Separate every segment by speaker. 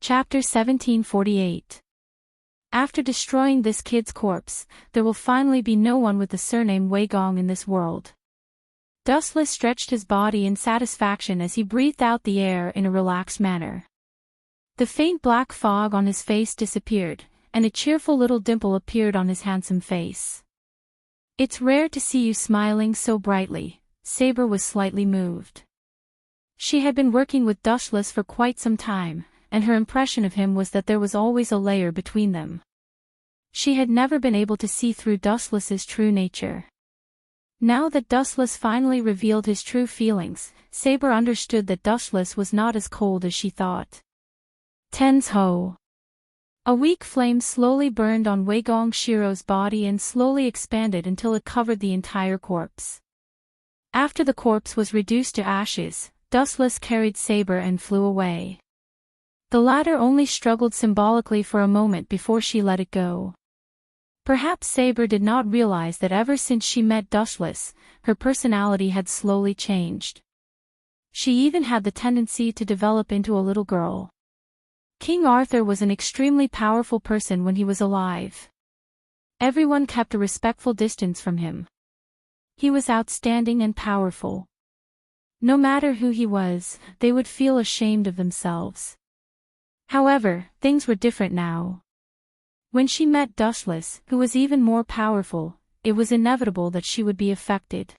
Speaker 1: Chapter 1748. After destroying this kid's corpse, there will finally be no one with the surname Wei Gong in this world. Dustless stretched his body in satisfaction as he breathed out the air in a relaxed manner. The faint black fog on his face disappeared, and a cheerful little dimple appeared on his handsome face. "It's rare to see you smiling so brightly," Saber was slightly moved. She had been working with Dustless for quite some time, and her impression of him was that there was always a layer between them. She had never been able to see through Dustless's true nature. Now that Dustless finally revealed his true feelings, Saber understood that Dustless was not as cold as she thought. Tens Ho. A weak flame slowly burned on Wei Gong Shiro's body and slowly expanded until it covered the entire corpse. After the corpse was reduced to ashes, Dustless carried Saber and flew away. The latter only struggled symbolically for a moment before she let it go. Perhaps Saber did not realize that ever since she met Dustless, her personality had slowly changed. She even had the tendency to develop into a little girl. King Arthur was an extremely powerful person when he was alive. Everyone kept a respectful distance from him. He was outstanding and powerful. No matter who he was, they would feel ashamed of themselves. However, things were different now. When she met Dustless, who was even more powerful, it was inevitable that she would be affected.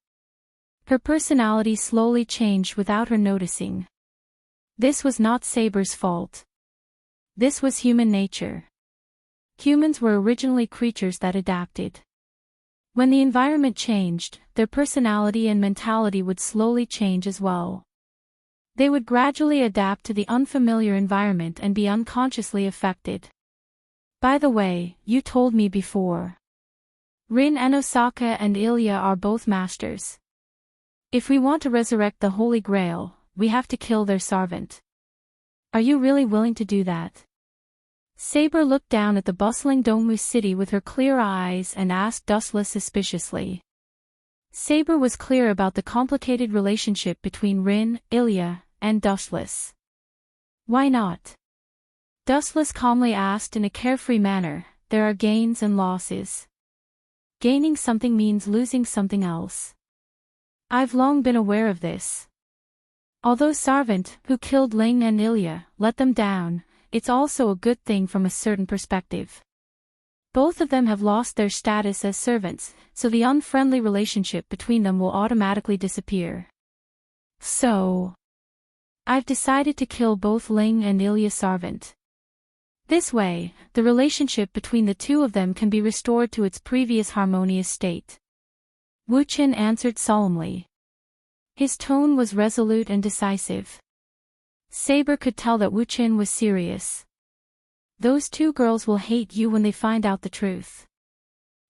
Speaker 1: Her personality slowly changed without her noticing. This was not Saber's fault. This was human nature. Humans were originally creatures that adapted. When the environment changed, their personality and mentality would slowly change as well. They would gradually adapt to the unfamiliar environment and be unconsciously affected. By the way, you told me before. Rin and Osaka and Ilya are both masters. If we want to resurrect the Holy Grail, we have to kill their servant. Are you really willing to do that? Saber looked down at the bustling Dongmu city with her clear eyes and asked Dustless suspiciously. Saber was clear about the complicated relationship between Rin, Ilya, and Dustless. Why not? Dustless calmly asked in a carefree manner. There are gains and losses. Gaining something means losing something else. I've long been aware of this. Although Sarvant, who killed Ling and Ilya, let them down, it's also a good thing from a certain perspective. Both of them have lost their status as servants, so the unfriendly relationship between them will automatically disappear. So, I've decided to kill both Ling and Ilya Sarvant. This way, the relationship between the two of them can be restored to its previous harmonious state. Wu Qin answered solemnly. His tone was resolute and decisive. Saber could tell that Wu Qin was serious. Those two girls will hate you when they find out the truth.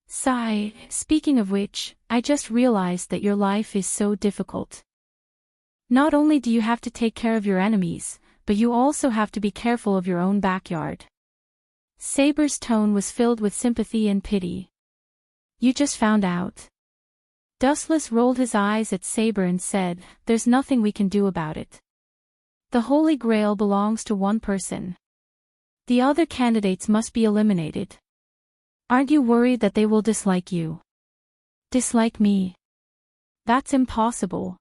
Speaker 1: Sigh, speaking of which, I just realized that your life is so difficult. Not only do you have to take care of your enemies, but you also have to be careful of your own backyard. Saber's tone was filled with sympathy and pity. You just found out. Dustless rolled his eyes at Saber and said, there's nothing we can do about it. The Holy Grail belongs to one person. The other candidates must be eliminated. Aren't you worried that they will dislike you? Dislike me? That's impossible.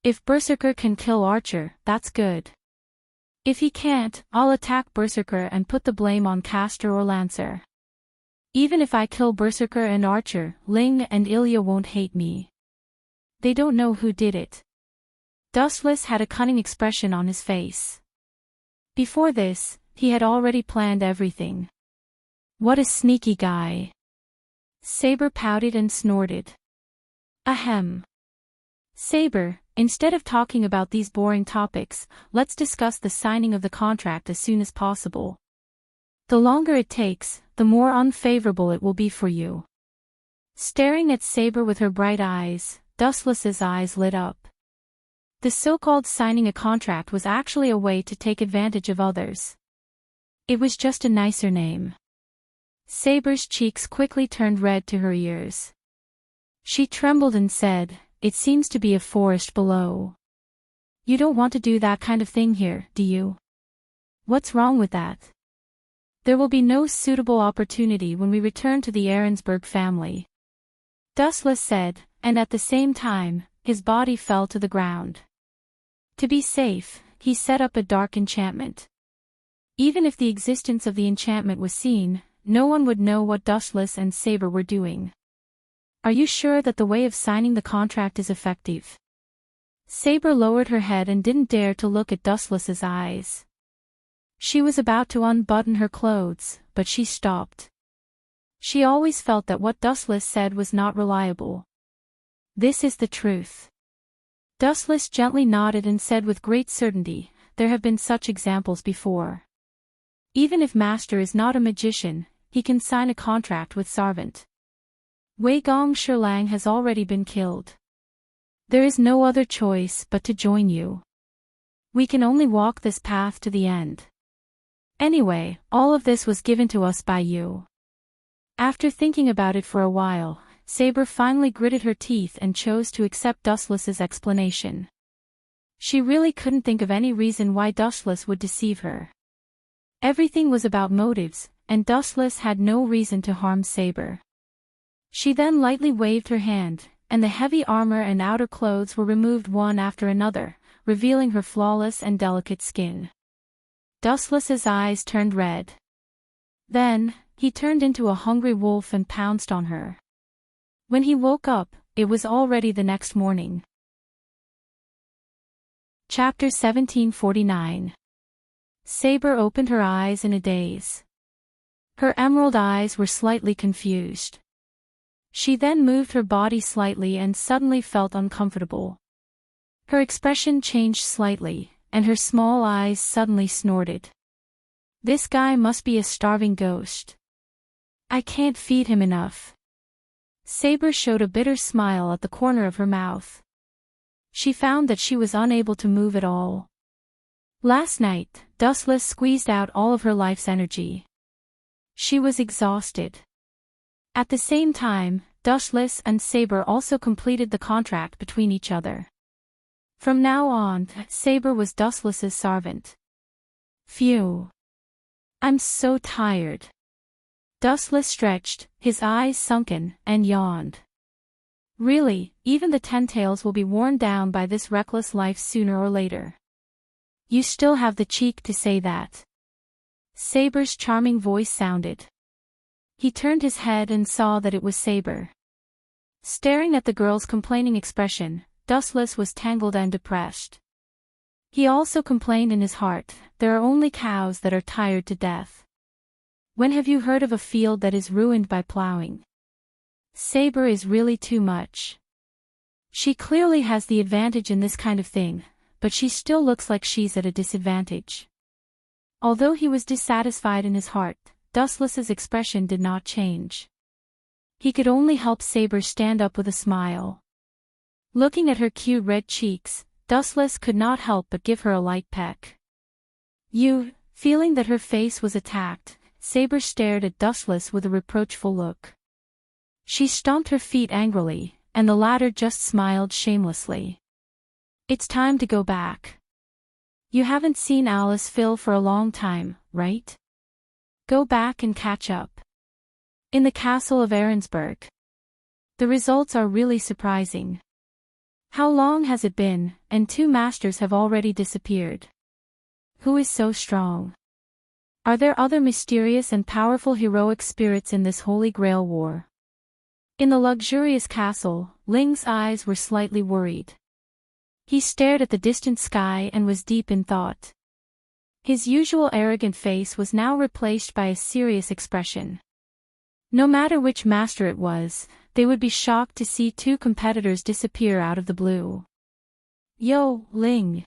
Speaker 1: If Berserker can kill Archer, that's good. If he can't, I'll attack Berserker and put the blame on Caster or Lancer. Even if I kill Berserker and Archer, Ling and Ilya won't hate me. They don't know who did it. Dustless had a cunning expression on his face. Before this, he had already planned everything. What a sneaky guy. Saber pouted and snorted. Ahem. Saber, instead of talking about these boring topics, let's discuss the signing of the contract as soon as possible. The longer it takes, the more unfavorable it will be for you. Staring at Saber with her bright eyes, Dustless's eyes lit up. The so-called signing a contract was actually a way to take advantage of others. It was just a nicer name. Saber's cheeks quickly turned red to her ears. She trembled and said, it seems to be a forest below. You don't want to do that kind of thing here, do you? What's wrong with that? There will be no suitable opportunity when we return to the Ahrensburg family. Dustless said, and at the same time, his body fell to the ground. To be safe, he set up a dark enchantment. Even if the existence of the enchantment was seen, no one would know what Dustless and Saber were doing. Are you sure that the way of signing the contract is effective? Saber lowered her head and didn't dare to look at Dustless's eyes. She was about to unbutton her clothes, but she stopped. She always felt that what Dustless said was not reliable. This is the truth. Dustless gently nodded and said with great certainty, there have been such examples before. Even if Master is not a magician, he can sign a contract with Servant. Wei Gong Sherlang has already been killed. There is no other choice but to join you. We can only walk this path to the end. Anyway, all of this was given to us by you. After thinking about it for a while, Saber finally gritted her teeth and chose to accept Dustless's explanation. She really couldn't think of any reason why Dustless would deceive her. Everything was about motives, and Dustless had no reason to harm Saber. She then lightly waved her hand, and the heavy armor and outer clothes were removed one after another, revealing her flawless and delicate skin. Dustless's eyes turned red. Then, he turned into a hungry wolf and pounced on her. When he woke up, it was already the next morning. Chapter 1749. Saber opened her eyes in a daze. Her emerald eyes were slightly confused. She then moved her body slightly and suddenly felt uncomfortable. Her expression changed slightly, and her small eyes suddenly snorted. This guy must be a starving ghost. I can't feed him enough. Saber showed a bitter smile at the corner of her mouth. She found that she was unable to move at all. Last night, Dustless squeezed out all of her life's energy. She was exhausted. At the same time, Dustless and Saber also completed the contract between each other. From now on, Saber was Dustless's servant. Phew. I'm so tired. Dustless stretched, his eyes sunken, and yawned. Really, even the Ten-Tails will be worn down by this reckless life sooner or later. You still have the cheek to say that. Saber's charming voice sounded. He turned his head and saw that it was Saber. Staring at the girl's complaining expression, Dustless was tangled and depressed. He also complained in his heart, there are only cows that are tired to death. When have you heard of a field that is ruined by plowing? Saber is really too much. She clearly has the advantage in this kind of thing, but she still looks like she's at a disadvantage. Although he was dissatisfied in his heart, Dustless's expression did not change. He could only help Saber stand up with a smile. Looking at her cute red cheeks, Dustless could not help but give her a light peck. Feeling that her face was attacked, Saber stared at Dustless with a reproachful look. She stomped her feet angrily, and the latter just smiled shamelessly. It's time to go back. You haven't seen Alice Phil for a long time, right? Go back and catch up. In the castle of Ahrensburg. The results are really surprising. How long has it been, and 2 masters have already disappeared? Who is so strong? Are there other mysterious and powerful heroic spirits in this Holy Grail war? In the luxurious castle, Ling's eyes were slightly worried. He stared at the distant sky and was deep in thought. His usual arrogant face was now replaced by a serious expression. No matter which master it was, they would be shocked to see 2 competitors disappear out of the blue. Yo, Ling!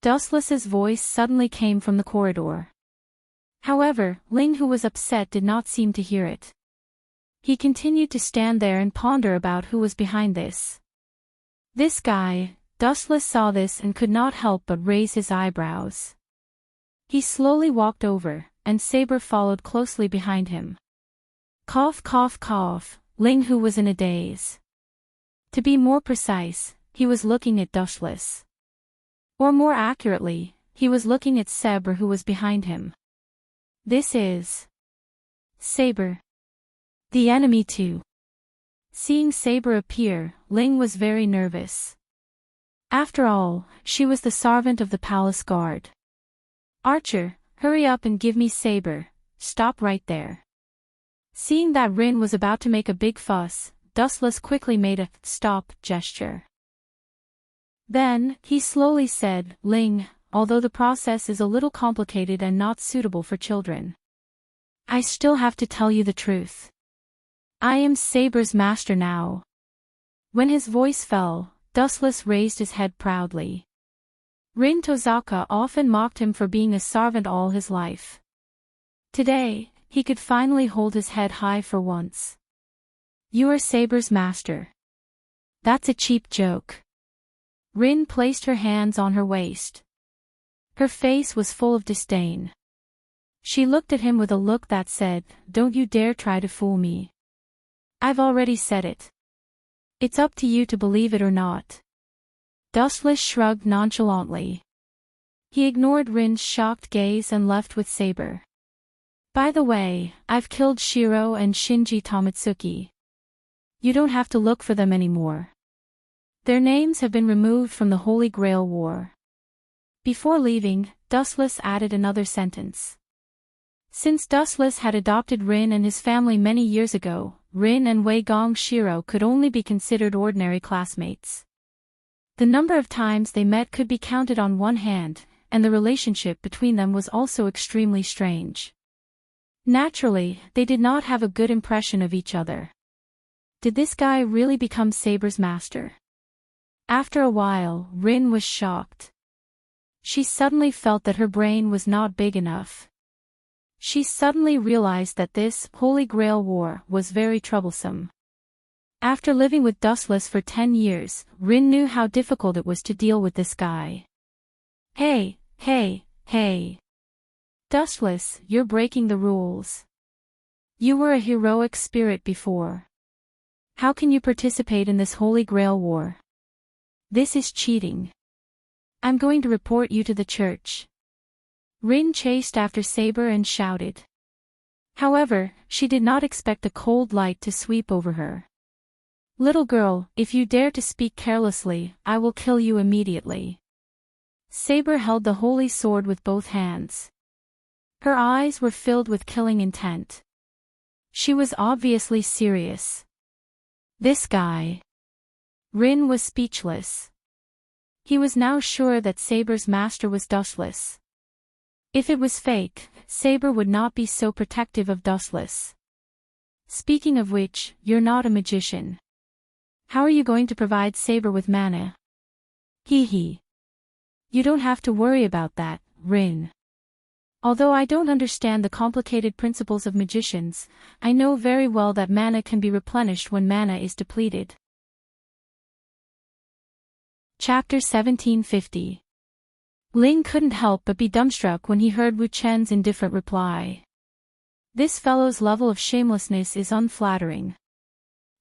Speaker 1: Dustless's voice suddenly came from the corridor. However, Ling, who was upset, did not seem to hear it. He continued to stand there and ponder about who was behind this. This guy. Dustless saw this and could not help but raise his eyebrows. He slowly walked over, and Saber followed closely behind him. Cough, cough, cough, Ling, who was in a daze. To be more precise, he was looking at Dustless. Or more accurately, he was looking at Saber, who was behind him. This is Saber. The enemy too. Seeing Saber appear, Ling was very nervous. After all, she was the servant of the palace guard. Archer, hurry up and give me Saber, stop right there. Seeing that Rin was about to make a big fuss, Dustless quickly made a stop gesture. Then, he slowly said, Ling, although the process is a little complicated and not suitable for children, I still have to tell you the truth. I am Saber's master now. When his voice fell, Dustless raised his head proudly. Rin Tozaka often mocked him for being a servant all his life. Today, he could finally hold his head high for once. You are Saber's master. That's a cheap joke. Rin placed her hands on her waist. Her face was full of disdain. She looked at him with a look that said, don't you dare try to fool me. I've already said it. It's up to you to believe it or not. Dustless shrugged nonchalantly. He ignored Rin's shocked gaze and left with Saber. By the way, I've killed Shiro and Shinji Tomitsuki. You don't have to look for them anymore. Their names have been removed from the Holy Grail War. Before leaving, Dustless added another sentence. Since Dustless had adopted Rin and his family many years ago, Rin and Wei Gong Shiro could only be considered ordinary classmates. The number of times they met could be counted on one hand, and the relationship between them was also extremely strange. Naturally, they did not have a good impression of each other. Did this guy really become Saber's master? After a while, Rin was shocked. She suddenly felt that her brain was not big enough. She suddenly realized that this Holy Grail War was very troublesome. After living with Dustless for 10 years, Rin knew how difficult it was to deal with this guy. Hey. Dustless, you're breaking the rules. You were a heroic spirit before. How can you participate in this Holy Grail War? This is cheating. I'm going to report you to the church. Rin chased after Saber and shouted. However, she did not expect a cold light to sweep over her. Little girl, if you dare to speak carelessly, I will kill you immediately. Saber held the holy sword with both hands. Her eyes were filled with killing intent. She was obviously serious. This guy. Rin was speechless. He was now sure that Saber's master was Dustless. If it was fake, Saber would not be so protective of Dustless. Speaking of which, you're not a magician. How are you going to provide Saber with mana? Hee. You don't have to worry about that, Rin. Although I don't understand the complicated principles of magicians, I know very well that mana can be replenished when mana is depleted. Chapter 1750. Ling couldn't help but be dumbstruck when he heard Wu Chen's indifferent reply. This fellow's level of shamelessness is unflattering.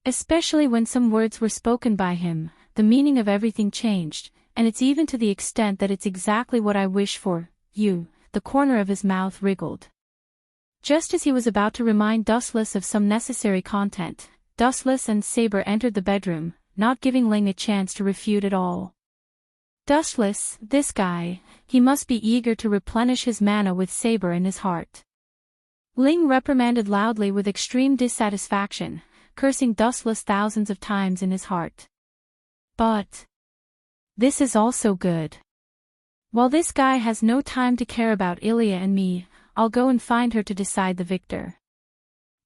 Speaker 1: Especially when some words were spoken by him, the meaning of everything changed, and it's even to the extent that it's exactly what I wish for, you. The corner of his mouth wriggled. Just as he was about to remind Dustless of some necessary content, Dustless and Saber entered the bedroom, not giving Ling a chance to refute at all. Dustless, this guy, he must be eager to replenish his mana with Saber in his heart. Ling reprimanded loudly with extreme dissatisfaction, cursing Dustless thousands of times in his heart. But this is also good. While this guy has no time to care about Ilya and me, I'll go and find her to decide the victor.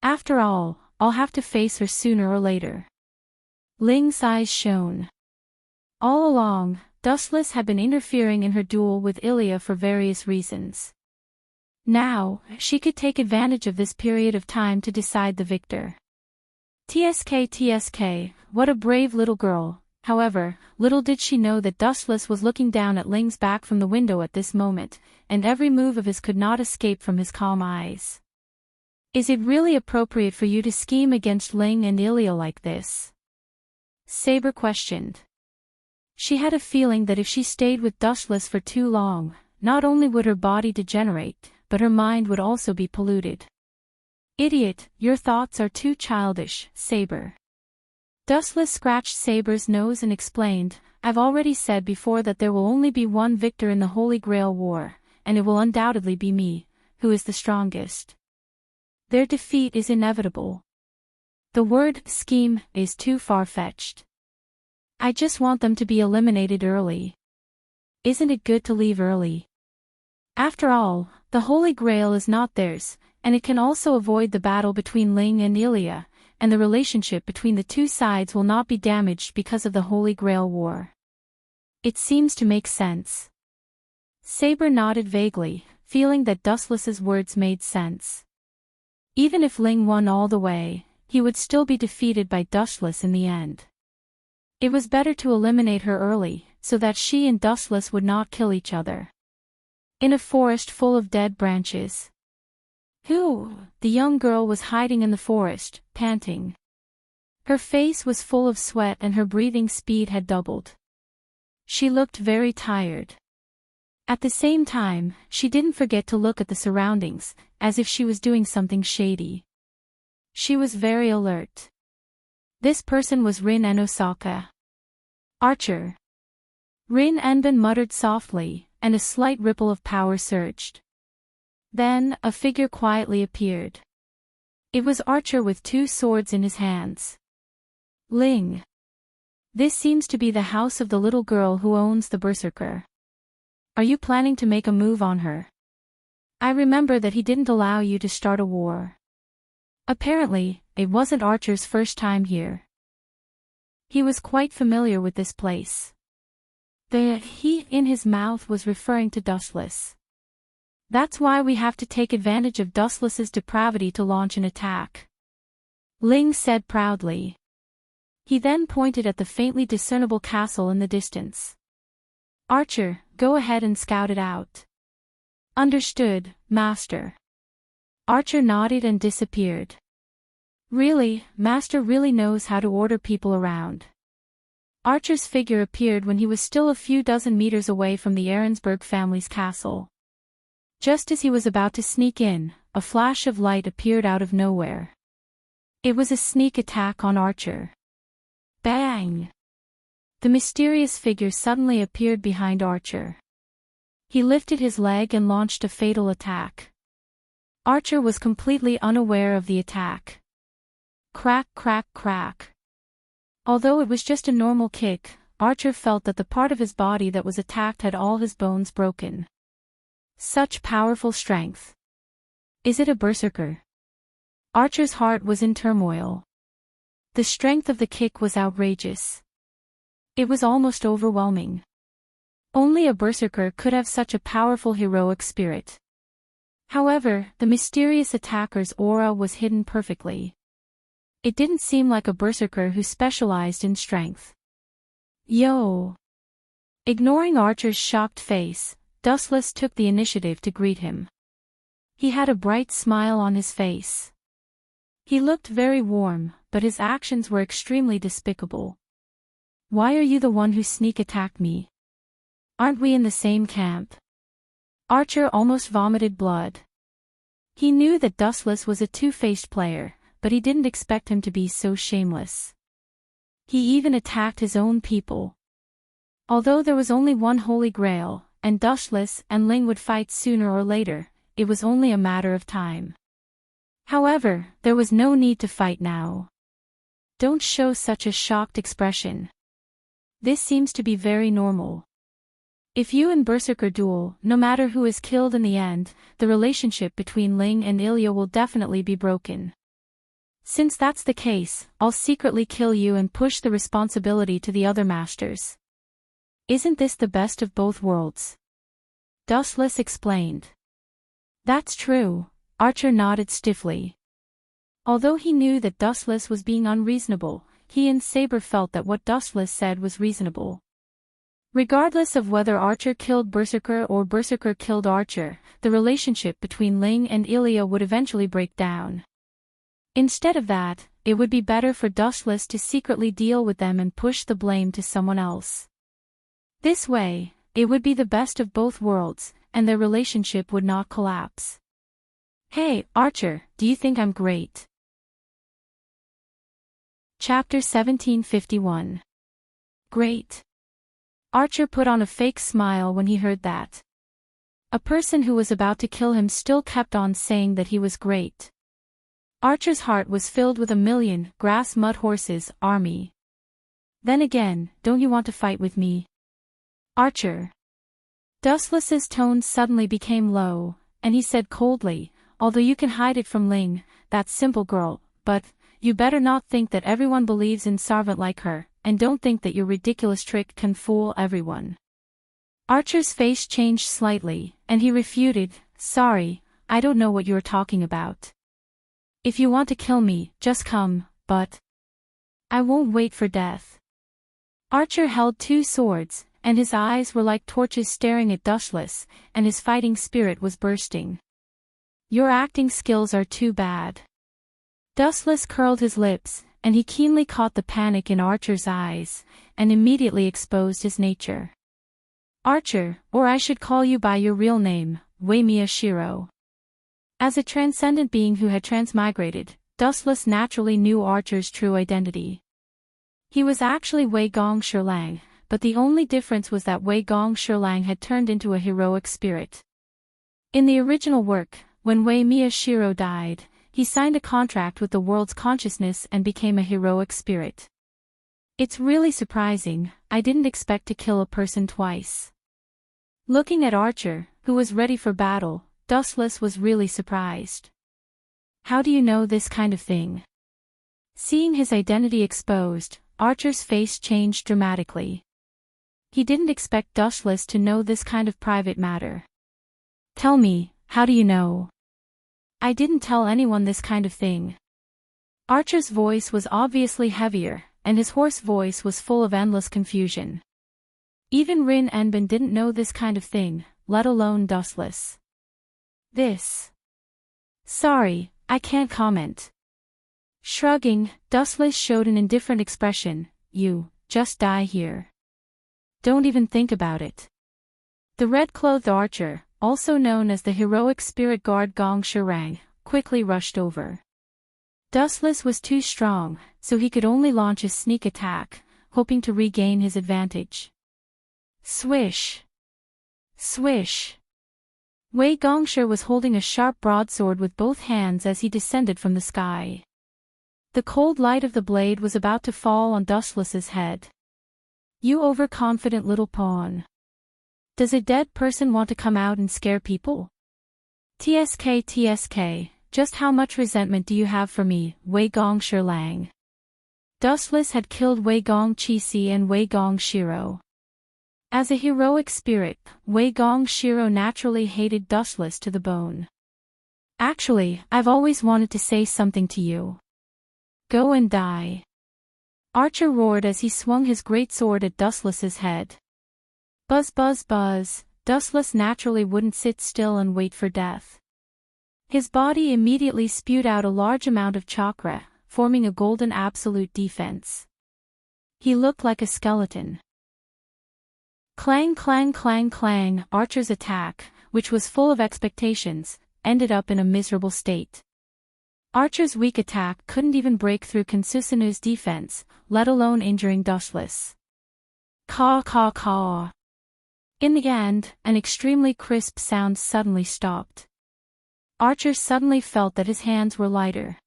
Speaker 1: After all, I'll have to face her sooner or later. Ling's eyes shone. All along, Dustless had been interfering in her duel with Ilya for various reasons. Now, she could take advantage of this period of time to decide the victor. TSK, what a brave little girl. However, little did she know that Dustless was looking down at Ling's back from the window at this moment, and every move of his could not escape from his calm eyes. Is it really appropriate for you to scheme against Ling and Ilya like this? Saber questioned. She had a feeling that if she stayed with Dustless for too long, not only would her body degenerate, but her mind would also be polluted. Idiot, your thoughts are too childish, Saber. Dustless scratched Saber's nose and explained, I've already said before that there will only be one victor in the Holy Grail War, and it will undoubtedly be me, who is the strongest. Their defeat is inevitable. The word scheme is too far-fetched. I just want them to be eliminated early. Isn't it good to leave early? After all, the Holy Grail is not theirs, and it can also avoid the battle between Ling and Ilia, and the relationship between the two sides will not be damaged because of the Holy Grail War. It seems to make sense. Saber nodded vaguely, feeling that Dustless's words made sense. Even if Ling won all the way, he would still be defeated by Dustless in the end. It was better to eliminate her early, so that she and Dustless would not kill each other. In a forest full of dead branches. The young girl was hiding in the forest, panting. Her face was full of sweat and her breathing speed had doubled. She looked very tired. At the same time, she didn't forget to look at the surroundings, as if she was doing something shady. She was very alert. This person was Rin and Osaka. Archer. Rin Enbin muttered softly, and a slight ripple of power surged. Then, a figure quietly appeared. It was Archer with 2 swords in his hands. Ling. This seems to be the house of the little girl who owns the Berserker. Are you planning to make a move on her? I remember that he didn't allow you to start a war. Apparently, it wasn't Archer's first time here. He was quite familiar with this place. The he in his mouth was referring to Dustless. That's why we have to take advantage of Dustless's depravity to launch an attack. Ling said proudly. He then pointed at the faintly discernible castle in the distance. Archer, go ahead and scout it out. Understood, Master. Archer nodded and disappeared. Really, Master really knows how to order people around. Archer's figure appeared when he was still a few dozen meters away from the Ahrensburg family's castle. Just as he was about to sneak in, a flash of light appeared out of nowhere. It was a sneak attack on Archer. Bang! The mysterious figure suddenly appeared behind Archer. He lifted his leg and launched a fatal attack. Archer was completely unaware of the attack. Crack, crack, crack. Although it was just a normal kick, Archer felt that the part of his body that was attacked had all his bones broken. Such powerful strength. Is it a berserker? Archer's heart was in turmoil. The strength of the kick was outrageous. It was almost overwhelming. Only a berserker could have such a powerful heroic spirit. However, the mysterious attacker's aura was hidden perfectly. It didn't seem like a berserker who specialized in strength. Yo! Ignoring Archer's shocked face, Dustless took the initiative to greet him. He had a bright smile on his face. He looked very warm, but his actions were extremely despicable. Why are you the one who sneak attacked me? Aren't we in the same camp? Archer almost vomited blood. He knew that Dustless was a two-faced player, but he didn't expect him to be so shameless. He even attacked his own people. Although there was only one Holy Grail, and Dustless and Ling would fight sooner or later, it was only a matter of time. However, there was no need to fight now. Don't show such a shocked expression. This seems to be very normal. If you and Berserker duel, no matter who is killed in the end, the relationship between Ling and Ilya will definitely be broken. Since that's the case, I'll secretly kill you and push the responsibility to the other masters. Isn't this the best of both worlds? Dustless explained. That's true, Archer nodded stiffly. Although he knew that Dustless was being unreasonable, he and Saber felt that what Dustless said was reasonable. Regardless of whether Archer killed Berserker or Berserker killed Archer, the relationship between Ling and Ilya would eventually break down. Instead of that, it would be better for Dustless to secretly deal with them and push the blame to someone else. This way, it would be the best of both worlds, and their relationship would not collapse. Hey, Archer, do you think I'm great? Chapter 1751. Great. Archer put on a fake smile when he heard that. A person who was about to kill him still kept on saying that he was great. Archer's heart was filled with a million grass mud horses army. Then again, don't you want to fight with me? Archer. Dustless's tone suddenly became low, and he said coldly, although you can hide it from Ling, that simple girl, but you better not think that everyone believes in Sarvant like her, and don't think that your ridiculous trick can fool everyone. Archer's face changed slightly, and he refuted, sorry, I don't know what you're talking about. If you want to kill me, just come, but I won't wait for death. Archer held two swords, and his eyes were like torches staring at Dustless, and his fighting spirit was bursting. Your acting skills are too bad. Dustless curled his lips, and he keenly caught the panic in Archer's eyes, and immediately exposed his nature. Archer, or I should call you by your real name, Waimiya Shiro. As a transcendent being who had transmigrated, Dustless naturally knew Archer's true identity. He was actually Wei Gong Shirlang, but the only difference was that Wei Gong Shirlang had turned into a heroic spirit. In the original work, when Waimiya Shiro died, he signed a contract with the world's consciousness and became a heroic spirit. It's really surprising, I didn't expect to kill a person twice. Looking at Archer, who was ready for battle, Dustless was really surprised. How do you know this kind of thing? Seeing his identity exposed, Archer's face changed dramatically. He didn't expect Dustless to know this kind of private matter. Tell me, how do you know? I didn't tell anyone this kind of thing. Archer's voice was obviously heavier, and his hoarse voice was full of endless confusion. Even Rin Enbin didn't know this kind of thing, let alone Dustless. This. Sorry, I can't comment. Shrugging, Dustless showed an indifferent expression, you, just die here. Don't even think about it. The red-clothed archer, also known as the heroic spirit guard Gong Shirang, quickly rushed over. Dustless was too strong, so he could only launch a sneak attack, hoping to regain his advantage. Swish! Swish! Wei Gongshi was holding a sharp broadsword with both hands as he descended from the sky. The cold light of the blade was about to fall on Dustless's head. You overconfident little pawn. Does a dead person want to come out and scare people? TSK, just how much resentment do you have for me, Wei Gong Shirlang? Dustless had killed Wei Gong Qixi and Wei Gong Shiro. As a heroic spirit, Wei Gong Shiro naturally hated Dustless to the bone. Actually, I've always wanted to say something to you. Go and die. Archer roared as he swung his great sword at Dustless's head. Buzz buzz buzz, Dustless naturally wouldn't sit still and wait for death. His body immediately spewed out a large amount of chakra, forming a golden absolute defense. He looked like a skeleton. Clang clang clang clang, Archer's attack, which was full of expectations, ended up in a miserable state. Archer's weak attack couldn't even break through Kansusanu's defense, let alone injuring Dustless. Caw caw caw. In the end, an extremely crisp sound suddenly stopped. Archer suddenly felt that his hands were lighter.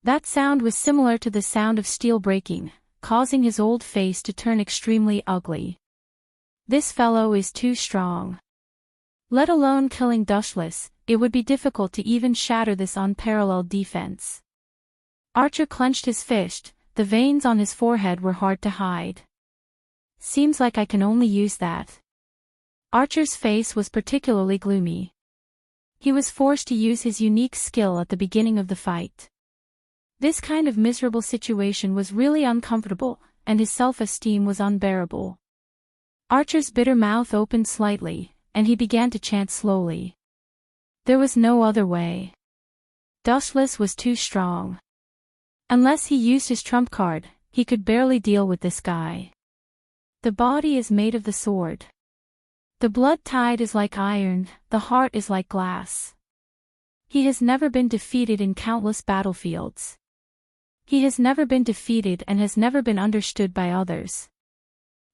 Speaker 1: That sound was similar to the sound of steel breaking, causing his old face to turn extremely ugly. This fellow is too strong. Let alone killing Dustless, it would be difficult to even shatter this unparalleled defense. Archer clenched his fist, the veins on his forehead were hard to hide. Seems like I can only use that. Archer's face was particularly gloomy. He was forced to use his unique skill at the beginning of the fight. This kind of miserable situation was really uncomfortable, and his self-esteem was unbearable. Archer's bitter mouth opened slightly, and he began to chant slowly. There was no other way. Dustless was too strong. Unless he used his trump card, he could barely deal with this guy. The body is made of the sword. The blood tide is like iron, the heart is like glass. He has never been defeated in countless battlefields. He has never been defeated and has never been understood by others.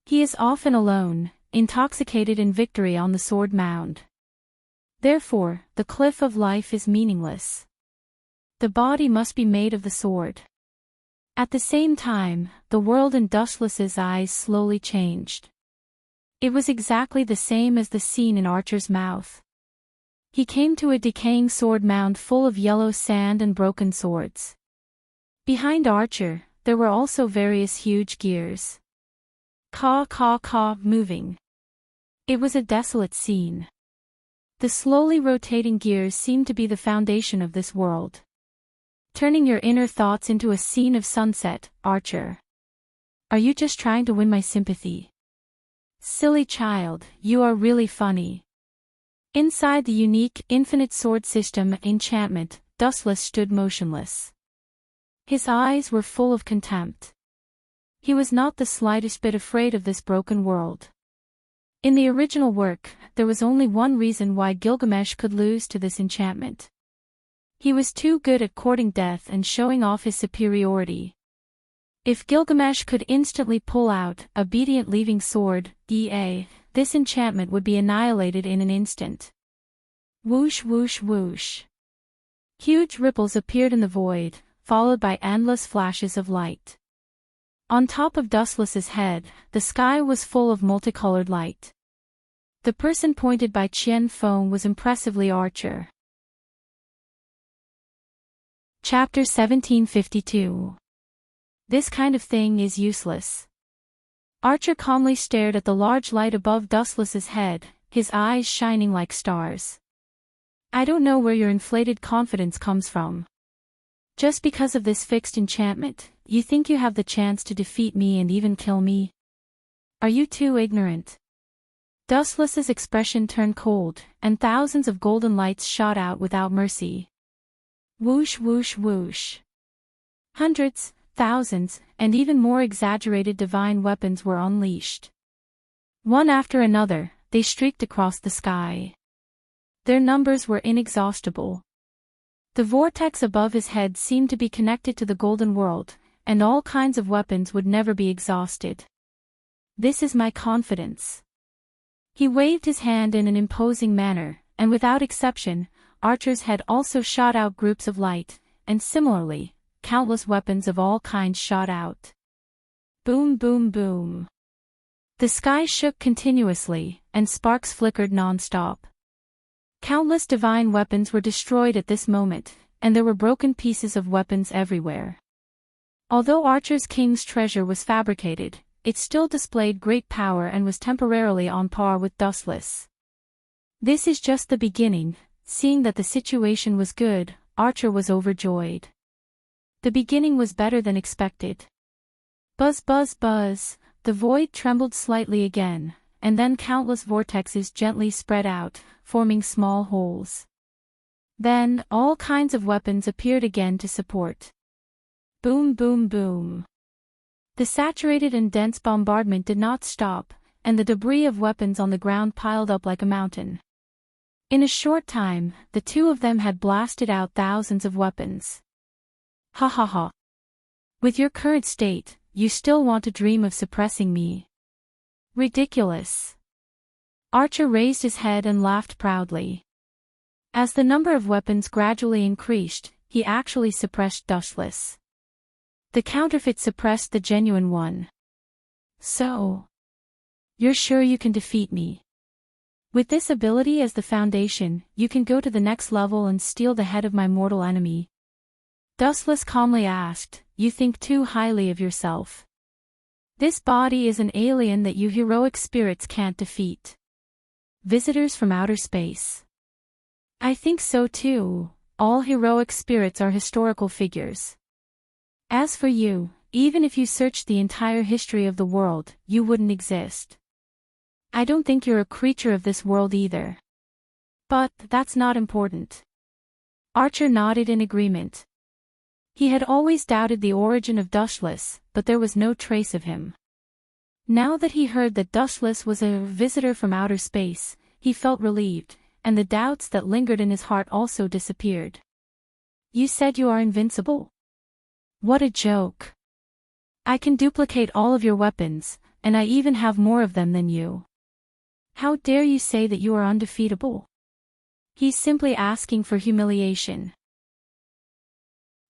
Speaker 1: He is often alone, intoxicated in victory on the sword mound. Therefore, the cliff of life is meaningless. The body must be made of the sword. At the same time, the world in Dustless's eyes slowly changed. It was exactly the same as the scene in Archer's mouth. He came to a decaying sword mound full of yellow sand and broken swords. Behind Archer, there were also various huge gears. Caw, moving. It was a desolate scene. The slowly rotating gears seemed to be the foundation of this world. Turning your inner thoughts into a scene of sunset, Archer. Are you just trying to win my sympathy? Silly child, you are really funny. Inside the unique, infinite sword system enchantment, Dustless stood motionless. His eyes were full of contempt. He was not the slightest bit afraid of this broken world. In the original work, there was only one reason why Gilgamesh could lose to this enchantment. He was too good at courting death and showing off his superiority. If Gilgamesh could instantly pull out obedient leaving sword, this enchantment would be annihilated in an instant. Whoosh whoosh whoosh. Huge ripples appeared in the void, followed by endless flashes of light. On top of Dustless's head, the sky was full of multicolored light. The person pointed by Qian Feng was impressively Archer. Chapter 1752. This kind of thing is useless. Archer calmly stared at the large light above Dustless's head, his eyes shining like stars. I don't know where your inflated confidence comes from. Just because of this fixed enchantment, you think you have the chance to defeat me and even kill me? Are you too ignorant? Dustless's expression turned cold, and thousands of golden lights shot out without mercy. Whoosh whoosh whoosh. Hundreds, thousands, and even more exaggerated divine weapons were unleashed. One after another, they streaked across the sky. Their numbers were inexhaustible. The vortex above his head seemed to be connected to the golden world, and all kinds of weapons would never be exhausted. This is my confidence. He waved his hand in an imposing manner, and without exception, Archer's head also shot out groups of light, and similarly, countless weapons of all kinds shot out. Boom boom boom. The sky shook continuously, and sparks flickered non-stop. Countless divine weapons were destroyed at this moment, and there were broken pieces of weapons everywhere. Although Archer's king's treasure was fabricated, it still displayed great power and was temporarily on par with Dustless. This is just the beginning. Seeing that the situation was good, Archer was overjoyed. The beginning was better than expected. Buzz buzz buzz, the void trembled slightly again, and then countless vortexes gently spread out, forming small holes. Then, all kinds of weapons appeared again to support. Boom boom boom. The saturated and dense bombardment did not stop, and the debris of weapons on the ground piled up like a mountain. In a short time, the two of them had blasted out thousands of weapons. Ha ha ha. With your current state, you still want to dream of suppressing me. Ridiculous. Archer raised his head and laughed proudly. As the number of weapons gradually increased, he actually suppressed Dustless. The counterfeit suppressed the genuine one. So, you're sure you can defeat me? With this ability as the foundation, you can go to the next level and steal the head of my mortal enemy. Dustless calmly asked, you think too highly of yourself. This body is an alien that you heroic spirits can't defeat. Visitors from outer space. I think so too. All heroic spirits are historical figures. As for you, even if you searched the entire history of the world, you wouldn't exist. I don't think you're a creature of this world either. But that's not important. Archer nodded in agreement. He had always doubted the origin of Dustless, but there was no trace of him. Now that he heard that Dustless was a visitor from outer space, he felt relieved, and the doubts that lingered in his heart also disappeared. You said you are invincible? What a joke. I can duplicate all of your weapons, and I even have more of them than you. How dare you say that you are undefeatable? He's simply asking for humiliation.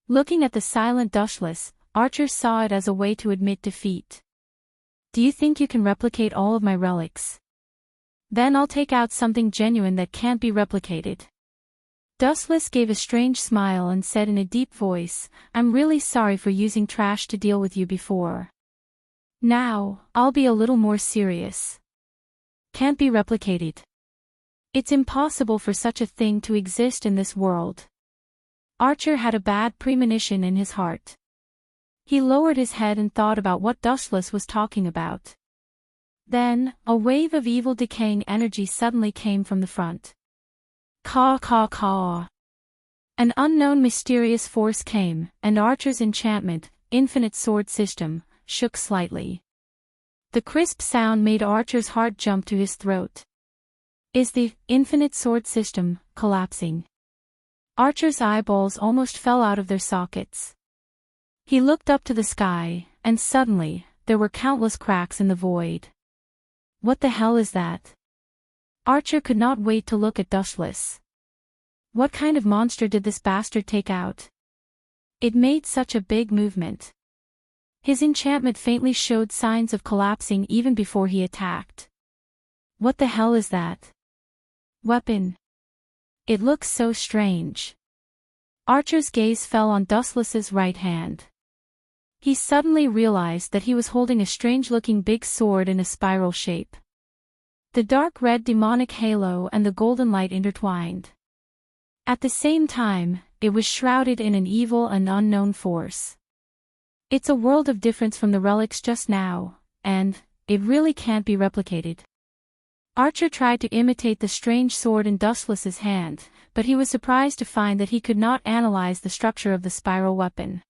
Speaker 1: Looking at the silent Dustless, Archer saw it as a way to admit defeat. Do you think you can replicate all of my relics? Then I'll take out something genuine that can't be replicated. Dustless gave a strange smile and said in a deep voice, I'm really sorry for using trash to deal with you before. Now, I'll be a little more serious. Can't be replicated. It's impossible for such a thing to exist in this world. Archer had a bad premonition in his heart. He lowered his head and thought about what Dustless was talking about. Then, a wave of evil decaying energy suddenly came from the front. Caw caw caw. An unknown mysterious force came, and Archer's enchantment, Infinite Sword System, shook slightly. The crisp sound made Archer's heart jump to his throat. Is the Infinite Sword System collapsing? Archer's eyeballs almost fell out of their sockets. He looked up to the sky, and suddenly, there were countless cracks in the void. What the hell is that? Archer could not wait to look at Dustless. What kind of monster did this bastard take out? It made such a big movement. His enchantment faintly showed signs of collapsing even before he attacked. What the hell is that? Weapon. It looks so strange. Archer's gaze fell on Dustless's right hand. He suddenly realized that he was holding a strange-looking big sword in a spiral shape. The dark red demonic halo and the golden light intertwined. At the same time, it was shrouded in an evil and unknown force. It's a world of difference from the relics just now, and it really can't be replicated. Archer tried to imitate the strange sword in Dustless's hand, but he was surprised to find that he could not analyze the structure of the spiral weapon.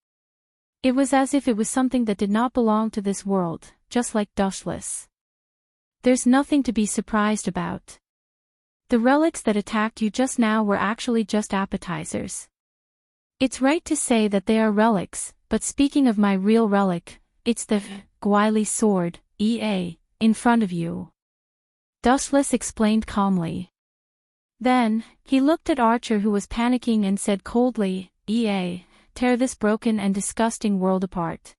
Speaker 1: It was as if it was something that did not belong to this world, just like Dustless. There's nothing to be surprised about. The relics that attacked you just now were actually just appetizers. It's right to say that they are relics, but speaking of my real relic, it's the Gwily sword, EA, in front of you. Dustless explained calmly. Then, he looked at Archer who was panicking and said coldly, EA, tear this broken and disgusting world apart.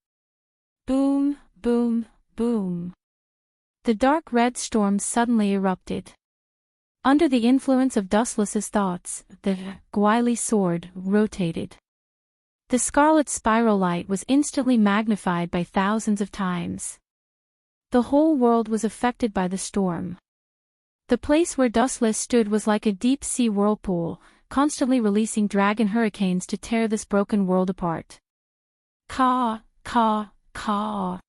Speaker 1: Boom, boom, boom. The dark red storm suddenly erupted. Under the influence of Dustless's thoughts, the Gwily sword rotated. The scarlet spiral light was instantly magnified by thousands of times. The whole world was affected by the storm. The place where Dustless stood was like a deep-sea whirlpool, constantly releasing dragon hurricanes to tear this broken world apart. Caw, caw, caw.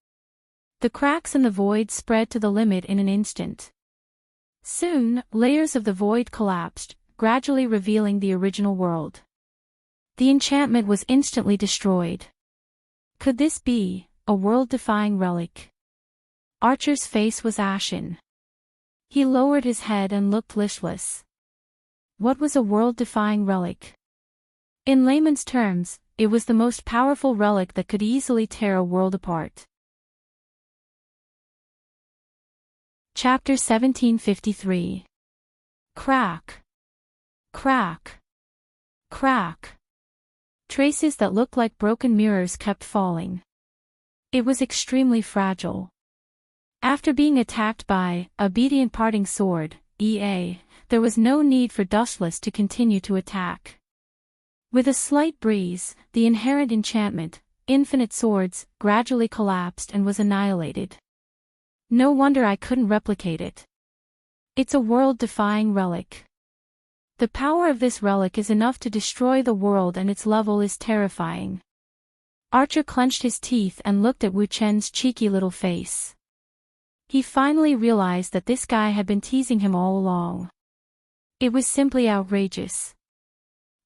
Speaker 1: The cracks in the void spread to the limit in an instant. Soon, layers of the void collapsed, gradually revealing the original world. The enchantment was instantly destroyed. Could this be a world-defying relic? Archer's face was ashen. He lowered his head and looked listless. What was a world-defying relic? In layman's terms, it was the most powerful relic that could easily tear a world apart. Chapter 1753. Crack. Crack. Crack. Traces that looked like broken mirrors kept falling. It was extremely fragile. After being attacked by Obedient Parting Sword, EA, there was no need for Dustless to continue to attack. With a slight breeze, the inherent enchantment, Infinite Swords, gradually collapsed and was annihilated. No wonder I couldn't replicate it. It's a world-defying relic. The power of this relic is enough to destroy the world and its level is terrifying. Archer clenched his teeth and looked at Wu Chen's cheeky little face. He finally realized that this guy had been teasing him all along. It was simply outrageous.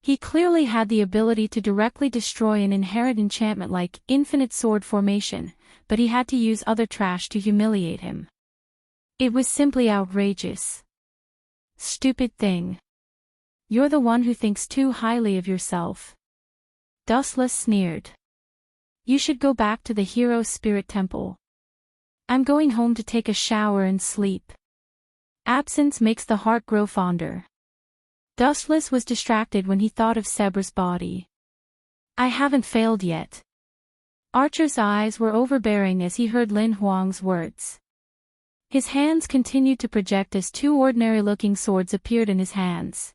Speaker 1: He clearly had the ability to directly destroy an inherent enchantment like Infinite Sword Formation, but he had to use other trash to humiliate him. It was simply outrageous. Stupid thing. You're the one who thinks too highly of yourself. Dustless sneered. You should go back to the hero spirit temple. I'm going home to take a shower and sleep. Absence makes the heart grow fonder. Dustless was distracted when he thought of Sebra's body. I haven't failed yet. Archer's eyes were overbearing as he heard Lin Huang's words. His hands continued to project as two ordinary-looking swords appeared in his hands.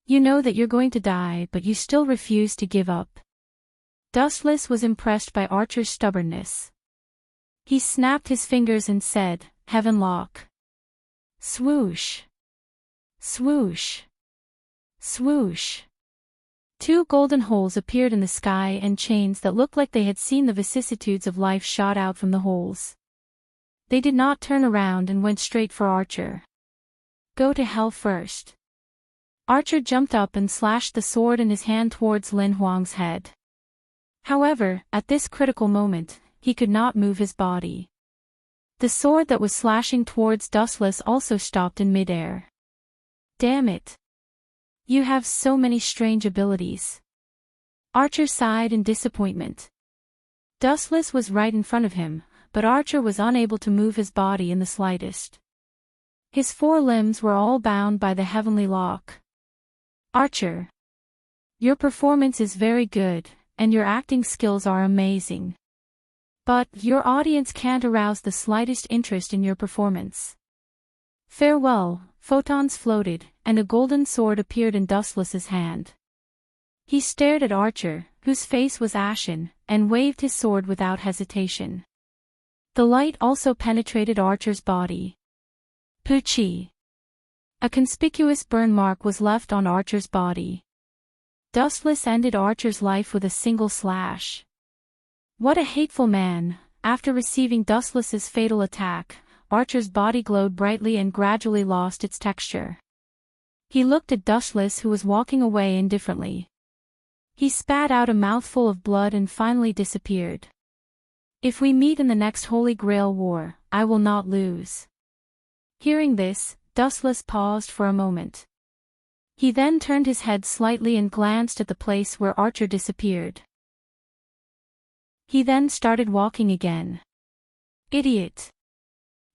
Speaker 1: You know that you're going to die, but you still refuse to give up. Dustless was impressed by Archer's stubbornness. He snapped his fingers and said, Heavenlock. Swoosh. Swoosh. Swoosh. Two golden holes appeared in the sky and chains that looked like they had seen the vicissitudes of life shot out from the holes. They did not turn around and went straight for Archer. Go to hell first. Archer jumped up and slashed the sword in his hand towards Lin Huang's head. However, at this critical moment, he could not move his body. The sword that was slashing towards Dustless also stopped in midair. Damn it. You have so many strange abilities. Archer sighed in disappointment. Dustless was right in front of him, but Archer was unable to move his body in the slightest. His four limbs were all bound by the heavenly lock. Archer. Your performance is very good, and your acting skills are amazing. But your audience can't arouse the slightest interest in your performance. Farewell. Photons floated, and a golden sword appeared in Dustless's hand. He stared at Archer, whose face was ashen, and waved his sword without hesitation. The light also penetrated Archer's body. Poochie. A conspicuous burn mark was left on Archer's body. Dustless ended Archer's life with a single slash. What a hateful man. After receiving Dustless's fatal attack, Archer's body glowed brightly and gradually lost its texture. He looked at Dustless, who was walking away indifferently. He spat out a mouthful of blood and finally disappeared. If we meet in the next Holy Grail War, I will not lose. Hearing this, Dustless paused for a moment. He then turned his head slightly and glanced at the place where Archer disappeared. He then started walking again. Idiot.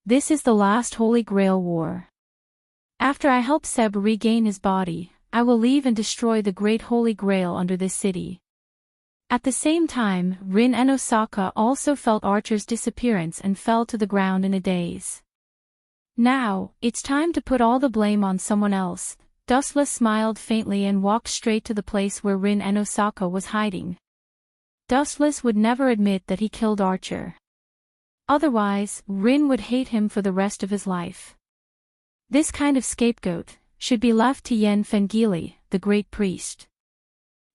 Speaker 1: This is the last Holy Grail War. After I help Seb regain his body, I will leave and destroy the Great Holy Grail under this city. At the same time, Rin and Osaka also felt Archer's disappearance and fell to the ground in a daze. Now, it's time to put all the blame on someone else. Dustless smiled faintly and walked straight to the place where Rin and Osaka was hiding. Dustless would never admit that he killed Archer. Otherwise, Rin would hate him for the rest of his life. This kind of scapegoat should be left to Yen Fengili, the great priest.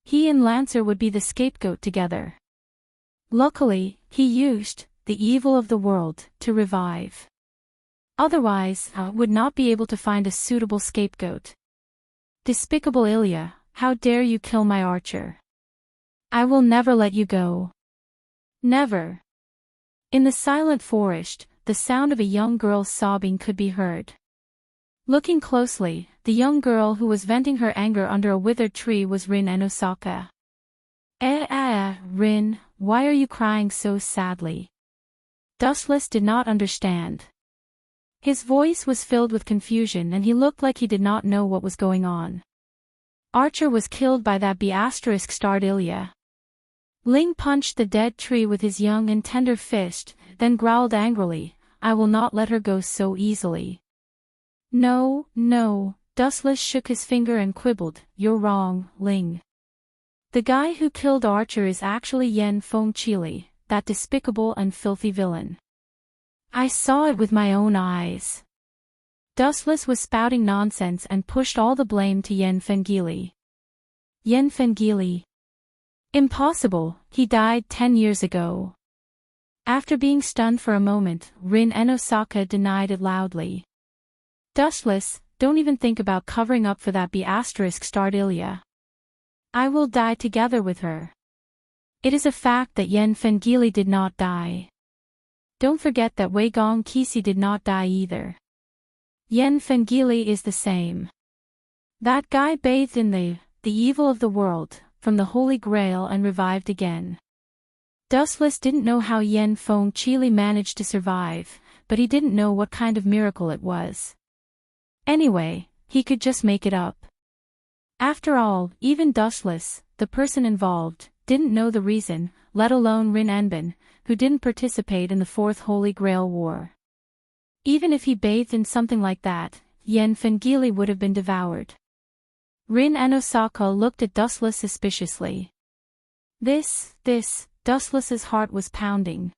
Speaker 1: He and Lancer would be the scapegoat together. Luckily, he used the evil of the world to revive. Otherwise, would not be able to find a suitable scapegoat. Despicable Ilya, how dare you kill my Archer? I will never let you go. Never. In the silent forest, the sound of a young girl's sobbing could be heard. Looking closely, the young girl who was venting her anger under a withered tree was Rin and Osaka. Rin, why are you crying so sadly? Dustless did not understand. His voice was filled with confusion and he looked like he did not know what was going on. Archer was killed by that B*****starred Ilya. Ling punched the dead tree with his young and tender fist, then growled angrily, I will not let her go so easily. No, no, Dustless shook his finger and quibbled, you're wrong, Ling. The guy who killed Archer is actually Yen Fengili, that despicable and filthy villain. I saw it with my own eyes. Dustless was spouting nonsense and pushed all the blame to Yen Fengili. Yen Fengili. Impossible, he died 10 years ago. After being stunned for a moment, Rin and Osaka denied it loudly. Dustless, don't even think about covering up for that B*****starred Ilya. I will die together with her. It is a fact that Yen Fengili did not die. Don't forget that Wei Gong Kisi did not die either. Yen Fengili is the same. That guy bathed in the evil of the world, from the Holy Grail and revived again. Dustless didn't know how Yen Feng Chili managed to survive, but he didn't know what kind of miracle it was. Anyway, he could just make it up. After all, even Dustless, the person involved, didn't know the reason, let alone Rin Enbin, who didn't participate in the Fourth Holy Grail War. Even if he bathed in something like that, Yen Fengili would have been devoured. Rin and Osaka looked at Dustless suspiciously. Dustless's heart was pounding.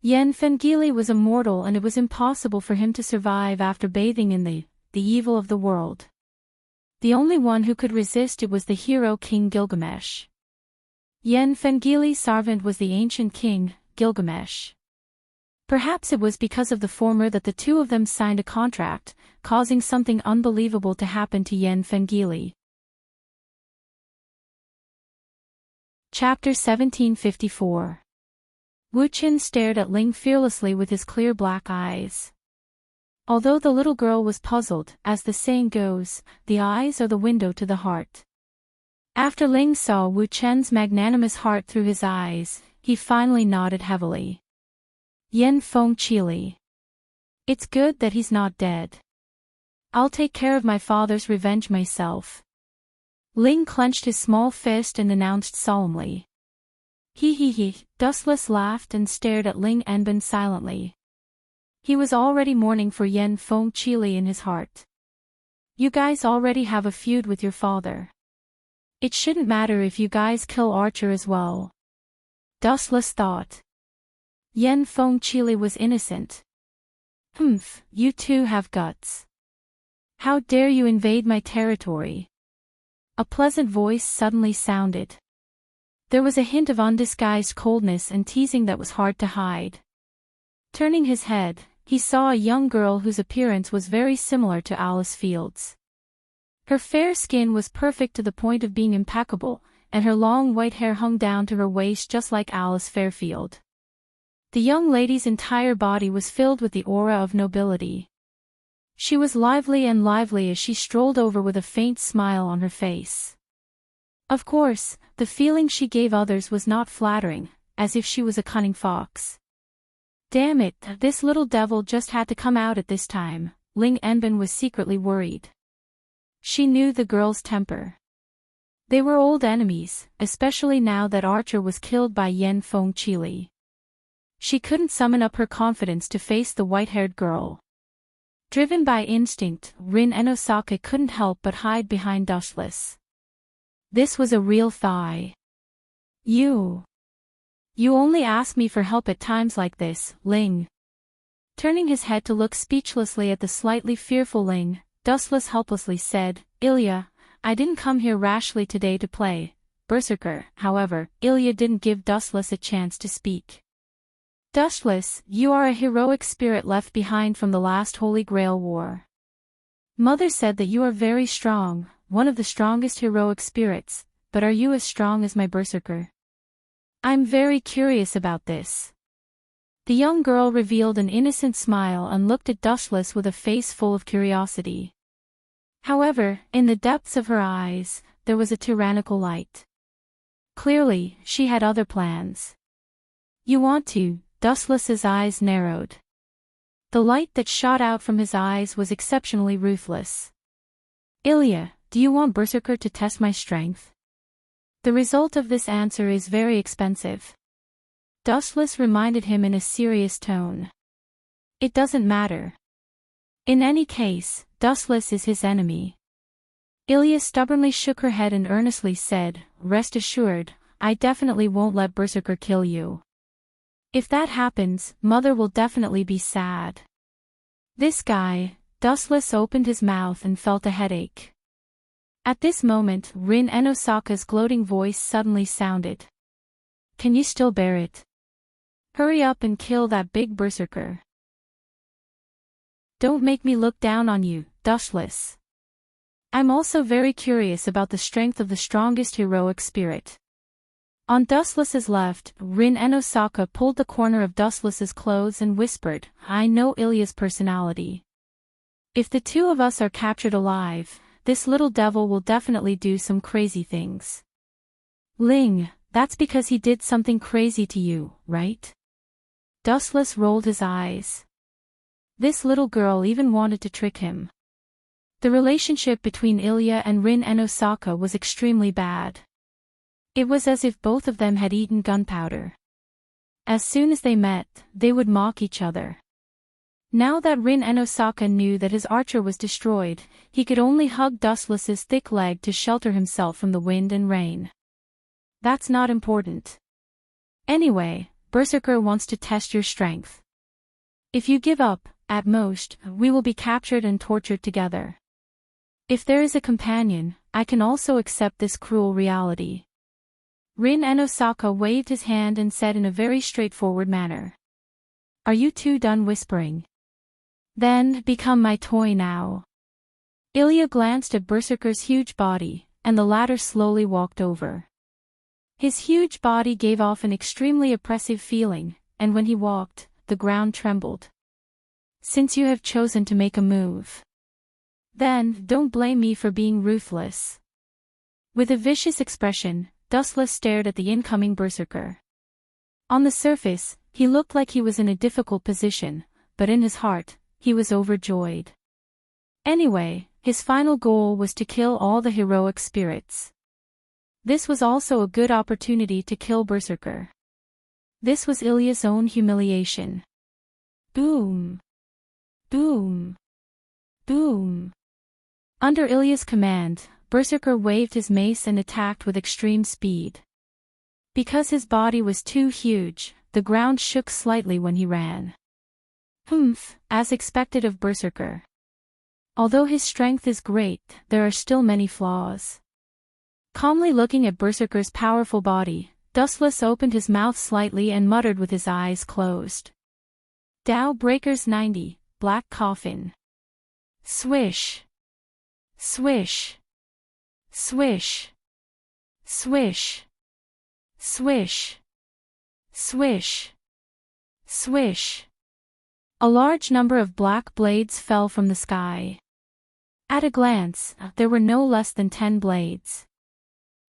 Speaker 1: Yen Fengili was immortal and it was impossible for him to survive after bathing in the evil of the world. The only one who could resist it was the hero King Gilgamesh. Yen Fengili's servant was the ancient king, Gilgamesh. Perhaps it was because of the former that the two of them signed a contract, causing something unbelievable to happen to Yen Fengili. Chapter 1754. Wu Qin stared at Ling fearlessly with his clear black eyes. Although the little girl was puzzled, as the saying goes, the eyes are the window to the heart. After Ling saw Wu Chen's magnanimous heart through his eyes, he finally nodded heavily. Yen Feng Chili. It's good that he's not dead. I'll take care of my father's revenge myself. Ling clenched his small fist and announced solemnly. He. Dustless laughed and stared at Ling Enbin silently. He was already mourning for Yen Feng Chili in his heart. You guys already have a feud with your father. It shouldn't matter if you guys kill Archer as well. Dustless thought. Yen Feng Chili was innocent. You two have guts. How dare you invade my territory? A pleasant voice suddenly sounded. There was a hint of undisguised coldness and teasing that was hard to hide. Turning his head, he saw a young girl whose appearance was very similar to Alice Field's. Her fair skin was perfect to the point of being impeccable, and her long white hair hung down to her waist just like Alice Fairfield. The young lady's entire body was filled with the aura of nobility. She was lively as she strolled over with a faint smile on her face. Of course, the feeling she gave others was not flattering, as if she was a cunning fox. Damn it, this little devil just had to come out at this time, Ling Enbin was secretly worried. She knew the girl's temper. They were old enemies, especially now that Archer was killed by Yen Feng Chili. She couldn't summon up her confidence to face the white-haired girl. Driven by instinct, Rin and Osaka couldn't help but hide behind Dustless. This was a real thigh. You only ask me for help at times like this, Ling. Turning his head to look speechlessly at the slightly fearful Ling, Dustless helplessly said, Ilya, I didn't come here rashly today to play Berserker. However, Ilya didn't give Dustless a chance to speak. Dustless, you are a heroic spirit left behind from the last Holy Grail War. Mother said that you are very strong, one of the strongest heroic spirits, but are you as strong as my Berserker? I'm very curious about this. The young girl revealed an innocent smile and looked at Dustless with a face full of curiosity. However, in the depths of her eyes, there was a tyrannical light. Clearly, she had other plans. You want to? Dustless's eyes narrowed. The light that shot out from his eyes was exceptionally ruthless. Ilya, do you want Berserker to test my strength? The result of this answer is very expensive. Dustless reminded him in a serious tone. It doesn't matter. In any case, Dustless is his enemy. Ilya stubbornly shook her head and earnestly said, Rest assured, I definitely won't let Berserker kill you. If that happens, Mother will definitely be sad. This guy. Dustless opened his mouth and felt a headache. At this moment, Rin and Osaka's gloating voice suddenly sounded. Can you still bear it? Hurry up and kill that big Berserker. Don't make me look down on you, Dustless. I'm also very curious about the strength of the strongest heroic spirit. On Dustless's left, Rin and Osaka pulled the corner of Dustless's clothes and whispered, "I know Ilya's personality. If the two of us are captured alive, this little devil will definitely do some crazy things." "Ling, that's because he did something crazy to you, right?" Dustless rolled his eyes. This little girl even wanted to trick him. The relationship between Ilya and Rin and Osaka was extremely bad. It was as if both of them had eaten gunpowder. As soon as they met, they would mock each other. Now that Rin and Osaka knew that his archer was destroyed, he could only hug Dustless's thick leg to shelter himself from the wind and rain. That's not important. Anyway, Berserker wants to test your strength. If you give up, at most, we will be captured and tortured together. If there is a companion, I can also accept this cruel reality. Rin and Osaka waved his hand and said in a very straightforward manner. Are you two done whispering? Then, become my toy now. Ilya glanced at Berserker's huge body, and the latter slowly walked over. His huge body gave off an extremely oppressive feeling, and when he walked, the ground trembled. Since you have chosen to make a move, then don't blame me for being ruthless. With a vicious expression, Dustless stared at the incoming Berserker. On the surface, he looked like he was in a difficult position, but in his heart, he was overjoyed. Anyway, his final goal was to kill all the heroic spirits. This was also a good opportunity to kill Berserker. This was Ilya's own humiliation. Boom! Boom! Boom! Under Ilya's command, Berserker waved his mace and attacked with extreme speed. Because his body was too huge, the ground shook slightly when he ran. Humph, as expected of Berserker. Although his strength is great, there are still many flaws. Calmly looking at Berserker's powerful body, Dustless opened his mouth slightly and muttered with his eyes closed. Dow Breakers 90, Black Coffin. Swish. Swish. Swish. Swish. Swish. Swish. Swish. A large number of black blades fell from the sky. At a glance, there were no less than 10 blades.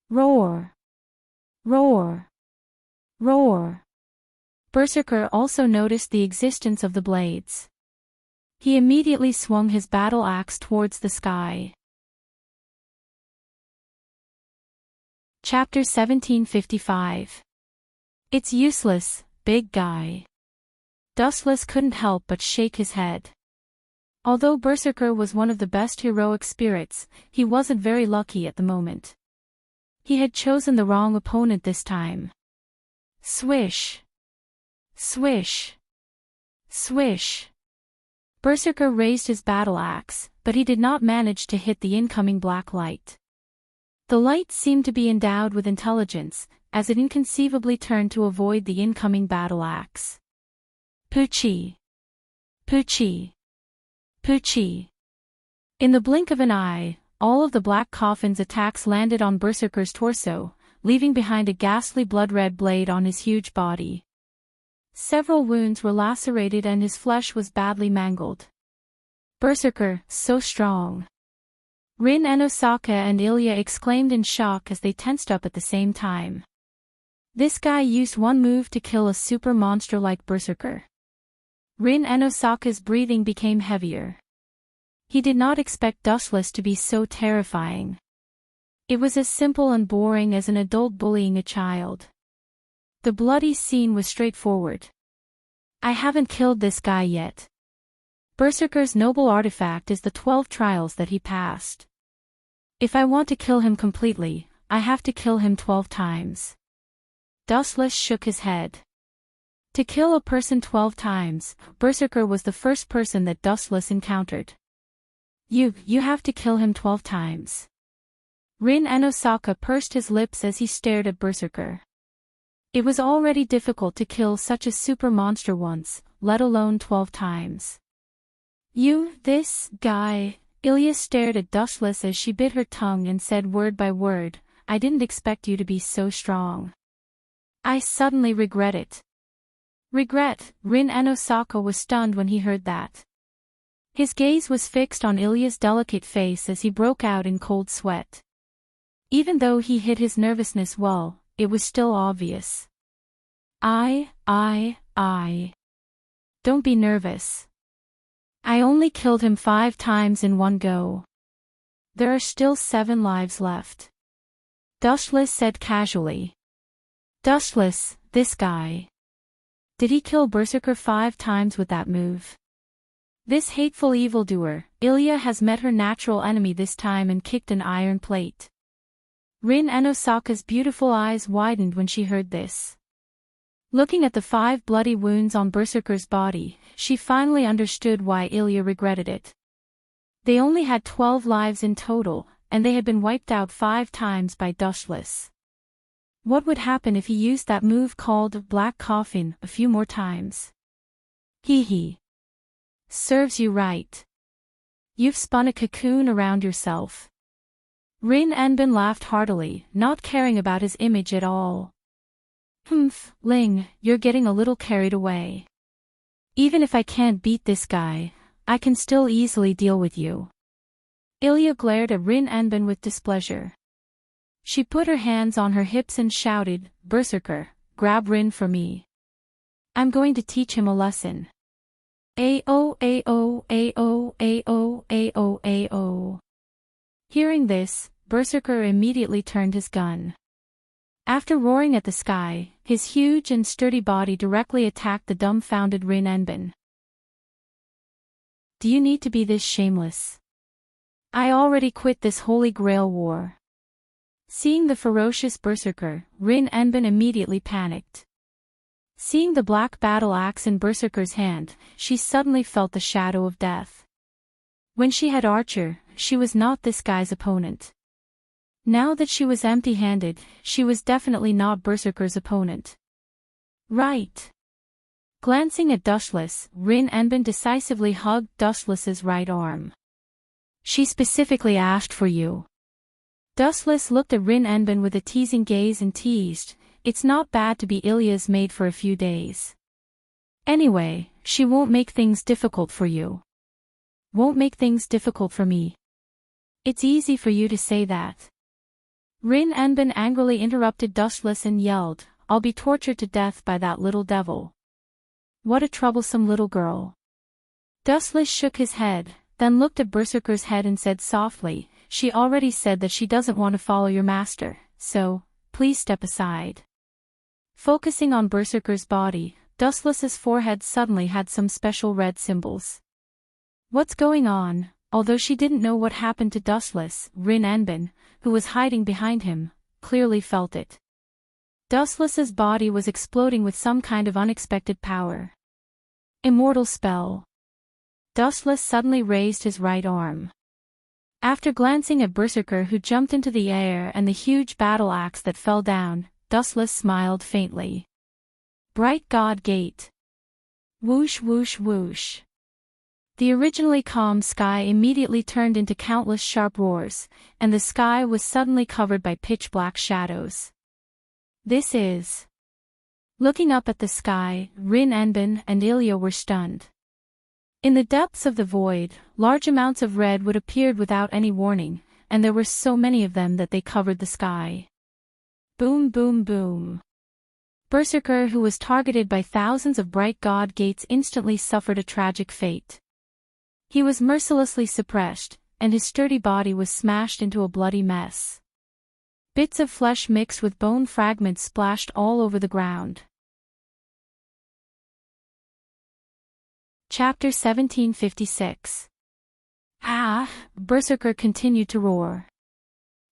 Speaker 1: Roar. Roar. Roar. Berserker also noticed the existence of the blades. He immediately swung his battle axe towards the sky. Chapter 1755. It's useless, big guy. Dustless couldn't help but shake his head. Although Berserker was one of the best heroic spirits, he wasn't very lucky at the moment. He had chosen the wrong opponent this time. Swish. Swish. Swish. Berserker raised his battle axe, but he did not manage to hit the incoming black light. The light seemed to be endowed with intelligence, as it inconceivably turned to avoid the incoming battle axe. Poochie. Poochie. Poochie. In the blink of an eye, all of the Black Coffin's attacks landed on Berserker's torso, leaving behind a ghastly blood-red blade on his huge body. Several wounds were lacerated and his flesh was badly mangled. Berserker, so strong. Rin and Osaka and Ilya exclaimed in shock as they tensed up at the same time. This guy used one move to kill a super monster like Berserker. Rin and Osaka's breathing became heavier. He did not expect Dustless to be so terrifying. It was as simple and boring as an adult bullying a child. The bloody scene was straightforward. I haven't killed this guy yet. Berserker's noble artifact is the 12 trials that he passed. If I want to kill him completely, I have to kill him 12 times. Dustless shook his head. To kill a person 12 times, Berserker was the first person that Dustless encountered. You have to kill him 12 times. Rin and Osaka pursed his lips as he stared at Berserker. It was already difficult to kill such a super monster once, let alone 12 times. This guy. Ilya stared at Dustless as she bit her tongue and said word by word, I didn't expect you to be so strong. I suddenly regret it. Regret? Rin Enosaka was stunned when he heard that. His gaze was fixed on Ilya's delicate face as he broke out in cold sweat. Even though he hid his nervousness well, it was still obvious. Don't be nervous. I only killed him 5 times in one go. There are still 7 lives left. Dushless said casually. Dushless, this guy. Did he kill Berserker 5 times with that move? This hateful evildoer, Ilya has met her natural enemy this time and kicked an iron plate. Rin Enosaka's beautiful eyes widened when she heard this. Looking at the 5 bloody wounds on Berserker's body, she finally understood why Ilya regretted it. They only had 12 lives in total, and they had been wiped out 5 times by Dushless. What would happen if he used that move called Black Coffin a few more times? Hee. Serves you right. You've spun a cocoon around yourself. Rin Enbin laughed heartily, not caring about his image at all. Ling, you're getting a little carried away. Even if I can't beat this guy, I can still easily deal with you. Ilya glared at Rin Enbin with displeasure. She put her hands on her hips and shouted, Berserker, grab Rin for me. I'm going to teach him a lesson. Ayo. Hearing this, Berserker immediately turned his gun. After roaring at the sky, his huge and sturdy body directly attacked the dumbfounded Rin Enbin. Do you need to be this shameless? I already quit this Holy Grail war. Seeing the ferocious Berserker, Rin Enbin immediately panicked. Seeing the black battle axe in Berserker's hand, she suddenly felt the shadow of death. When she had Archer, she was not this guy's opponent. Now that she was empty-handed, she was definitely not Berserker's opponent. Right. Glancing at Dushless, Rin Enbin decisively hugged Dushless's right arm. She specifically asked for you. Dustless looked at Rin Enbin with a teasing gaze and teased, it's not bad to be Ilya's maid for a few days. Anyway, she won't make things difficult for you. Won't make things difficult for me. It's easy for you to say that. Rin Enbin angrily interrupted Dustless and yelled, I'll be tortured to death by that little devil. What a troublesome little girl. Dustless shook his head, then looked at Berserker's head and said softly, she already said that she doesn't want to follow your master, so, please step aside. Focusing on Berserker's body, Dustless's forehead suddenly had some special red symbols. What's going on? Although she didn't know what happened to Dustless, Rin Enbin, who was hiding behind him, clearly felt it. Dustless's body was exploding with some kind of unexpected power. Immortal spell. Dustless suddenly raised his right arm. After glancing at Berserker who jumped into the air and the huge battle axe that fell down, Dustless smiled faintly. Bright God Gate. Whoosh whoosh whoosh. The originally calm sky immediately turned into countless sharp roars, and the sky was suddenly covered by pitch-black shadows. This is... Looking up at the sky, Rin Enbin and Ilya were stunned. In the depths of the void, large amounts of red would appear without any warning, and there were so many of them that they covered the sky. Boom boom boom. Berserker, who was targeted by thousands of bright god gates, instantly suffered a tragic fate. He was mercilessly suppressed, and his sturdy body was smashed into a bloody mess. Bits of flesh mixed with bone fragments splashed all over the ground. Chapter 1756. Berserker continued to roar.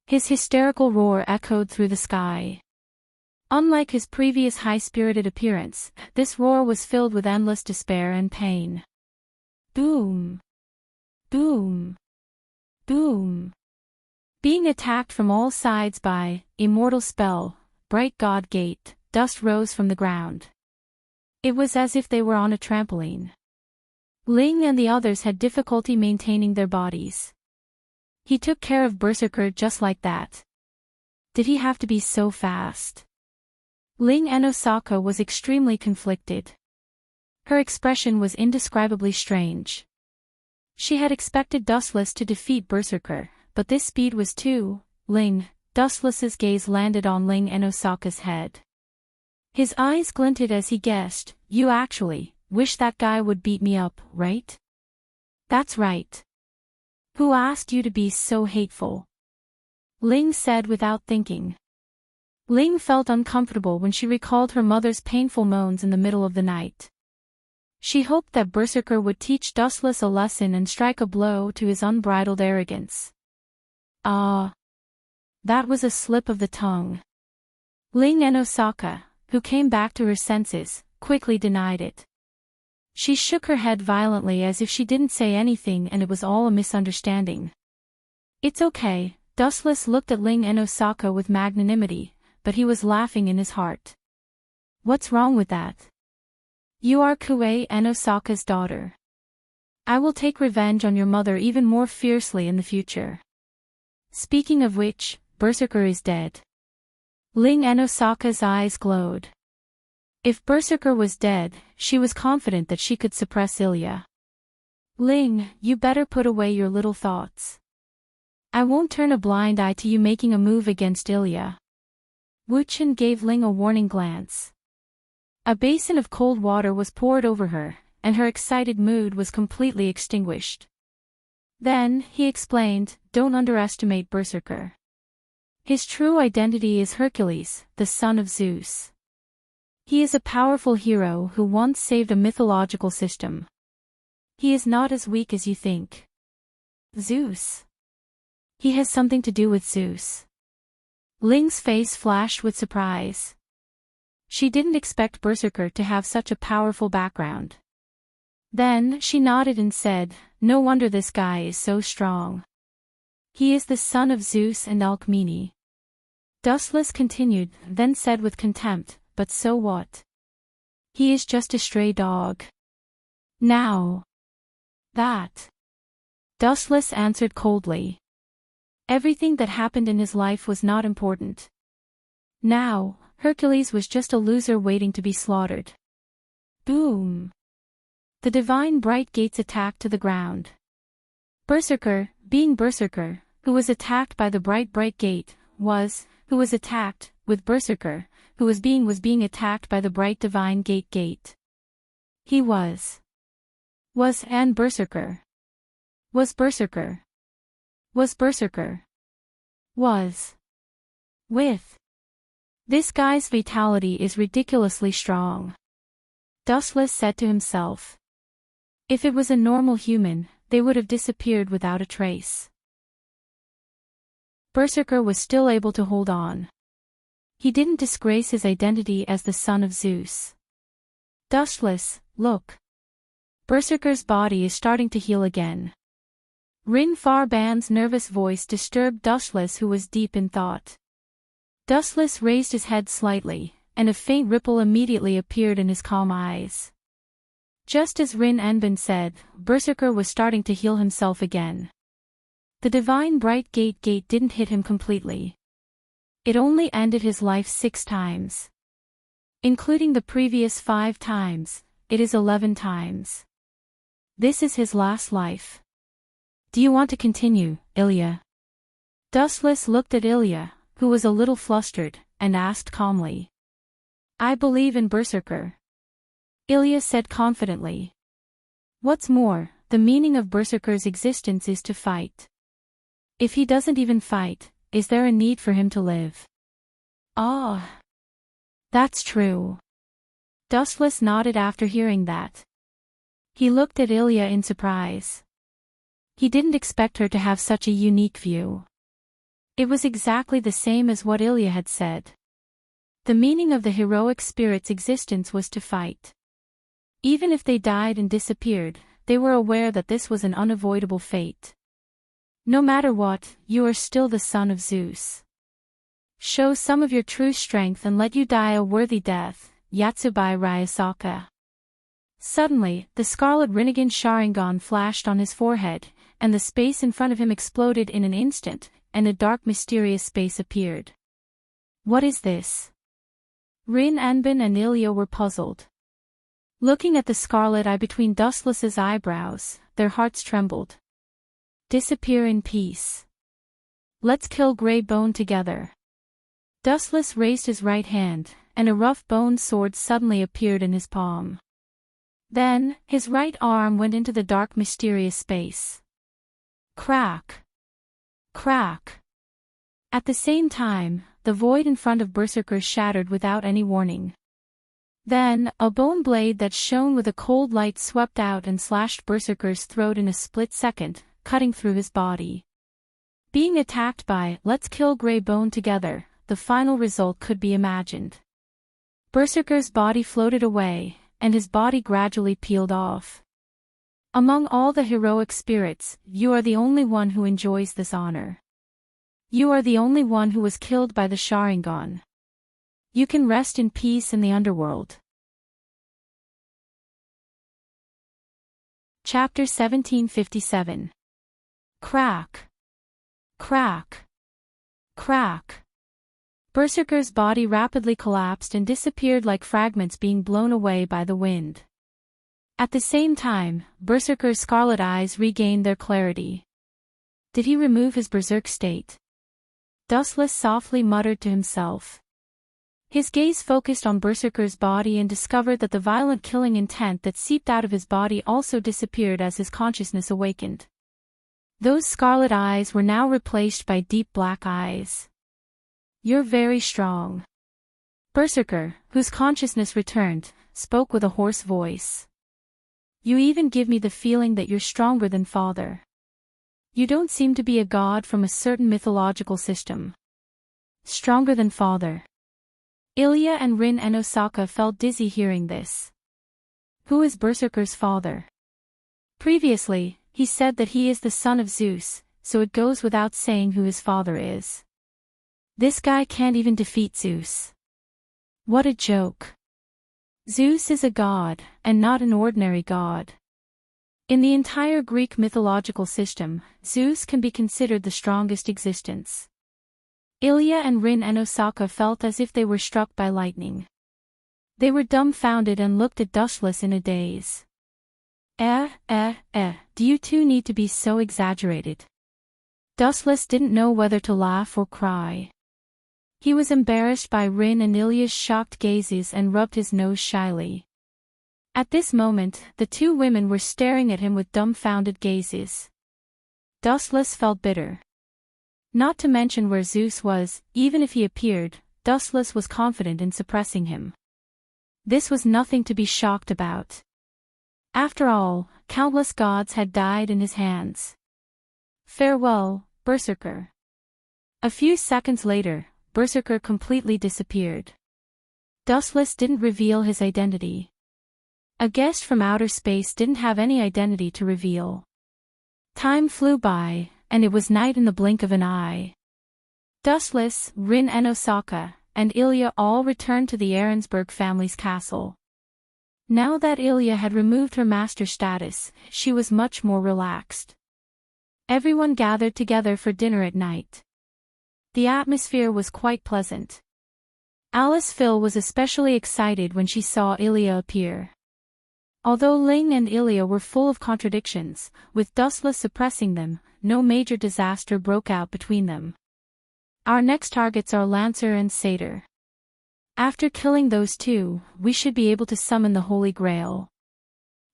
Speaker 1: His hysterical roar echoed through the sky. Unlike his previous high-spirited appearance, this roar was filled with endless despair and pain. Boom! Boom! Boom! Being attacked from all sides by immortal spell, bright god gate, dust rose from the ground. It was as if they were on a trampoline. Ling and the others had difficulty maintaining their bodies. He took care of Berserker just like that. Did he have to be so fast? Ling and Osaka was extremely conflicted. Her expression was indescribably strange. She had expected Dustless to defeat Berserker, but this speed was too Ling. Dustless's gaze landed on Ling and Osaka's head. His eyes glinted as he guessed, "You actually wish that guy would beat me up, right?" "That's right. Who asked you to be so hateful?" Ling said without thinking. Ling felt uncomfortable when she recalled her mother's painful moans in the middle of the night. She hoped that Berserker would teach Dustless a lesson and strike a blow to his unbridled arrogance. That was a slip of the tongue. Ling and Osaka, who came back to her senses, quickly denied it. She shook her head violently as if she didn't say anything and it was all a misunderstanding. "It's okay." Dustless looked at Ling and Osaka with magnanimity, but he was laughing in his heart. "What's wrong with that? You are Kuei and Osaka's daughter. I will take revenge on your mother even more fiercely in the future. Speaking of which, Berserker is dead." Ling and Osaka's eyes glowed. If Berserker was dead, she was confident that she could suppress Ilya. "Ling, you better put away your little thoughts. I won't turn a blind eye to you making a move against Ilya." Wuchen gave Ling a warning glance. A basin of cold water was poured over her, and her excited mood was completely extinguished. Then, he explained, "Don't underestimate Berserker. His true identity is Hercules, the son of Zeus. He is a powerful hero who once saved a mythological system. He is not as weak as you think." "Zeus? He has something to do with Zeus?" Ling's face flashed with surprise. She didn't expect Berserker to have such a powerful background. Then she nodded and said, "No wonder this guy is so strong. He is the son of Zeus and Alcmene." Dustless continued, then said with contempt, "But so what? He is just a stray dog." "Now that," Dustless answered coldly. Everything that happened in his life was not important. Now, Hercules was just a loser waiting to be slaughtered. Boom! The divine bright gates attacked to the ground. Berserker, being Berserker, who was attacked by the bright gate, who was attacked, with Berserker, who was being attacked by the bright divine gate. He was and Berserker. Was Berserker. Was Berserker. Was. With. This guy's vitality is ridiculously strong. Dustless said to himself. If it was a normal human, they would have disappeared without a trace. Berserker was still able to hold on. He didn't disgrace his identity as the son of Zeus. Dustless, look. Berserker's body is starting to heal again. Rin Farban's nervous voice disturbed Dustless, who was deep in thought. Dustless raised his head slightly, and a faint ripple immediately appeared in his calm eyes. Just as Rin Enbin said, Berserker was starting to heal himself again. The divine bright gate didn't hit him completely. It only ended his life 6 times. Including the previous 5 times, it is 11 times. This is his last life. Do you want to continue, Ilya? Dustless looked at Ilya, who was a little flustered, and asked calmly. I believe in Berserker. Ilya said confidently. What's more, the meaning of Berserker's existence is to fight. If he doesn't even fight, is there a need for him to live? Ah. That's true. Dustless nodded after hearing that. He looked at Ilya in surprise. He didn't expect her to have such a unique view. It was exactly the same as what Ilya had said. The meaning of the heroic spirit's existence was to fight. Even if they died and disappeared, they were aware that this was an unavoidable fate. No matter what, you are still the son of Zeus. Show some of your true strength and let you die a worthy death, Yatsubai Ryasaka. Suddenly, the scarlet Rinnegan Sharingan flashed on his forehead, and the space in front of him exploded in an instant, and a dark mysterious space appeared. What is this? Rin, Anbin and Ilya were puzzled. Looking at the scarlet eye between Dustless's eyebrows, their hearts trembled. Disappear in peace. Let's kill Grey Bone together. Dustless raised his right hand, and a rough bone sword suddenly appeared in his palm. Then, his right arm went into the dark mysterious space. Crack! Crack! At the same time, the void in front of Berserker shattered without any warning. Then, a bone blade that shone with a cold light swept out and slashed Berserker's throat in a split second, cutting through his body. Being attacked by "Let's kill Grey Bone together," the final result could be imagined. Berserker's body floated away, and his body gradually peeled off. Among all the heroic spirits, you are the only one who enjoys this honor. You are the only one who was killed by the Sharingan. You can rest in peace in the underworld. Chapter 1757. Crack! Crack! Crack! Berserker's body rapidly collapsed and disappeared like fragments being blown away by the wind. At the same time, Berserker's scarlet eyes regained their clarity. Did he remove his berserk state? Dustless softly muttered to himself. His gaze focused on Berserker's body and discovered that the violent killing intent that seeped out of his body also disappeared as his consciousness awakened. Those scarlet eyes were now replaced by deep black eyes. You're very strong. Berserker, whose consciousness returned, spoke with a hoarse voice. You even give me the feeling that you're stronger than father. You don't seem to be a god from a certain mythological system. Stronger than father. Ilya and Rin and Osaka felt dizzy hearing this. Who is Berserker's father? Previously, he said that he is the son of Zeus, so it goes without saying who his father is. This guy can't even defeat Zeus. What a joke. Zeus is a god, and not an ordinary god. In the entire Greek mythological system, Zeus can be considered the strongest existence. Ilya and Rin and Osaka felt as if they were struck by lightning. They were dumbfounded and looked at Dustless in a daze. Do you two need to be so exaggerated? Dustless didn't know whether to laugh or cry. He was embarrassed by Rin and Ilya's shocked gazes and rubbed his nose shyly. At this moment, the two women were staring at him with dumbfounded gazes. Dustless felt bitter. Not to mention where Zeus was, even if he appeared, Dustless was confident in suppressing him. This was nothing to be shocked about. After all, countless gods had died in his hands. Farewell, Berserker. A few seconds later, Berserker completely disappeared. Dustless didn't reveal his identity. A guest from outer space didn't have any identity to reveal. Time flew by, and it was night in the blink of an eye. Dustless, Rin and Osaka, and Ilya all returned to the Ahrensburg family's castle. Now that Ilya had removed her master status, she was much more relaxed. Everyone gathered together for dinner at night. The atmosphere was quite pleasant. Alice Phil was especially excited when she saw Ilya appear. Although Ling and Ilya were full of contradictions, with Dustless suppressing them, no major disaster broke out between them. Our next targets are Lancer and Satyr. After killing those two, we should be able to summon the Holy Grail.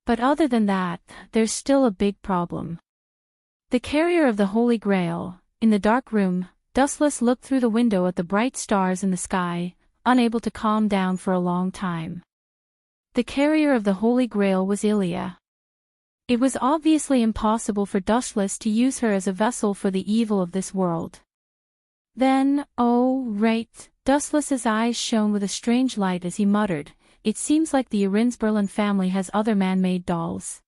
Speaker 1: But other than that, there's still a big problem. The carrier of the Holy Grail. In the dark room, Dustless looked through the window at the bright stars in the sky, unable to calm down for a long time. The carrier of the Holy Grail was Ilya. It was obviously impossible for Dustless to use her as a vessel for the evil of this world. Then, oh, right, Dustless's eyes shone with a strange light as he muttered, it seems like the Ahrensburg family has other man-made dolls.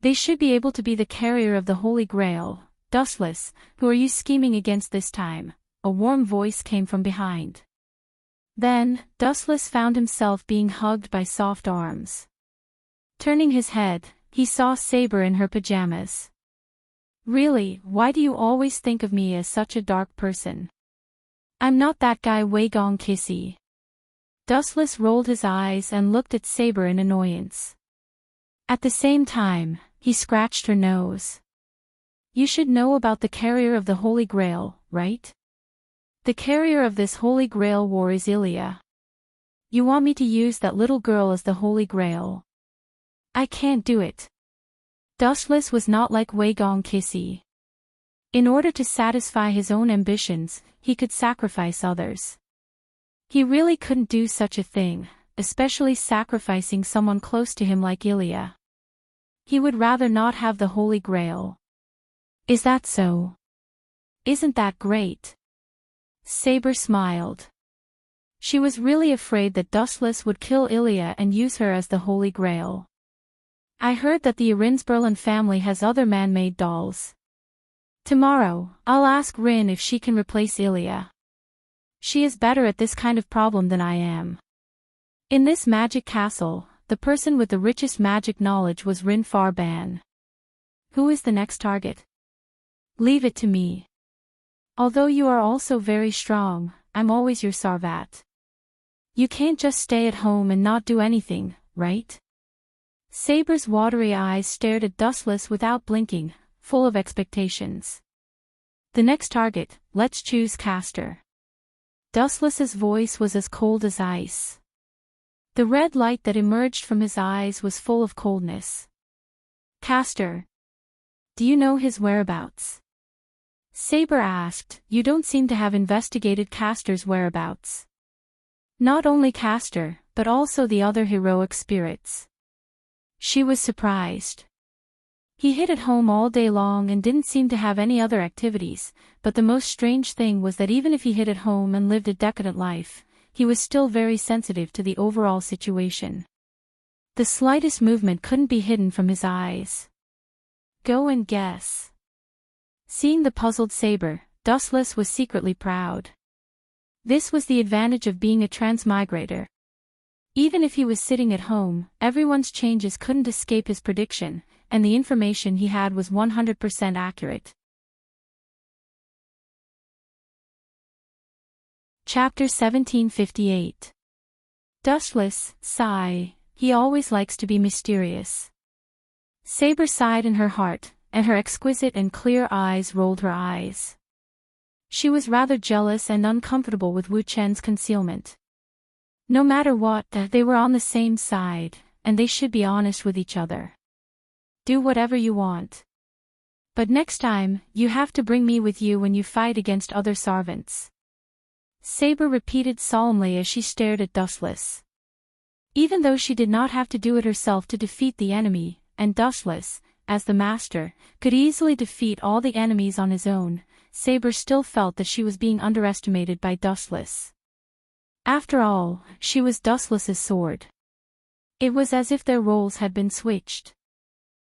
Speaker 1: They should be able to be the carrier of the Holy Grail. Dustless, who are you scheming against this time? A warm voice came from behind. Then, Dustless found himself being hugged by soft arms. Turning his head, he saw Saber in her pajamas. Really, why do you always think of me as such a dark person? I'm not that guy Waygong Kissy. Dustless rolled his eyes and looked at Saber in annoyance. At the same time, he scratched her nose. You should know about the carrier of the Holy Grail, right? The carrier of this Holy Grail war is Ilya. You want me to use that little girl as the Holy Grail? I can't do it. Dustless was not like Waygong Kissy. In order to satisfy his own ambitions, he could sacrifice others. He really couldn't do such a thing, especially sacrificing someone close to him like Ilya. He would rather not have the Holy Grail. Is that so? Isn't that great? Saber smiled. She was really afraid that Dustless would kill Ilya and use her as the Holy Grail. I heard that the Arinsberlin family has other man-made dolls. Tomorrow, I'll ask Rin if she can replace Ilya. She is better at this kind of problem than I am. In this magic castle, the person with the richest magic knowledge was Rin Farban. Who is the next target? Leave it to me. Although you are also very strong, I'm always your Sarvat. You can't just stay at home and not do anything, right? Saber's watery eyes stared at Dustless without blinking, full of expectations. The next target, let's choose Castor. Dustless's voice was as cold as ice. The red light that emerged from his eyes was full of coldness. Castor. Do you know his whereabouts? Saber asked. You don't seem to have investigated Castor's whereabouts. Not only Castor, but also the other heroic spirits. She was surprised. He hid at home all day long and didn't seem to have any other activities, but the most strange thing was that even if he hid at home and lived a decadent life, he was still very sensitive to the overall situation. The slightest movement couldn't be hidden from his eyes. Go and guess. Seeing the puzzled Saber, Dustless was secretly proud. This was the advantage of being a transmigrator. Even if he was sitting at home, everyone's changes couldn't escape his prediction, and the information he had was 100% accurate. Chapter 1758. Dustless, sigh, he always likes to be mysterious. Saber sighed in her heart, and her exquisite and clear eyes rolled her eyes. She was rather jealous and uncomfortable with Wu Chen's concealment. No matter what, they were on the same side, and they should be honest with each other. Do whatever you want. But next time, you have to bring me with you when you fight against other servants. Saber repeated solemnly as she stared at Dustless. Even though she did not have to do it herself to defeat the enemy, and Dustless, as the master, could easily defeat all the enemies on his own, Saber still felt that she was being underestimated by Dustless. After all, she was Dustless's sword. It was as if their roles had been switched.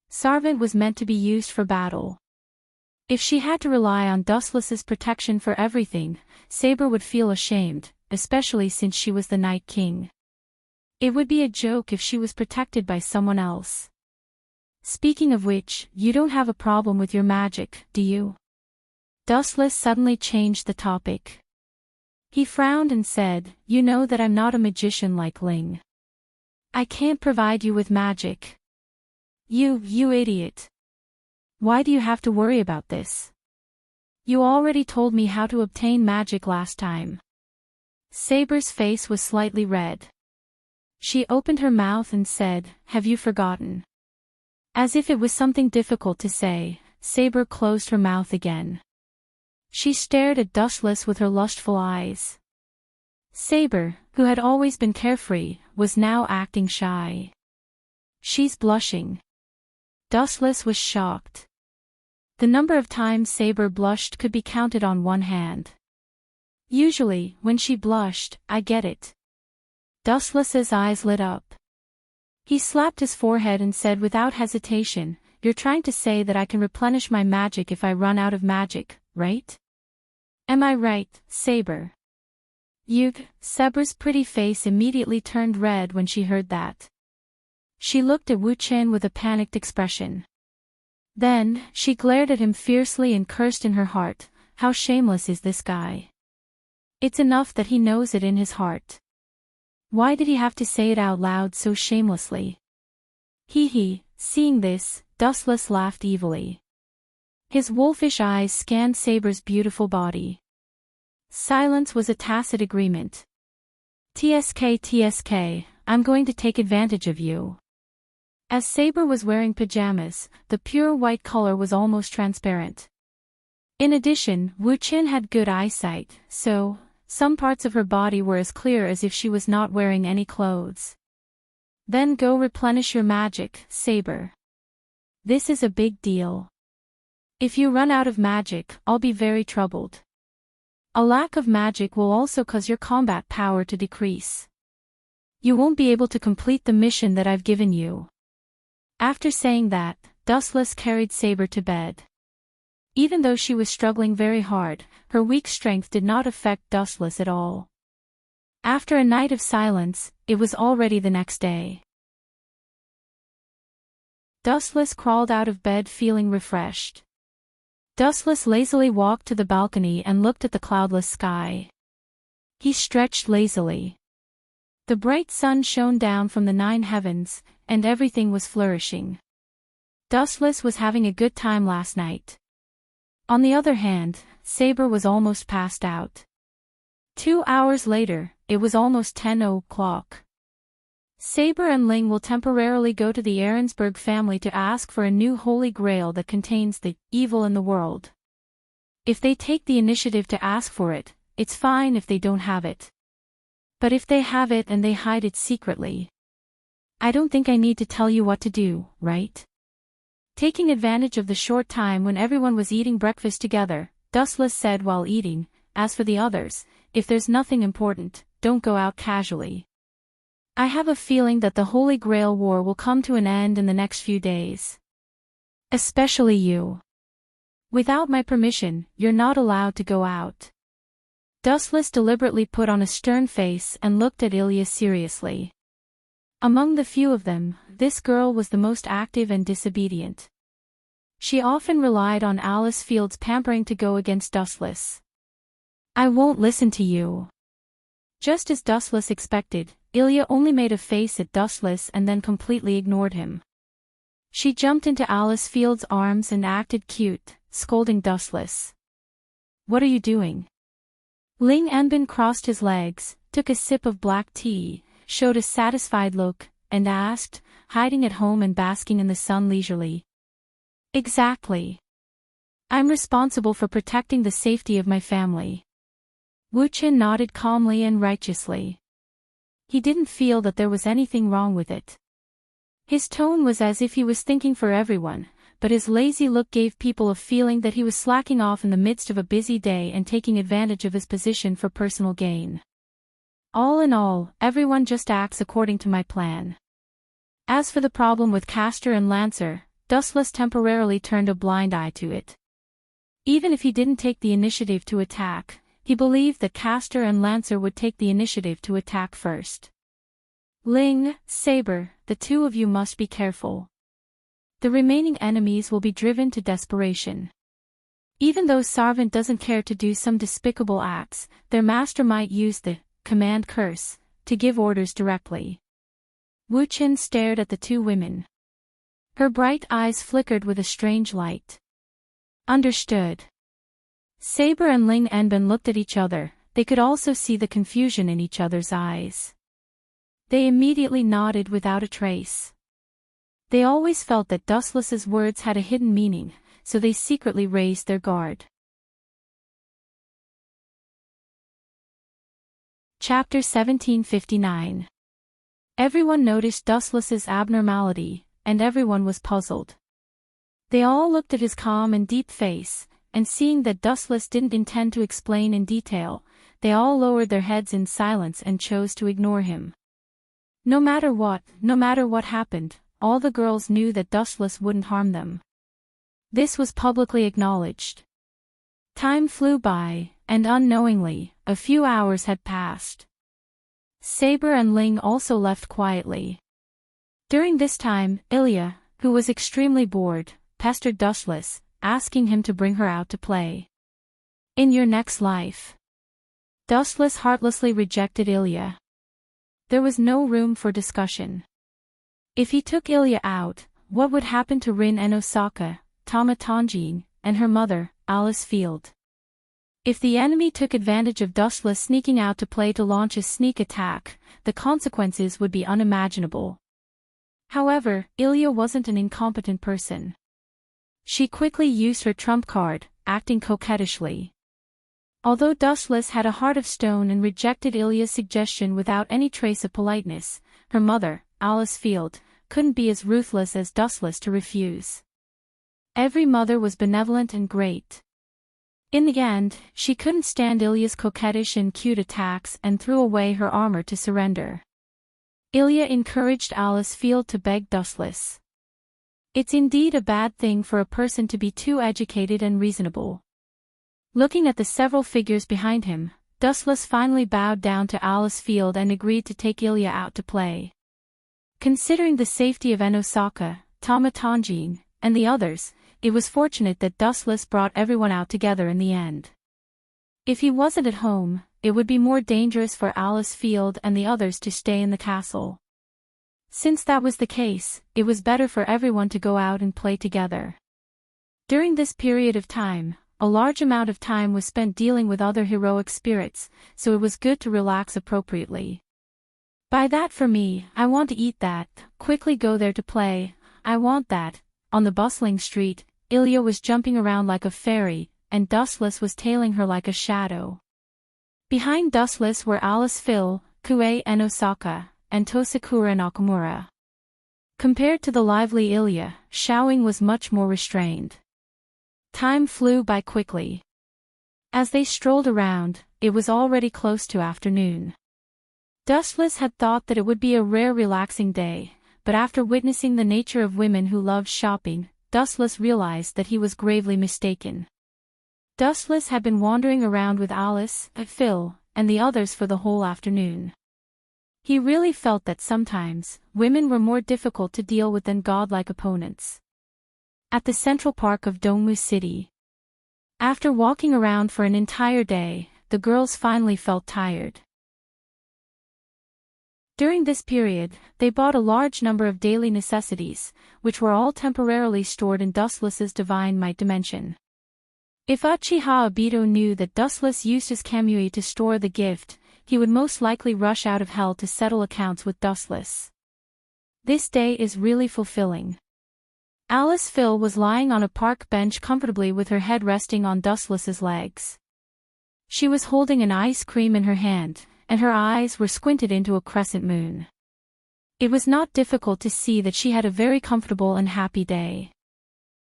Speaker 1: Servant was meant to be used for battle. If she had to rely on Dustless's protection for everything, Saber would feel ashamed, especially since she was the Night King. It would be a joke if she was protected by someone else. Speaking of which, you don't have a problem with your magic, do you? Dustless suddenly changed the topic. He frowned and said, You know that I'm not a magician like Ling. I can't provide you with magic. You idiot. Why do you have to worry about this? You already told me how to obtain magic last time. Saber's face was slightly red. She opened her mouth and said, Have you forgotten? As if it was something difficult to say, Saber closed her mouth again. She stared at Dustless with her lustful eyes. Saber, who had always been carefree, was now acting shy. She's blushing. Dustless was shocked. The number of times Saber blushed could be counted on one hand. Usually, when she blushed, I get it. Dustless's eyes lit up. He slapped his forehead and said without hesitation, You're trying to say that I can replenish my magic if I run out of magic, right? Am I right, Saber? Saber's pretty face immediately turned red when she heard that. She looked at Wu Chen with a panicked expression. Then, she glared at him fiercely and cursed in her heart, How shameless is this guy? It's enough that he knows it in his heart. Why did he have to say it out loud so shamelessly? Hee, seeing this, Dustless laughed evilly. His wolfish eyes scanned Saber's beautiful body. Silence was a tacit agreement. TSK, I'm going to take advantage of you. As Saber was wearing pajamas, the pure white color was almost transparent. In addition, Wu Qin had good eyesight, so, some parts of her body were as clear as if she was not wearing any clothes. Then go replenish your magic, Saber. This is a big deal. If you run out of magic, I'll be very troubled. A lack of magic will also cause your combat power to decrease. You won't be able to complete the mission that I've given you. After saying that, Dustless carried Saber to bed. Even though she was struggling very hard, her weak strength did not affect Dustless at all. After a night of silence, it was already the next day. Dustless crawled out of bed feeling refreshed. Dustless lazily walked to the balcony and looked at the cloudless sky. He stretched lazily. The bright sun shone down from the 9 heavens, and everything was flourishing. Dustless was having a good time last night. On the other hand, Saber was almost passed out. 2 hours later, it was almost 10 o'clock. Saber and Ling will temporarily go to the Ahrensburg family to ask for a new holy grail that contains the evil in the world. If they take the initiative to ask for it, it's fine if they don't have it. But if they have it and they hide it secretly. I don't think I need to tell you what to do, right? Taking advantage of the short time when everyone was eating breakfast together, Dustless said while eating, as for the others, if there's nothing important, don't go out casually. I have a feeling that the Holy Grail War will come to an end in the next few days. Especially you. Without my permission, you're not allowed to go out. Dustless deliberately put on a stern face and looked at Ilya seriously. Among the few of them, this girl was the most active and disobedient. She often relied on Alice Field's pampering to go against Dustless. I won't listen to you. Just as Dustless expected, Ilya only made a face at Dustless and then completely ignored him. She jumped into Alice Field's arms and acted cute, scolding Dustless. What are you doing? Ling Enbin crossed his legs, took a sip of black tea, showed a satisfied look, and asked, hiding at home and basking in the sun leisurely. Exactly. I'm responsible for protecting the safety of my family. Wu Qin nodded calmly and righteously. He didn't feel that there was anything wrong with it. His tone was as if he was thinking for everyone, but his lazy look gave people a feeling that he was slacking off in the midst of a busy day and taking advantage of his position for personal gain. All in all, everyone just acts according to my plan. As for the problem with Castor and Lancer, Dustless temporarily turned a blind eye to it. Even if he didn't take the initiative to attack, he believed that Castor and Lancer would take the initiative to attack first. Ling, Saber, the two of you must be careful. The remaining enemies will be driven to desperation. Even though Sarvant doesn't care to do some despicable acts, their master might use the command curse to give orders directly. Wu Qin stared at the two women. Her bright eyes flickered with a strange light. Understood. Saber and Ling Enbin looked at each other, they could also see the confusion in each other's eyes. They immediately nodded without a trace. They always felt that Dustless's words had a hidden meaning, so they secretly raised their guard. Chapter 1759. Everyone noticed Dustless's abnormality, and everyone was puzzled. They all looked at his calm and deep face, and seeing that Dustless didn't intend to explain in detail, they all lowered their heads in silence and chose to ignore him. No matter what happened, all the girls knew that Dustless wouldn't harm them. This was publicly acknowledged. Time flew by, and unknowingly, a few hours had passed. Saber and Ling also left quietly. During this time, Ilya, who was extremely bored, pestered Dustless, asking him to bring her out to play. In your next life. Dustless heartlessly rejected Ilya. There was no room for discussion. If he took Ilya out, what would happen to Rin and Osaka, Tama Tanjin, and her mother, Alice Field? If the enemy took advantage of Dustless sneaking out to play to launch a sneak attack, the consequences would be unimaginable. However, Ilya wasn't an incompetent person. She quickly used her trump card, acting coquettishly. Although Dustless had a heart of stone and rejected Ilya's suggestion without any trace of politeness, her mother, Alice Field, couldn't be as ruthless as Dustless to refuse. Every mother was benevolent and great. In the end, she couldn't stand Ilya's coquettish and cute attacks and threw away her armor to surrender. Ilya encouraged Alice Field to beg Dustless. It's indeed a bad thing for a person to be too educated and reasonable. Looking at the several figures behind him, Dustless finally bowed down to Alice Field and agreed to take Ilya out to play. Considering the safety of Osaka, Tama Tanjin, and the others, it was fortunate that Dustless brought everyone out together in the end. If he wasn't at home, it would be more dangerous for Alice Field and the others to stay in the castle. Since that was the case, it was better for everyone to go out and play together. During this period of time, a large amount of time was spent dealing with other heroic spirits, so it was good to relax appropriately. By that for me, I want to eat that, quickly go there to play, I want that. On the bustling street, Ilya was jumping around like a fairy, and Dustless was tailing her like a shadow. Behind Dustless were Alice Phil, Kue and Osaka, and Tosakura Nakamura. Compared to the lively Ilya, Xiaoying was much more restrained. Time flew by quickly. As they strolled around, it was already close to afternoon. Dustless had thought that it would be a rare relaxing day, but after witnessing the nature of women who loved shopping, Dustless realized that he was gravely mistaken. Dustless had been wandering around with Alice, Phil, and the others for the whole afternoon. He really felt that sometimes, women were more difficult to deal with than godlike opponents. At the Central Park of Dongmu City. After walking around for an entire day, the girls finally felt tired. During this period, they bought a large number of daily necessities, which were all temporarily stored in Dustless's divine might dimension. If Uchiha Obito knew that Dustless used his Kamui to store the gift, he would most likely rush out of hell to settle accounts with Dustless. This day is really fulfilling. Alice Phil was lying on a park bench comfortably with her head resting on Dustless's legs. She was holding an ice cream in her hand, and her eyes were squinted into a crescent moon. It was not difficult to see that she had a very comfortable and happy day.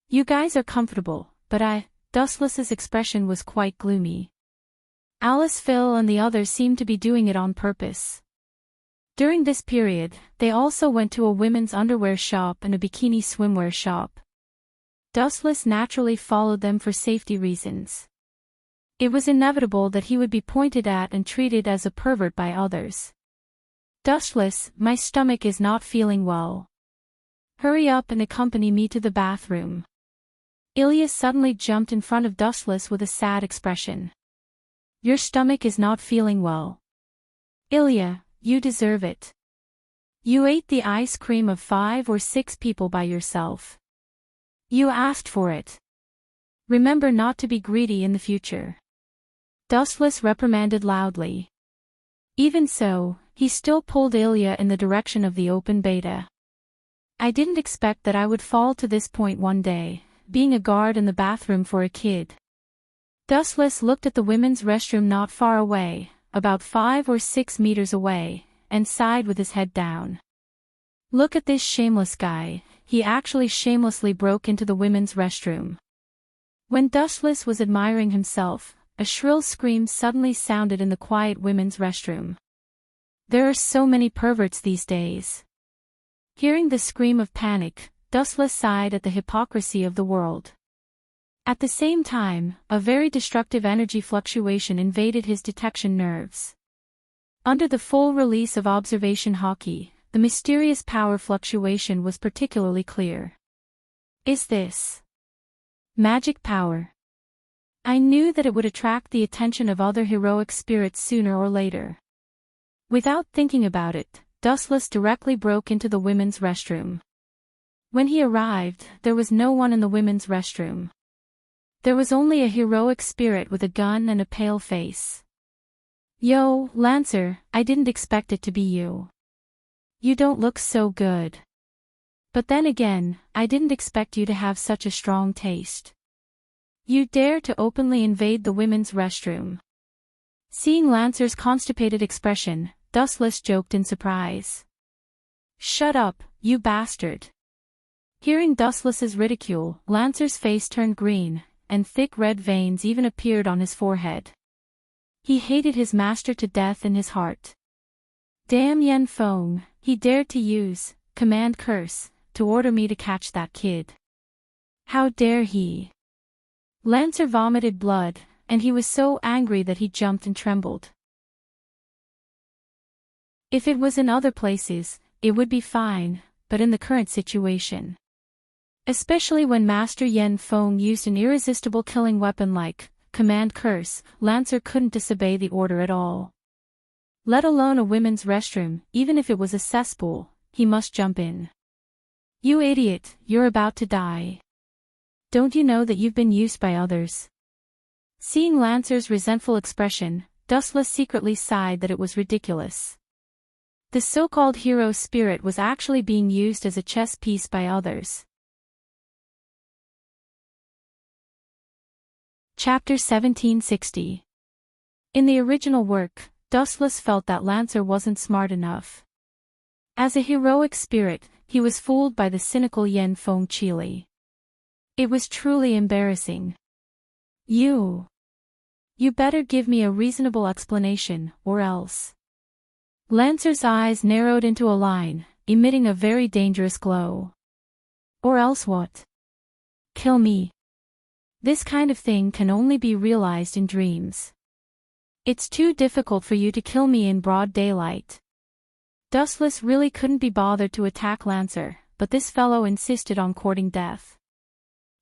Speaker 1: You guys are comfortable, but Dustless's expression was quite gloomy. Alice Phil and the others seemed to be doing it on purpose. During this period, they also went to a women's underwear shop and a bikini swimwear shop. Dustless naturally followed them for safety reasons. It was inevitable that he would be pointed at and treated as a pervert by others. Dustless, my stomach is not feeling well. Hurry up and accompany me to the bathroom. Ilya suddenly jumped in front of Dustless with a sad expression. Your stomach is not feeling well. Ilya, you deserve it. You ate the ice cream of 5 or 6 people by yourself. You asked for it. Remember not to be greedy in the future. Dustless reprimanded loudly. Even so, he still pulled Ilya in the direction of the open beta. I didn't expect that I would fall to this point one day, being a guard in the bathroom for a kid. Dustless looked at the women's restroom not far away, about 5 or 6 meters away, and sighed with his head down. Look at this shameless guy, he actually shamelessly broke into the women's restroom. When Dustless was admiring himself, a shrill scream suddenly sounded in the quiet women's restroom. There are so many perverts these days. Hearing the scream of panic, Dustless sighed at the hypocrisy of the world. At the same time, a very destructive energy fluctuation invaded his detection nerves. Under the full release of observation hockey, the mysterious power fluctuation was particularly clear. Is this magic power? I knew that it would attract the attention of other heroic spirits sooner or later. Without thinking about it, Dustless directly broke into the women's restroom. When he arrived, there was no one in the women's restroom. There was only a heroic spirit with a gun and a pale face. "Yo, Lancer, I didn't expect it to be you. You don't look so good. But then again, I didn't expect you to have such a strong taste. You dare to openly invade the women's restroom." Seeing Lancer's constipated expression, Dustless joked in surprise. "Shut up, you bastard." Hearing Dustless's ridicule, Lancer's face turned green, and thick red veins even appeared on his forehead. He hated his master to death in his heart. Damn Yen Feng, he dared to use command curse to order me to catch that kid. How dare he? Lancer vomited blood, and he was so angry that he jumped and trembled. If it was in other places, it would be fine, but in the current situation. Especially when Master Yen Feng used an irresistible killing weapon like command curse, Lancer couldn't disobey the order at all. Let alone a women's restroom, even if it was a cesspool, he must jump in. "You idiot, you're about to die. Don't you know that you've been used by others?" Seeing Lancer's resentful expression, Dustless secretly sighed that it was ridiculous. The so-called hero spirit was actually being used as a chess piece by others. Chapter 1760. In the original work, Dustless felt that Lancer wasn't smart enough. As a heroic spirit, he was fooled by the cynical Yen Feng Chili. It was truly embarrassing. You better give me a reasonable explanation, or else. Lancer's eyes narrowed into a line, emitting a very dangerous glow. Or else what? Kill me. This kind of thing can only be realized in dreams. It's too difficult for you to kill me in broad daylight. Dustless really couldn't be bothered to attack Lancer, but this fellow insisted on courting death.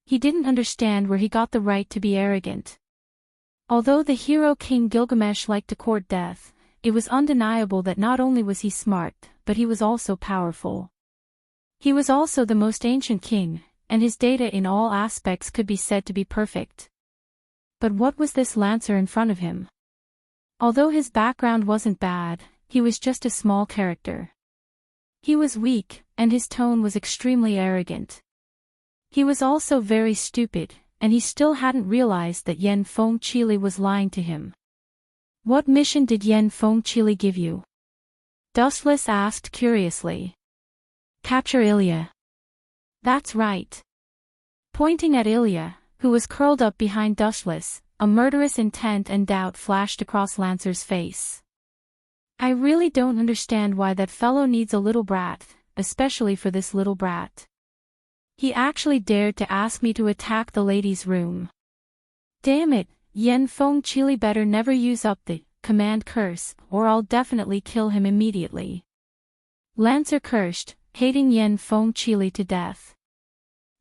Speaker 1: He didn't understand where he got the right to be arrogant. Although the hero King Gilgamesh liked to court death, it was undeniable that not only was he smart, but he was also powerful. He was also the most ancient king, and his data in all aspects could be said to be perfect. But what was this Lancer in front of him? Although his background wasn't bad, he was just a small character. He was weak, and his tone was extremely arrogant. He was also very stupid, and he still hadn't realized that Yen Feng Chili was lying to him. "What mission did Yen Feng Chili give you?" Dustless asked curiously. "Capture Ilya." "That's right." Pointing at Ilya, who was curled up behind Dustless, a murderous intent and doubt flashed across Lancer's face. "I really don't understand why that fellow needs a little brat, especially for this little brat. He actually dared to ask me to attack the ladies' room. Damn it, Yen Feng Chili better never use up the command curse, or I'll definitely kill him immediately." Lancer cursed, hating Yen Feng Chili to death.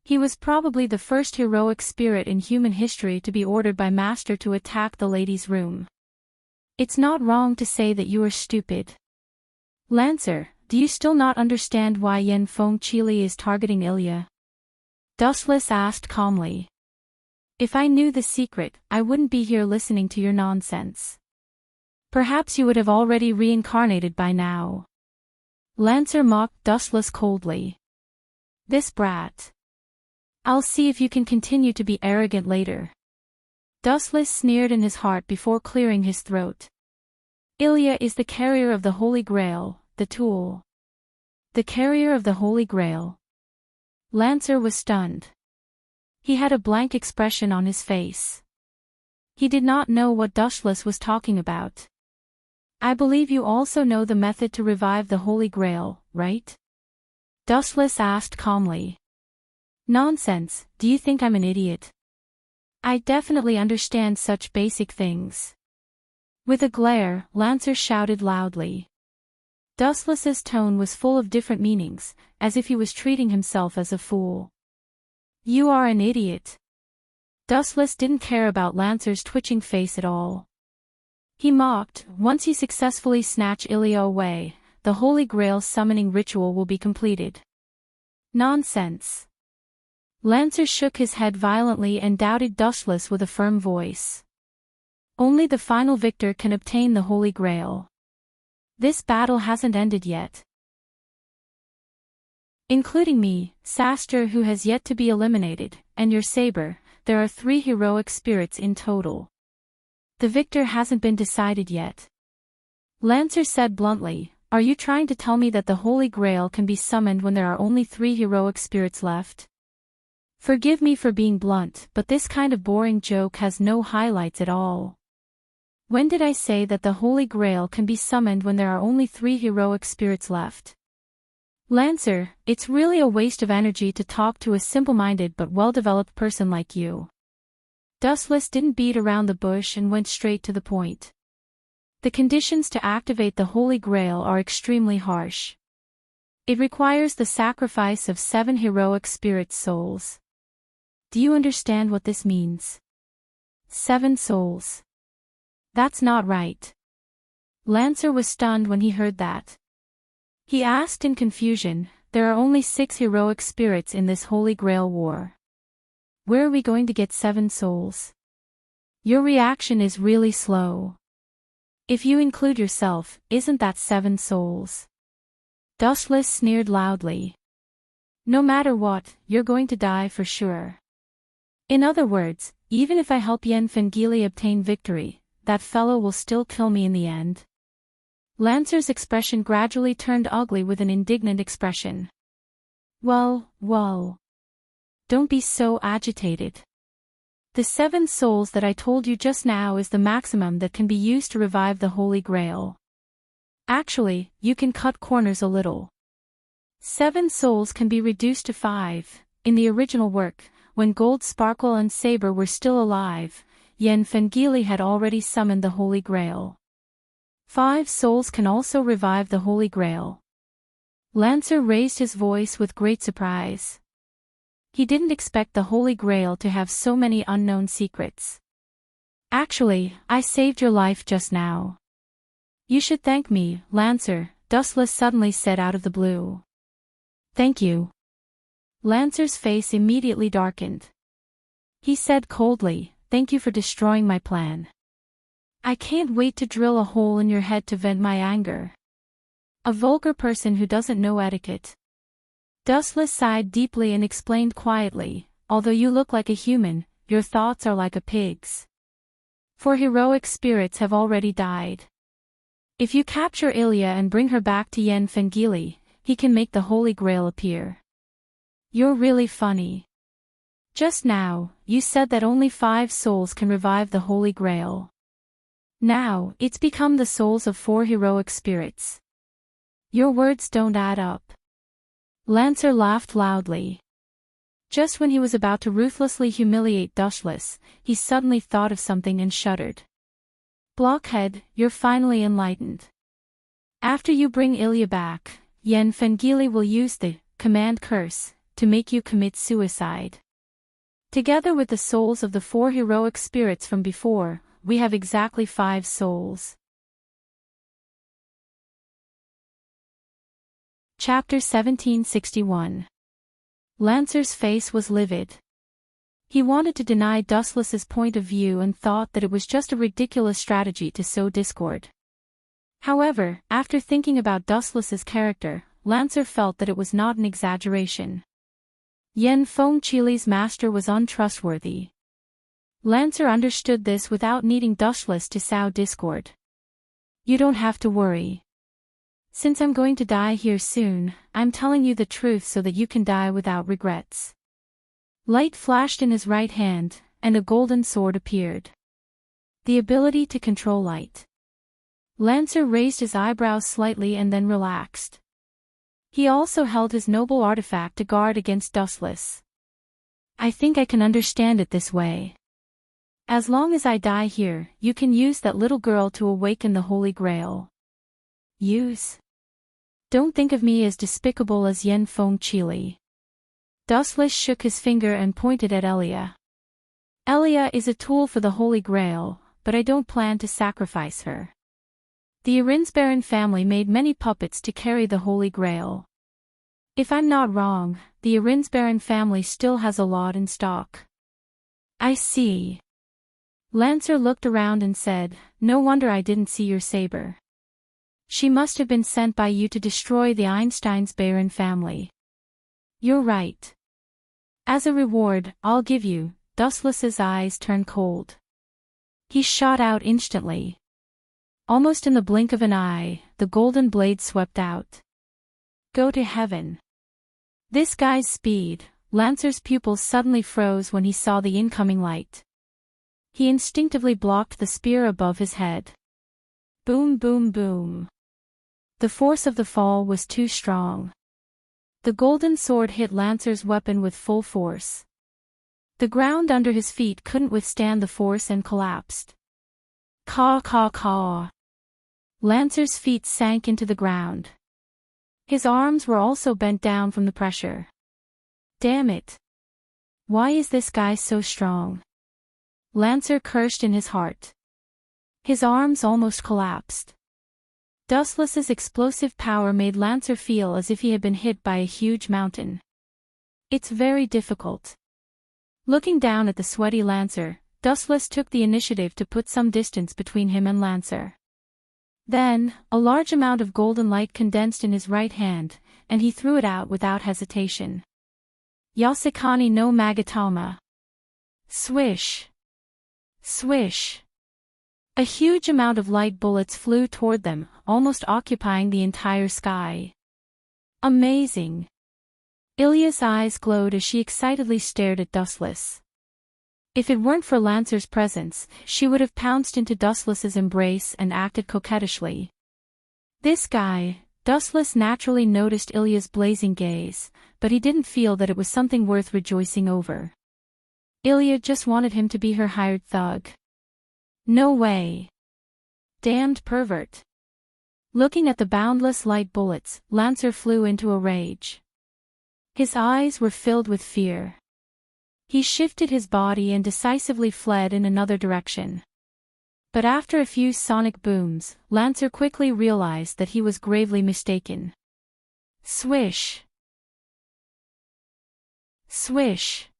Speaker 1: He was probably the first heroic spirit in human history to be ordered by Master to attack the ladies' room. It's not wrong to say that you are stupid. Lancer, do you still not understand why Yen Feng Chili is targeting Ilya? Dustless asked calmly. If I knew the secret, I wouldn't be here listening to your nonsense. Perhaps you would have already reincarnated by now. Lancer mocked Dustless coldly. This brat. I'll see if you can continue to be arrogant later. Dustless sneered in his heart before clearing his throat. Ilya is the carrier of the Holy Grail, the tool. The carrier of the Holy Grail. Lancer was stunned. He had a blank expression on his face. He did not know what Dustless was talking about. I believe you also know the method to revive the Holy Grail, right? Dustless asked calmly. Nonsense, do you think I'm an idiot? I definitely understand such basic things. With a glare, Lancer shouted loudly. Dustless's tone was full of different meanings, as if he was treating himself as a fool. You are an idiot. Dustless didn't care about Lancer's twitching face at all. He mocked, once you successfully snatch Ilya away, the Holy Grail summoning ritual will be completed. Nonsense. Lancer shook his head violently and doubted Dustless with a firm voice. Only the final victor can obtain the Holy Grail. This battle hasn't ended yet. Including me, Sastre who has yet to be eliminated, and your saber, there are 3 heroic spirits in total. The victor hasn't been decided yet. Lancer said bluntly, are you trying to tell me that the Holy Grail can be summoned when there are only 3 heroic spirits left? Forgive me for being blunt, but this kind of boring joke has no highlights at all. When did I say that the Holy Grail can be summoned when there are only 3 heroic spirits left? Lancer, it's really a waste of energy to talk to a simple-minded but well-developed person like you. Dustless didn't beat around the bush and went straight to the point. The conditions to activate the Holy Grail are extremely harsh. It requires the sacrifice of 7 heroic spirit souls. Do you understand what this means? 7 souls. That's not right. Lancer was stunned when he heard that. He asked in confusion, there are only 6 heroic spirits in this Holy Grail war. Where are we going to get 7 souls? Your reaction is really slow. If you include yourself, isn't that 7 souls? Dustless sneered loudly. No matter what, you're going to die for sure. In other words, even if I help Yen Fengili obtain victory, that fellow will still kill me in the end. Lancer's expression gradually turned ugly with an indignant expression. Well. Don't be so agitated. The 7 souls that I told you just now is the maximum that can be used to revive the Holy Grail. Actually, you can cut corners a little. 7 souls can be reduced to 5. In the original work, when Gold Sparkle and Saber were still alive, Yen Fengili had already summoned the Holy Grail. 5 souls can also revive the Holy Grail. Lancer raised his voice with great surprise. He didn't expect the Holy Grail to have so many unknown secrets. Actually, I saved your life just now. You should thank me, Lancer, Dustless suddenly said out of the blue. Thank you. Lancer's face immediately darkened. He said coldly, thank you for destroying my plan. I can't wait to drill a hole in your head to vent my anger. A vulgar person who doesn't know etiquette. Dustless sighed deeply and explained quietly, although you look like a human, your thoughts are like a pig's. 4 heroic spirits have already died. If you capture Ilya and bring her back to Yen Fengili, he can make the Holy Grail appear. You're really funny. Just now, you said that only 5 souls can revive the Holy Grail. Now, it's become the souls of 4 heroic spirits. Your words don't add up. Lancer laughed loudly. Just when he was about to ruthlessly humiliate Dustless, he suddenly thought of something and shuddered. Blockhead, you're finally enlightened. After you bring Ilya back, Yen Fengili will use the command curse to make you commit suicide. Together with the souls of the 4 heroic spirits from before, we have exactly 5 souls. Chapter 1761. Lancer's face was livid. He wanted to deny Dustless's point of view and thought that it was just a ridiculous strategy to sow discord. However, after thinking about Dustless's character, Lancer felt that it was not an exaggeration. Yen Fengili's master was untrustworthy. Lancer understood this without needing Dustless to sow discord. You don't have to worry. Since I'm going to die here soon, I'm telling you the truth so that you can die without regrets. Light flashed in his right hand, and a golden sword appeared. The ability to control light. Lancer raised his eyebrows slightly and then relaxed. He also held his noble artifact to guard against Dustless. I think I can understand it this way. As long as I die here, you can use that little girl to awaken the Holy Grail. Use? Don't think of me as despicable as Yen Fengili. Dustless shook his finger and pointed at Ilya. Elia is a tool for the Holy Grail, but I don't plan to sacrifice her. The Arinsbaron family made many puppets to carry the Holy Grail. If I'm not wrong, the Arinsbaron family still has a lot in stock. I see. Lancer looked around and said, no wonder I didn't see your saber. She must have been sent by you to destroy the Einsteinsbaron family. You're right. As a reward, I'll give you. Dustless's eyes turned cold. He shot out instantly. Almost in the blink of an eye, the golden blade swept out. Go to heaven. This guy's speed. Lancer's pupils suddenly froze when he saw the incoming light. He instinctively blocked the spear above his head. Boom, boom, boom. The force of the fall was too strong. The golden sword hit Lancer's weapon with full force. The ground under his feet couldn't withstand the force and collapsed. Caw, caw, caw. Lancer's feet sank into the ground. His arms were also bent down from the pressure. Damn it. Why is this guy so strong? Lancer cursed in his heart. His arms almost collapsed. Dustless's explosive power made Lancer feel as if he had been hit by a huge mountain. It's very difficult. Looking down at the sweaty Lancer, Dustless took the initiative to put some distance between him and Lancer. Then, a large amount of golden light condensed in his right hand, and he threw it out without hesitation. Yasekani no Magatama. Swish. Swish. A huge amount of light bullets flew toward them, almost occupying the entire sky. Amazing. Ilya's eyes glowed as she excitedly stared at Dustless. If it weren't for Lancer's presence, she would have pounced into Dustless's embrace and acted coquettishly. This guy. Dustless naturally noticed Ilya's blazing gaze, but he didn't feel that it was something worth rejoicing over. Ilya just wanted him to be her hired thug. No way. Damned pervert. Looking at the boundless light bullets, Lancer flew into a rage. His eyes were filled with fear. He shifted his body and decisively fled in another direction. But after a few sonic booms, Lancer quickly realized that he was gravely mistaken. Swish. Swish.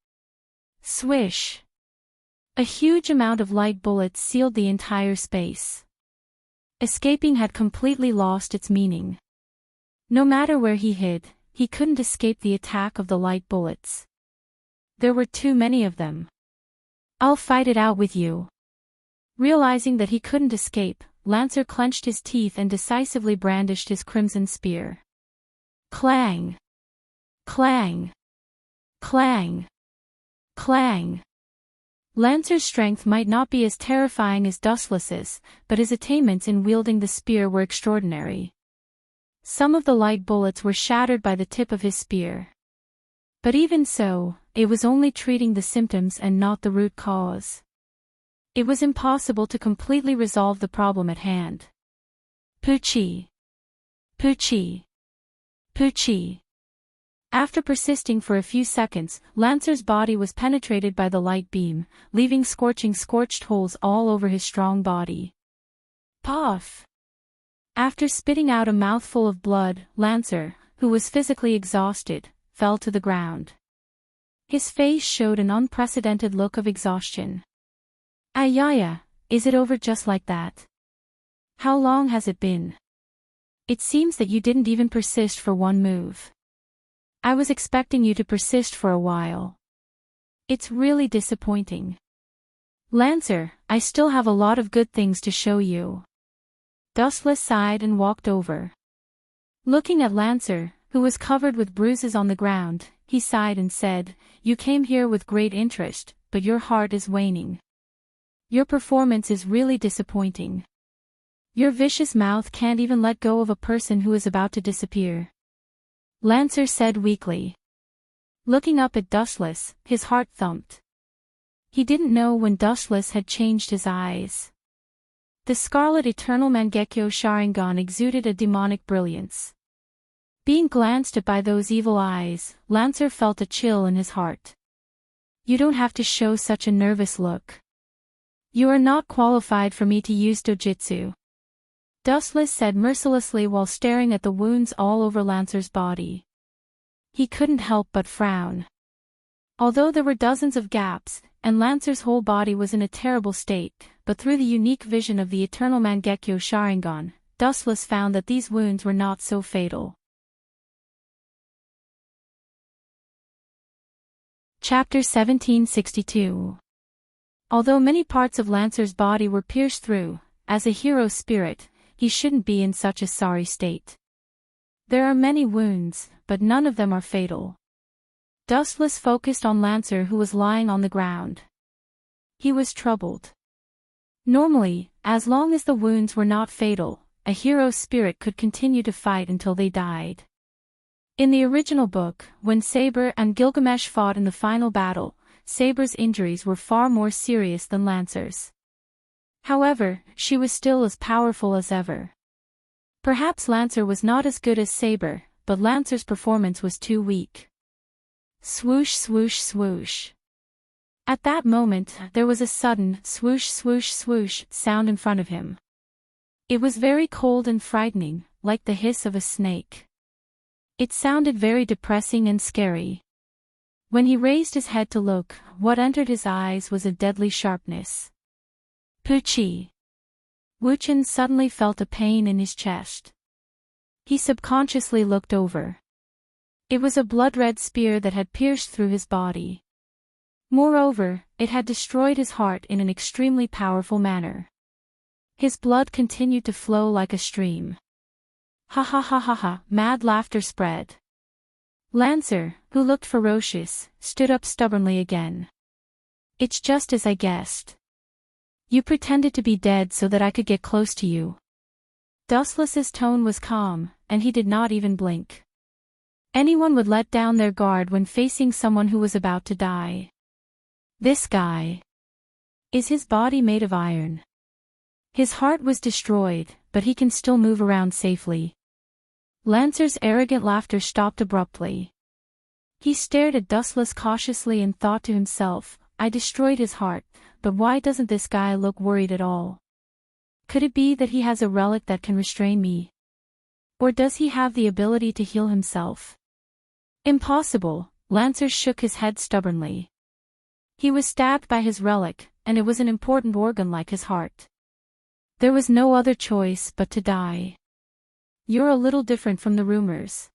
Speaker 1: Swish. A huge amount of light bullets sealed the entire space. Escaping had completely lost its meaning. No matter where he hid, he couldn't escape the attack of the light bullets. There were too many of them. I'll fight it out with you. Realizing that he couldn't escape, Lancer clenched his teeth and decisively brandished his crimson spear. Clang! Clang! Clang! Clang! Lancer's strength might not be as terrifying as Dustless's, but his attainments in wielding the spear were extraordinary. Some of the light bullets were shattered by the tip of his spear. But even so, it was only treating the symptoms and not the root cause. It was impossible to completely resolve the problem at hand. Poochie. Poochie. Poochie. After persisting for a few seconds, Lancer's body was penetrated by the light beam, leaving scorched holes all over his strong body. Puff! After spitting out a mouthful of blood, Lancer, who was physically exhausted, fell to the ground. His face showed an unprecedented look of exhaustion. Ayaya, is it over just like that? How long has it been? It seems that you didn't even persist for one move. I was expecting you to persist for a while. It's really disappointing. Lancer, I still have a lot of good things to show you. Dustless sighed and walked over. Looking at Lancer, who was covered with bruises on the ground, he sighed and said, You came here with great interest, but your heart is waning. Your performance is really disappointing. Your vicious mouth can't even let go of a person who is about to disappear. Lancer said weakly. Looking up at Dustless, his heart thumped. He didn't know when Dustless had changed his eyes. The Scarlet Eternal Mangekyo Sharingan exuded a demonic brilliance. Being glanced at by those evil eyes, Lancer felt a chill in his heart. You don't have to show such a nervous look. You are not qualified for me to use dojutsu. Dustless said mercilessly while staring at the wounds all over Lancer's body. He couldn't help but frown. Although there were dozens of gaps, and Lancer's whole body was in a terrible state, but through the unique vision of the eternal Mangekyo Sharingan, Dustless found that these wounds were not so fatal. Chapter 1762. Although many parts of Lancer's body were pierced through, as a hero spirit, he shouldn't be in such a sorry state. There are many wounds, but none of them are fatal. Dustless focused on Lancer, who was lying on the ground. He was troubled. Normally, as long as the wounds were not fatal, a hero spirit could continue to fight until they died. In the original book, when Saber and Gilgamesh fought in the final battle, Saber's injuries were far more serious than Lancer's. However, she was still as powerful as ever. Perhaps Lancer was not as good as Saber, but Lancer's performance was too weak. Swoosh swoosh swoosh. At that moment, there was a sudden swoosh swoosh swoosh sound in front of him. It was very cold and frightening, like the hiss of a snake. It sounded very depressing and scary. When he raised his head to look, what entered his eyes was a deadly sharpness. Poochie. Wuchen suddenly felt a pain in his chest. He subconsciously looked over. It was a blood-red spear that had pierced through his body. Moreover, it had destroyed his heart in an extremely powerful manner. His blood continued to flow like a stream. Ha ha ha ha ha, mad laughter spread. Lancer, who looked ferocious, stood up stubbornly again. It's just as I guessed. You pretended to be dead so that I could get close to you. Dustless's tone was calm, and he did not even blink. Anyone would let down their guard when facing someone who was about to die. This guy. Is his body made of iron? His heart was destroyed, but he can still move around safely. Lancer's arrogant laughter stopped abruptly. He stared at Dustless cautiously and thought to himself, I destroyed his heart, but why doesn't this guy look worried at all? Could it be that he has a relic that can restrain me? Or does he have the ability to heal himself? Impossible, Lancer shook his head stubbornly. He was stabbed by his relic, and it was an important organ like his heart. There was no other choice but to die. You're a little different from the rumors.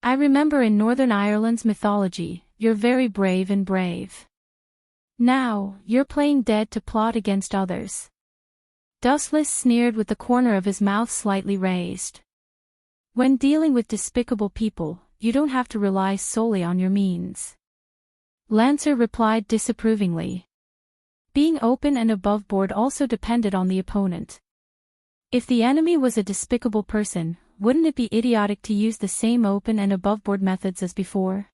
Speaker 1: I remember in Northern Ireland's mythology, you're very brave and brave. Now, you're playing dead to plot against others. Dustless sneered with the corner of his mouth slightly raised. When dealing with despicable people, you don't have to rely solely on your means. Lancer replied disapprovingly. Being open and aboveboard also depended on the opponent. If the enemy was a despicable person, wouldn't it be idiotic to use the same open and aboveboard methods as before?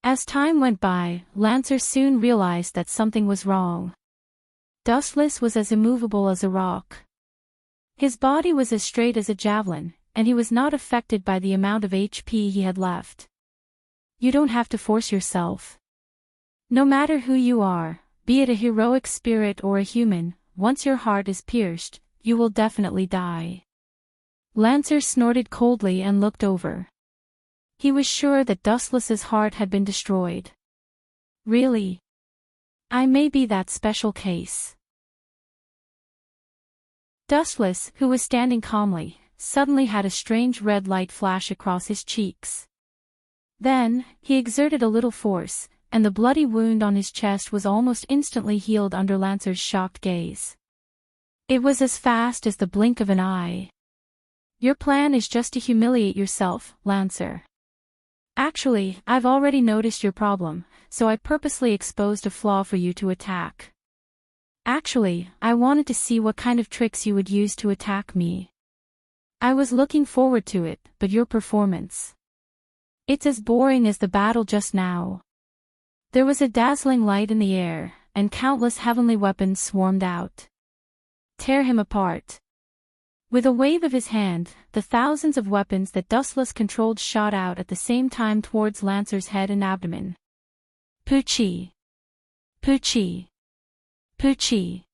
Speaker 1: As time went by, Lancer soon realized that something was wrong. Dustless was as immovable as a rock. His body was as straight as a javelin, and he was not affected by the amount of HP he had left. You don't have to force yourself. No matter who you are, be it a heroic spirit or a human, once your heart is pierced, you will definitely die. Lancer snorted coldly and looked over. He was sure that Dustless's heart had been destroyed. Really? I may be that special case. Dustless, who was standing calmly, suddenly had a strange red light flash across his cheeks. Then, he exerted a little force, and the bloody wound on his chest was almost instantly healed under Lancer's shocked gaze. It was as fast as the blink of an eye. Your plan is just to humiliate yourself, Lancer. Actually, I've already noticed your problem, so I purposely exposed a flaw for you to attack. Actually, I wanted to see what kind of tricks you would use to attack me. I was looking forward to it, but your performance. It's as boring as the battle just now. There was a dazzling light in the air, and countless heavenly weapons swarmed out. Tear him apart. With a wave of his hand, the thousands of weapons that Dustless controlled shot out at the same time towards Lancer's head and abdomen. Poochie. Poochie. Poochie.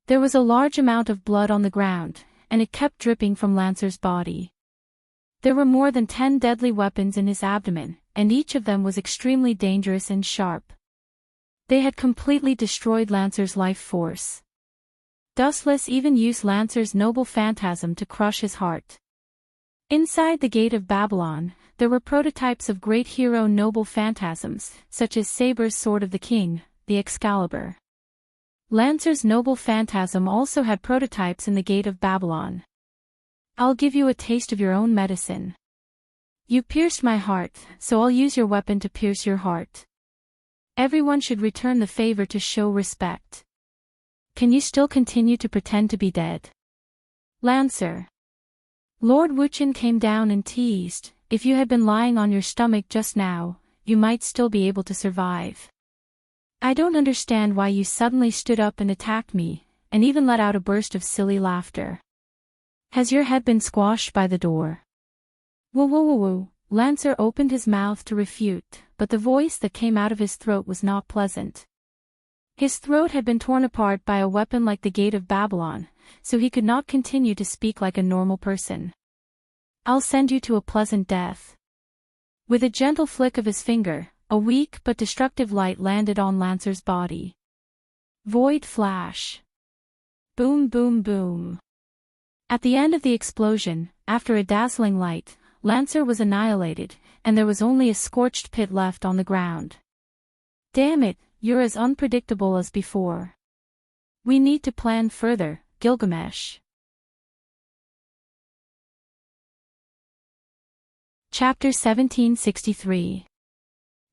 Speaker 1: There was a large amount of blood on the ground, and it kept dripping from Lancer's body. There were more than 10 deadly weapons in his abdomen, and each of them was extremely dangerous and sharp. They had completely destroyed Lancer's life force. Dustless even used Lancer's noble phantasm to crush his heart. Inside the Gate of Babylon, there were prototypes of great hero noble phantasms, such as Saber's Sword of the King, the Excalibur. Lancer's noble phantasm also had prototypes in the Gate of Babylon. I'll give you a taste of your own medicine. You pierced my heart, so I'll use your weapon to pierce your heart. Everyone should return the favor to show respect. Can you still continue to pretend to be dead? Lancer. Lord Wuchen came down and teased, if you had been lying on your stomach just now, you might still be able to survive. I don't understand why you suddenly stood up and attacked me, and even let out a burst of silly laughter. Has your head been squashed by the door? Woo woo woo woo. Lancer opened his mouth to refute, but the voice that came out of his throat was not pleasant. His throat had been torn apart by a weapon like the Gate of Babylon, so he could not continue to speak like a normal person. I'll send you to a pleasant death. With a gentle flick of his finger, a weak but destructive light landed on Lancer's body. Void flash. Boom boom boom. At the end of the explosion, after a dazzling light, Lancer was annihilated, and there was only a scorched pit left on the ground. Damn it, you're as unpredictable as before. We need to plan further, Gilgamesh. Chapter 1763.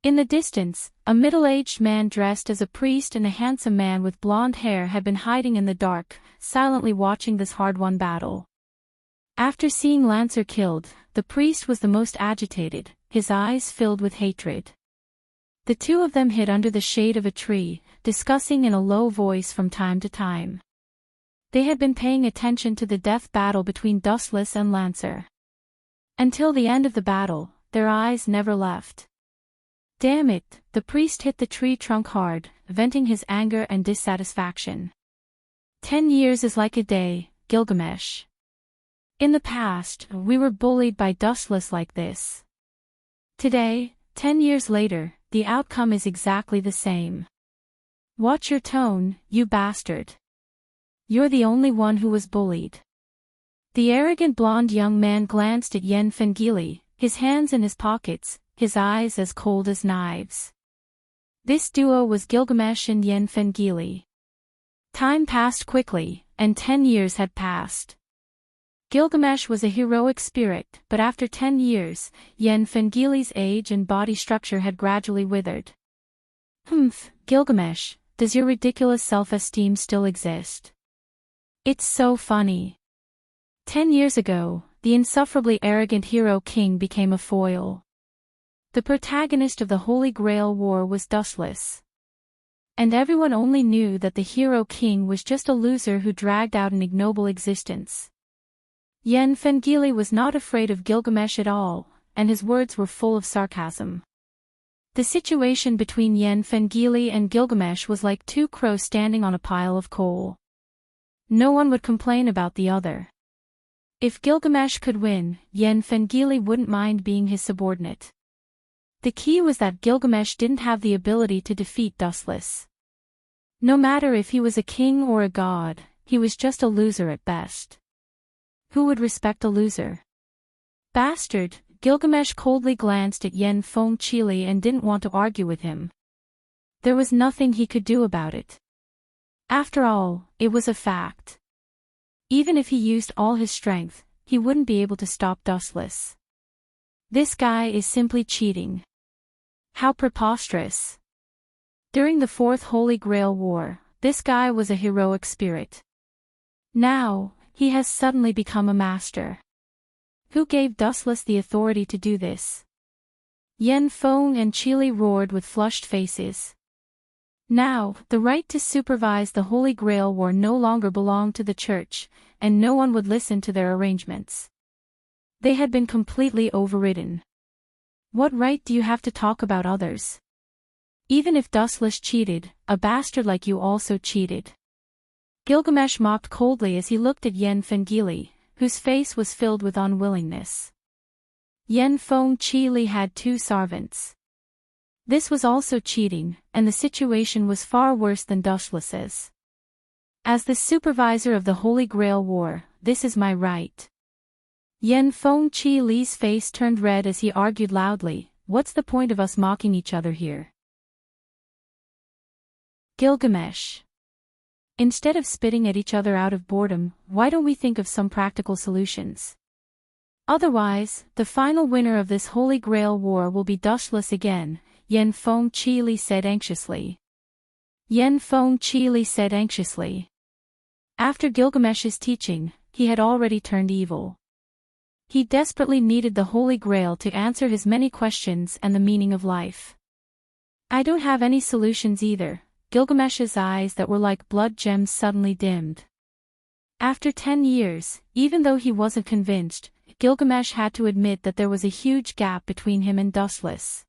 Speaker 1: In the distance, a middle-aged man dressed as a priest and a handsome man with blonde hair had been hiding in the dark, silently watching this hard-won battle. After seeing Lancer killed, the priest was the most agitated, his eyes filled with hatred. The two of them hid under the shade of a tree, discussing in a low voice from time to time. They had been paying attention to the death battle between Dustless and Lancer. Until the end of the battle, their eyes never left. Damn it, the priest hit the tree trunk hard, venting his anger and dissatisfaction. 10 years is like a day, Gilgamesh. In the past, we were bullied by Dustless like this. Today, 10 years later, the outcome is exactly the same. Watch your tone, you bastard. You're the only one who was bullied. The arrogant blonde young man glanced at Yen Fengili, his hands in his pockets, his eyes as cold as knives. This duo was Gilgamesh and Yen Fengili. Time passed quickly, and 10 years had passed. Gilgamesh was a heroic spirit, but after 10 years, Yen Fengili's age and body structure had gradually withered. Humph, Gilgamesh, does your ridiculous self-esteem still exist? It's so funny. 10 years ago, the insufferably arrogant hero king became a foil. The protagonist of the Holy Grail War was Dustless. And everyone only knew that the hero king was just a loser who dragged out an ignoble existence. Yen Fengili was not afraid of Gilgamesh at all, and his words were full of sarcasm. The situation between Yen Fengili and Gilgamesh was like two crows standing on a pile of coal. No one would complain about the other. If Gilgamesh could win, Yen Fengili wouldn't mind being his subordinate. The key was that Gilgamesh didn't have the ability to defeat Dustless. No matter if he was a king or a god, he was just a loser at best. Who would respect a loser? Bastard, Gilgamesh coldly glanced at Yen Fengili and didn't want to argue with him. There was nothing he could do about it. After all, it was a fact. Even if he used all his strength, he wouldn't be able to stop Dustless. This guy is simply cheating. How preposterous. During the Fourth Holy Grail War, this guy was a heroic spirit. Now, he has suddenly become a master. Who gave Dustless the authority to do this? Yen Fengili roared with flushed faces. Now, the right to supervise the Holy Grail War no longer belonged to the church, and no one would listen to their arrangements. They had been completely overridden. What right do you have to talk about others? Even if Dustless cheated, a bastard like you also cheated. Gilgamesh mocked coldly as he looked at Yen Fengili, whose face was filled with unwillingness. Yen Feng Chi Li had 2 servants. This was also cheating, and the situation was far worse than Dustless's. As the supervisor of the Holy Grail War, this is my right. Yen Feng Chi Li's face turned red as he argued loudly, what's the point of us mocking each other here? Gilgamesh. Instead of spitting at each other out of boredom, why don't we think of some practical solutions? Otherwise, the final winner of this Holy Grail War will be Dustless again, Yen Feng Chi Li said anxiously. Yen Feng Chi Li said anxiously. After Gilgamesh's teaching, he had already turned evil. He desperately needed the Holy Grail to answer his many questions and the meaning of life. I don't have any solutions either. Gilgamesh's eyes that were like blood gems suddenly dimmed. After 10 years, even though he wasn't convinced, Gilgamesh had to admit that there was a huge gap between him and Dustless.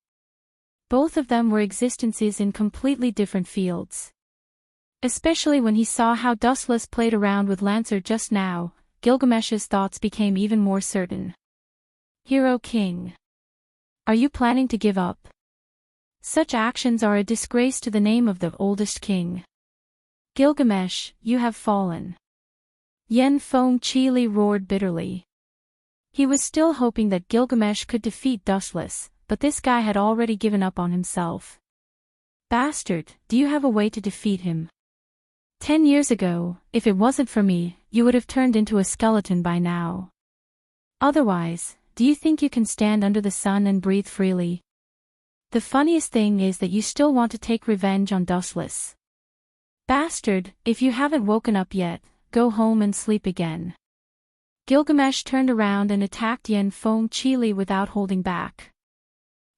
Speaker 1: Both of them were existences in completely different fields. Especially when he saw how Dustless played around with Lancer just now, Gilgamesh's thoughts became even more certain. Hero King. Are you planning to give up? Such actions are a disgrace to the name of the oldest king. Gilgamesh, you have fallen. Yen Feng Chi Li roared bitterly. He was still hoping that Gilgamesh could defeat Dustless, but this guy had already given up on himself. Bastard, do you have a way to defeat him? 10 years ago, if it wasn't for me, you would have turned into a skeleton by now. Otherwise, do you think you can stand under the sun and breathe freely? The funniest thing is that you still want to take revenge on Dustless. Bastard, if you haven't woken up yet, go home and sleep again. Gilgamesh turned around and attacked Yen Feng Chi Li without holding back.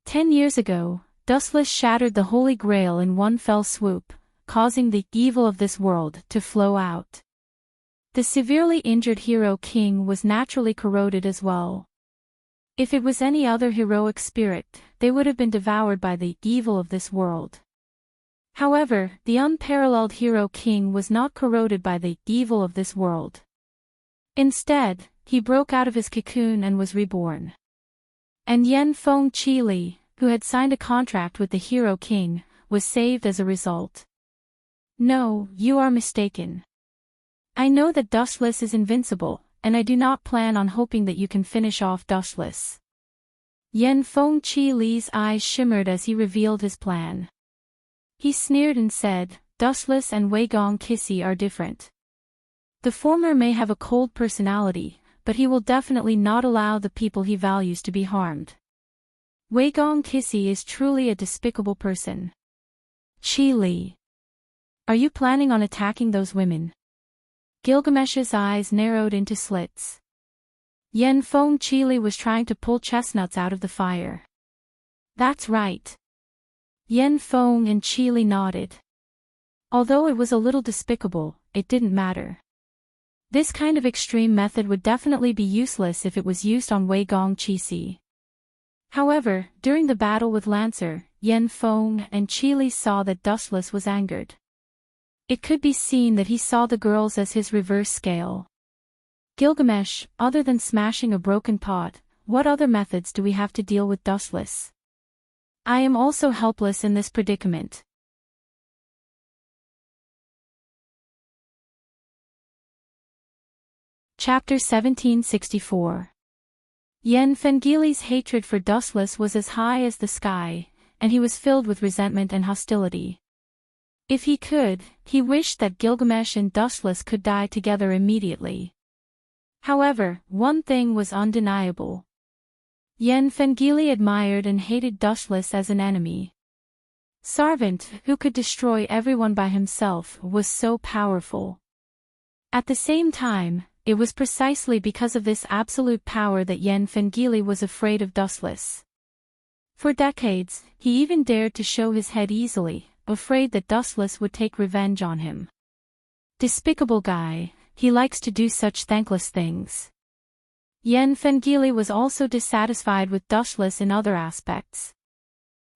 Speaker 1: 10 years ago, Dustless shattered the Holy Grail in one fell swoop, causing the evil of this world to flow out. The severely injured Hero King was naturally corroded as well. If it was any other heroic spirit, they would have been devoured by the evil of this world. However, the unparalleled Hero King was not corroded by the evil of this world. Instead, he broke out of his cocoon and was reborn. And Yen Feng Chi Li, who had signed a contract with the Hero King, was saved as a result. No, you are mistaken. I know that Dustless is invincible, and I do not plan on hoping that you can finish off Dustless. Yen Feng Chi Li's eyes shimmered as he revealed his plan. He sneered and said, Dustless and Wei Gong Kissy are different. The former may have a cold personality, but he will definitely not allow the people he values to be harmed. Wei Gong Kissy is truly a despicable person. Chi Li. Are you planning on attacking those women? Gilgamesh's eyes narrowed into slits. Yen Feng Chi Li was trying to pull chestnuts out of the fire. That's right. Yen Feng and Chi Li nodded. Although it was a little despicable, it didn't matter. This kind of extreme method would definitely be useless if it was used on Wei Gong Qixi. However, during the battle with Lancer, Yen Feng and Chi Li saw that Dustless was angered. It could be seen that he saw the girls as his reverse scale. Gilgamesh, other than smashing a broken pot, what other methods do we have to deal with Dustless? I am also helpless in this predicament. Chapter 1764. Yen Fengili's hatred for Dustless was as high as the sky, and he was filled with resentment and hostility. If he could, he wished that Gilgamesh and Dustless could die together immediately. However, one thing was undeniable. Yen Fengili admired and hated Dustless as an enemy. Servant, who could destroy everyone by himself, was so powerful. At the same time, it was precisely because of this absolute power that Yen Fengili was afraid of Dustless. For decades, he even dared to show his head easily, afraid that Dustless would take revenge on him. Despicable guy, he likes to do such thankless things. Yen Fengili was also dissatisfied with Dustless in other aspects.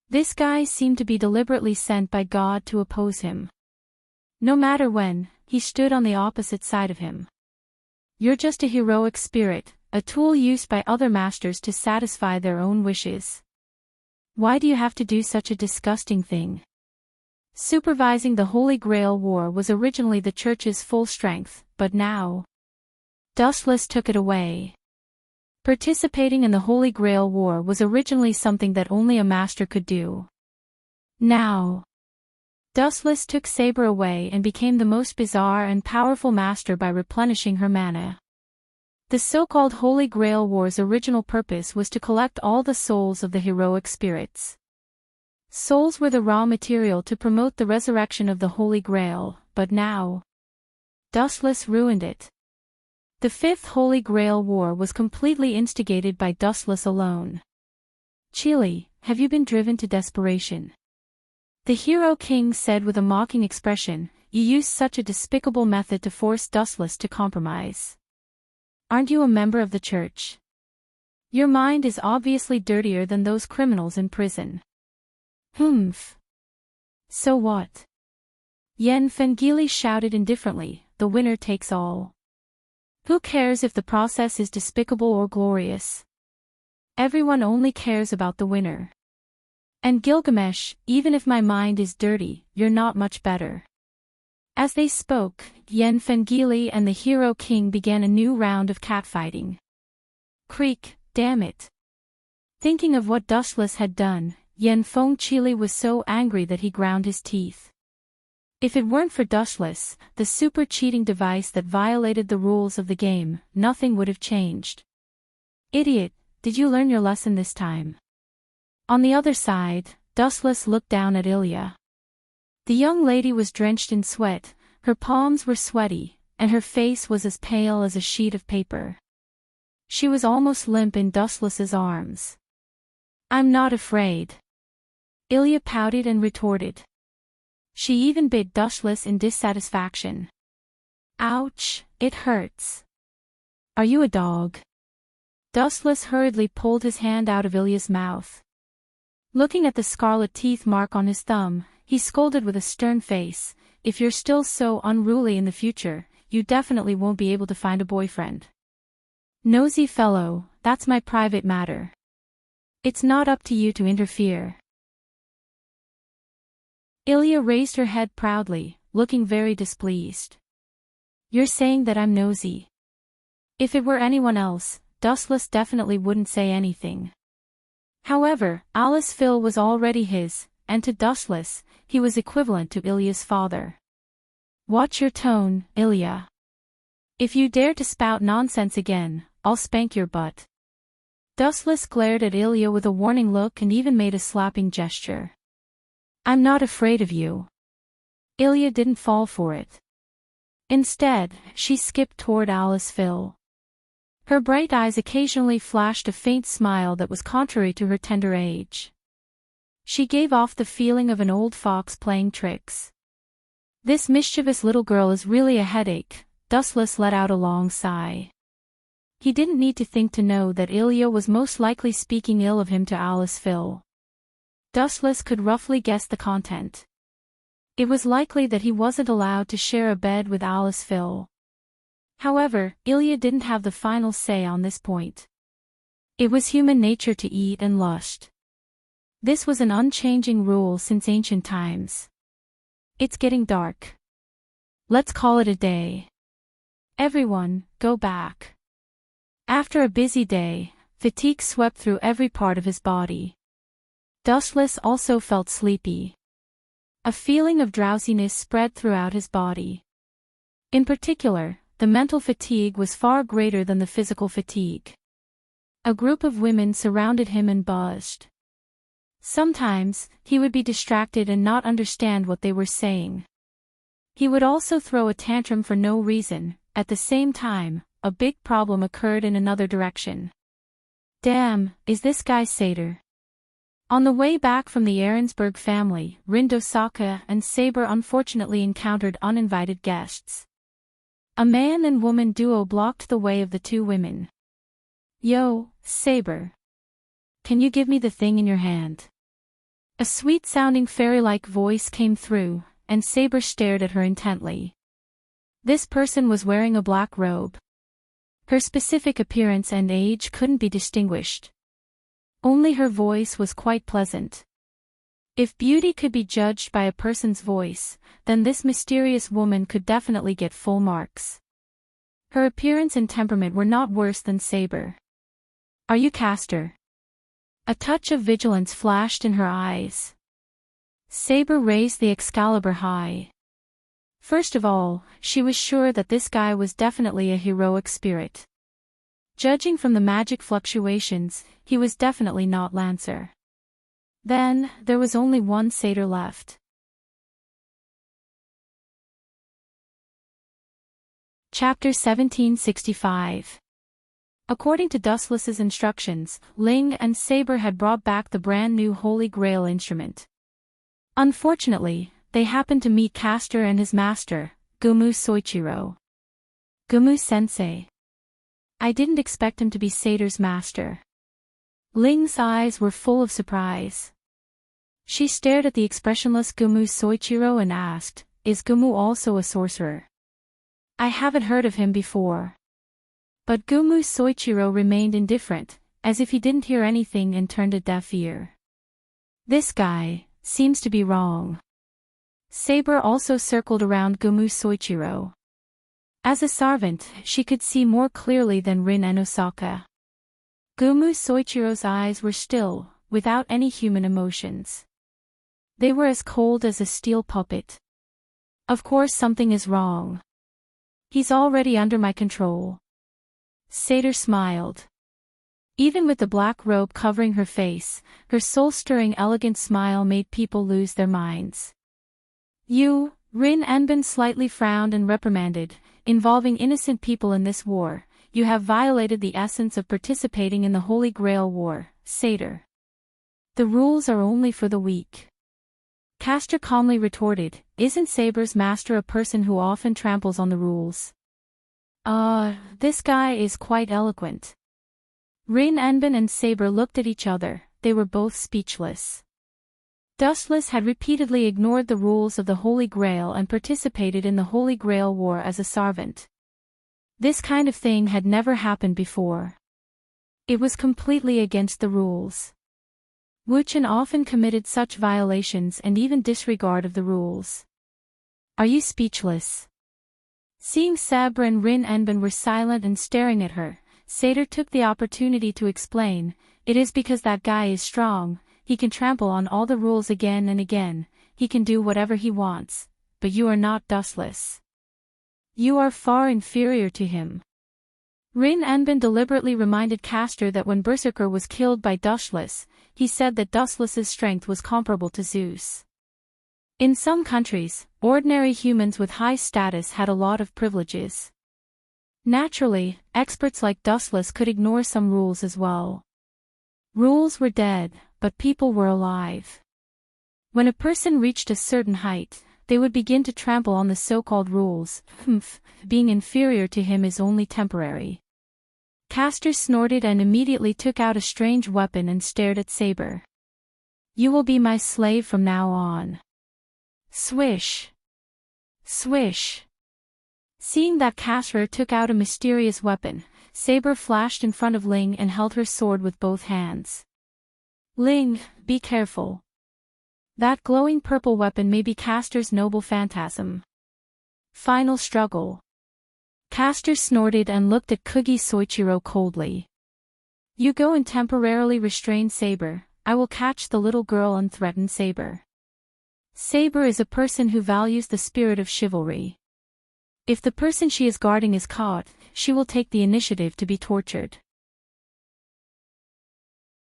Speaker 1: This guy seemed to be deliberately sent by God to oppose him. No matter when, he stood on the opposite side of him. You're just a heroic spirit, a tool used by other masters to satisfy their own wishes. Why do you have to do such a disgusting thing? Supervising the Holy Grail War was originally the Church's full strength, but now Dustless took it away. Participating in the Holy Grail War was originally something that only a master could do. Now Dustless took Saber away and became the most bizarre and powerful master by replenishing her mana. The so-called Holy Grail War's original purpose was to collect all the souls of the heroic spirits. Souls were the raw material to promote the resurrection of the Holy Grail, but now Dustless ruined it. The Fifth Holy Grail War was completely instigated by Dustless alone. Chile, have you been driven to desperation? The Hero King said with a mocking expression, you used such a despicable method to force Dustless to compromise. Aren't you a member of the Church? Your mind is obviously dirtier than those criminals in prison. Humph. So what? Yen Fengili shouted indifferently, the winner takes all. Who cares if the process is despicable or glorious? Everyone only cares about the winner. And Gilgamesh, even if my mind is dirty, you're not much better. As they spoke, Yen Fengili and the Hero King began a new round of catfighting. Creak, damn it. Thinking of what Dustless had done, Yen Fengili was so angry that he ground his teeth. If it weren't for Dustless, the super cheating device that violated the rules of the game, nothing would have changed. Idiot, did you learn your lesson this time? On the other side, Dustless looked down at Ilya. The young lady was drenched in sweat, her palms were sweaty, and her face was as pale as a sheet of paper. She was almost limp in Dustless's arms. I'm not afraid. Ilya pouted and retorted. She even bit Dustless in dissatisfaction. Ouch, it hurts. Are you a dog? Dustless hurriedly pulled his hand out of Ilya's mouth. Looking at the scarlet teeth mark on his thumb, he scolded with a stern face, if you're still so unruly in the future, you definitely won't be able to find a boyfriend. Nosy fellow, that's my private matter. It's not up to you to interfere. Ilya raised her head proudly, looking very displeased. You're saying that I'm nosy. If it were anyone else, Dustless definitely wouldn't say anything. However, Alice Phil was already his, and to Dustless, he was equivalent to Ilya's father. Watch your tone, Ilya. If you dare to spout nonsense again, I'll spank your butt. Dustless glared at Ilya with a warning look and even made a slapping gesture. I'm not afraid of you. Ilya didn't fall for it. Instead, she skipped toward Alice Phil. Her bright eyes occasionally flashed a faint smile that was contrary to her tender age. She gave off the feeling of an old fox playing tricks. This mischievous little girl is really a headache, Dustless let out a long sigh. He didn't need to think to know that Ilya was most likely speaking ill of him to Alice Phil. Dustless could roughly guess the content. It was likely that he wasn't allowed to share a bed with Alice Phil. However, Ilya didn't have the final say on this point. It was human nature to eat and lust. This was an unchanging rule since ancient times. It's getting dark. Let's call it a day. Everyone, go back. After a busy day, fatigue swept through every part of his body. Dustless also felt sleepy. A feeling of drowsiness spread throughout his body. In particular, the mental fatigue was far greater than the physical fatigue. A group of women surrounded him and buzzed. Sometimes, he would be distracted and not understand what they were saying. He would also throw a tantrum for no reason. At the same time, a big problem occurred in another direction. Damn, is this guy Satyr? On the way back from the Ahrensburg family, Rindosaka and Saber unfortunately encountered uninvited guests. A man and woman duo blocked the way of the two women. Yo, Saber. Can you give me the thing in your hand? A sweet-sounding fairy-like voice came through, and Saber stared at her intently. This person was wearing a black robe. Her specific appearance and age couldn't be distinguished. Only her voice was quite pleasant. If beauty could be judged by a person's voice, then this mysterious woman could definitely get full marks. Her appearance and temperament were not worse than Saber. "Are you Castor?" A touch of vigilance flashed in her eyes. Saber raised the Excalibur high. First of all, she was sure that this guy was definitely a heroic spirit. Judging from the magic fluctuations, he was definitely not Lancer. Then, there was only one satyr left. Chapter 1765. According to Dustless's instructions, Ling and Saber had brought back the brand new Holy Grail instrument. Unfortunately, they happened to meet Castor and his master, Gumu Soichiro. "Gumu-sensei. I didn't expect him to be Satyr's master." Ling's eyes were full of surprise. She stared at the expressionless Gumu Soichiro and asked, "Is Gumu also a sorcerer?" "I haven't heard of him before." But Gumu Soichiro remained indifferent, as if he didn't hear anything and turned a deaf ear. "This guy seems to be wrong." Saber also circled around Gumu Soichiro. As a servant, she could see more clearly than Rin and Osaka. Gumu Soichiro's eyes were still, without any human emotions. They were as cold as a steel puppet. "Of course something is wrong. He's already under my control." Satyr smiled. Even with the black robe covering her face, her soul-stirring elegant smile made people lose their minds. "You," Rin Enbin slightly frowned and reprimanded, "involving innocent people in this war, you have violated the essence of participating in the Holy Grail War, Satyr. The rules are only for the weak." Castor calmly retorted, "Isn't Saber's master a person who often tramples on the rules?" This guy is quite eloquent." Rin Enbin and Saber looked at each other, they were both speechless. Dustless had repeatedly ignored the rules of the Holy Grail and participated in the Holy Grail War as a servant. This kind of thing had never happened before. It was completely against the rules. Wuchen often committed such violations and even disregard of the rules. "Are you speechless?" Seeing Saber and Rin Enbin were silent and staring at her, Satyr took the opportunity to explain, "It is because that guy is strong, he can trample on all the rules again and again, he can do whatever he wants, but you are not Dustless. You are far inferior to him." Rin Enbin deliberately reminded Castor that when Berserker was killed by Dustless, he said that Dustless's strength was comparable to Zeus. In some countries, ordinary humans with high status had a lot of privileges. Naturally, experts like Dustless could ignore some rules as well. Rules were dead, but people were alive. When a person reached a certain height, they would begin to trample on the so-called rules. Being inferior to him is only temporary. Castor snorted and immediately took out a strange weapon and stared at Saber. "You will be my slave from now on." Swish! Swish! Seeing that Castor took out a mysterious weapon, Saber flashed in front of Ling and held her sword with both hands. "Ling, be careful. That glowing purple weapon may be Castor's noble phantasm." Final struggle. Castor snorted and looked at Kugi Soichiro coldly. "You go and temporarily restrain Saber, I will catch the little girl and threaten Saber." Saber is a person who values the spirit of chivalry. If the person she is guarding is caught, she will take the initiative to be tortured.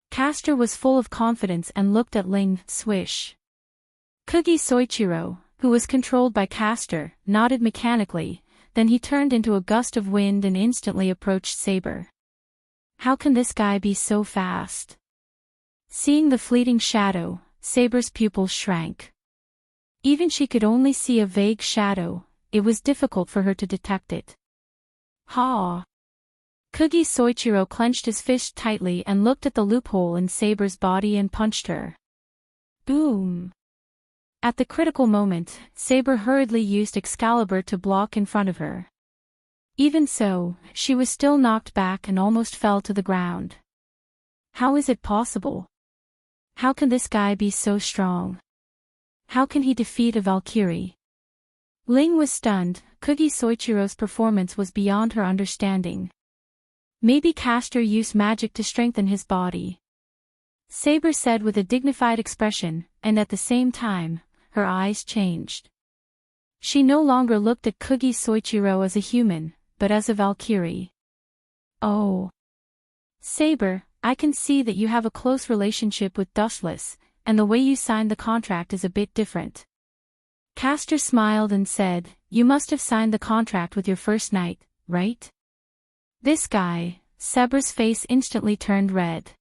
Speaker 1: Castor was full of confidence and looked at Ling. Swish! Kugi Soichiro, who was controlled by Castor, nodded mechanically, then he turned into a gust of wind and instantly approached Saber. How can this guy be so fast? Seeing the fleeting shadow, Saber's pupils shrank. Even she could only see a vague shadow, it was difficult for her to detect it. Ha! Kugi Soichiro clenched his fist tightly and looked at the loophole in Saber's body and punched her. Boom! At the critical moment, Saber hurriedly used Excalibur to block in front of her. Even so, she was still knocked back and almost fell to the ground. How is it possible? How can this guy be so strong? How can he defeat a Valkyrie? Ling was stunned. Kugi Soichiro's performance was beyond her understanding. Maybe Castor used magic to strengthen his body. Saber said with a dignified expression, and at the same time, her eyes changed. She no longer looked at Kugi Soichiro as a human, but as a Valkyrie. Oh. Saber, I can see that you have a close relationship with Dustless, and the way you signed the contract is a bit different. Castor smiled and said, you must have signed the contract with your first knight, right? This guy, Saber's face instantly turned red.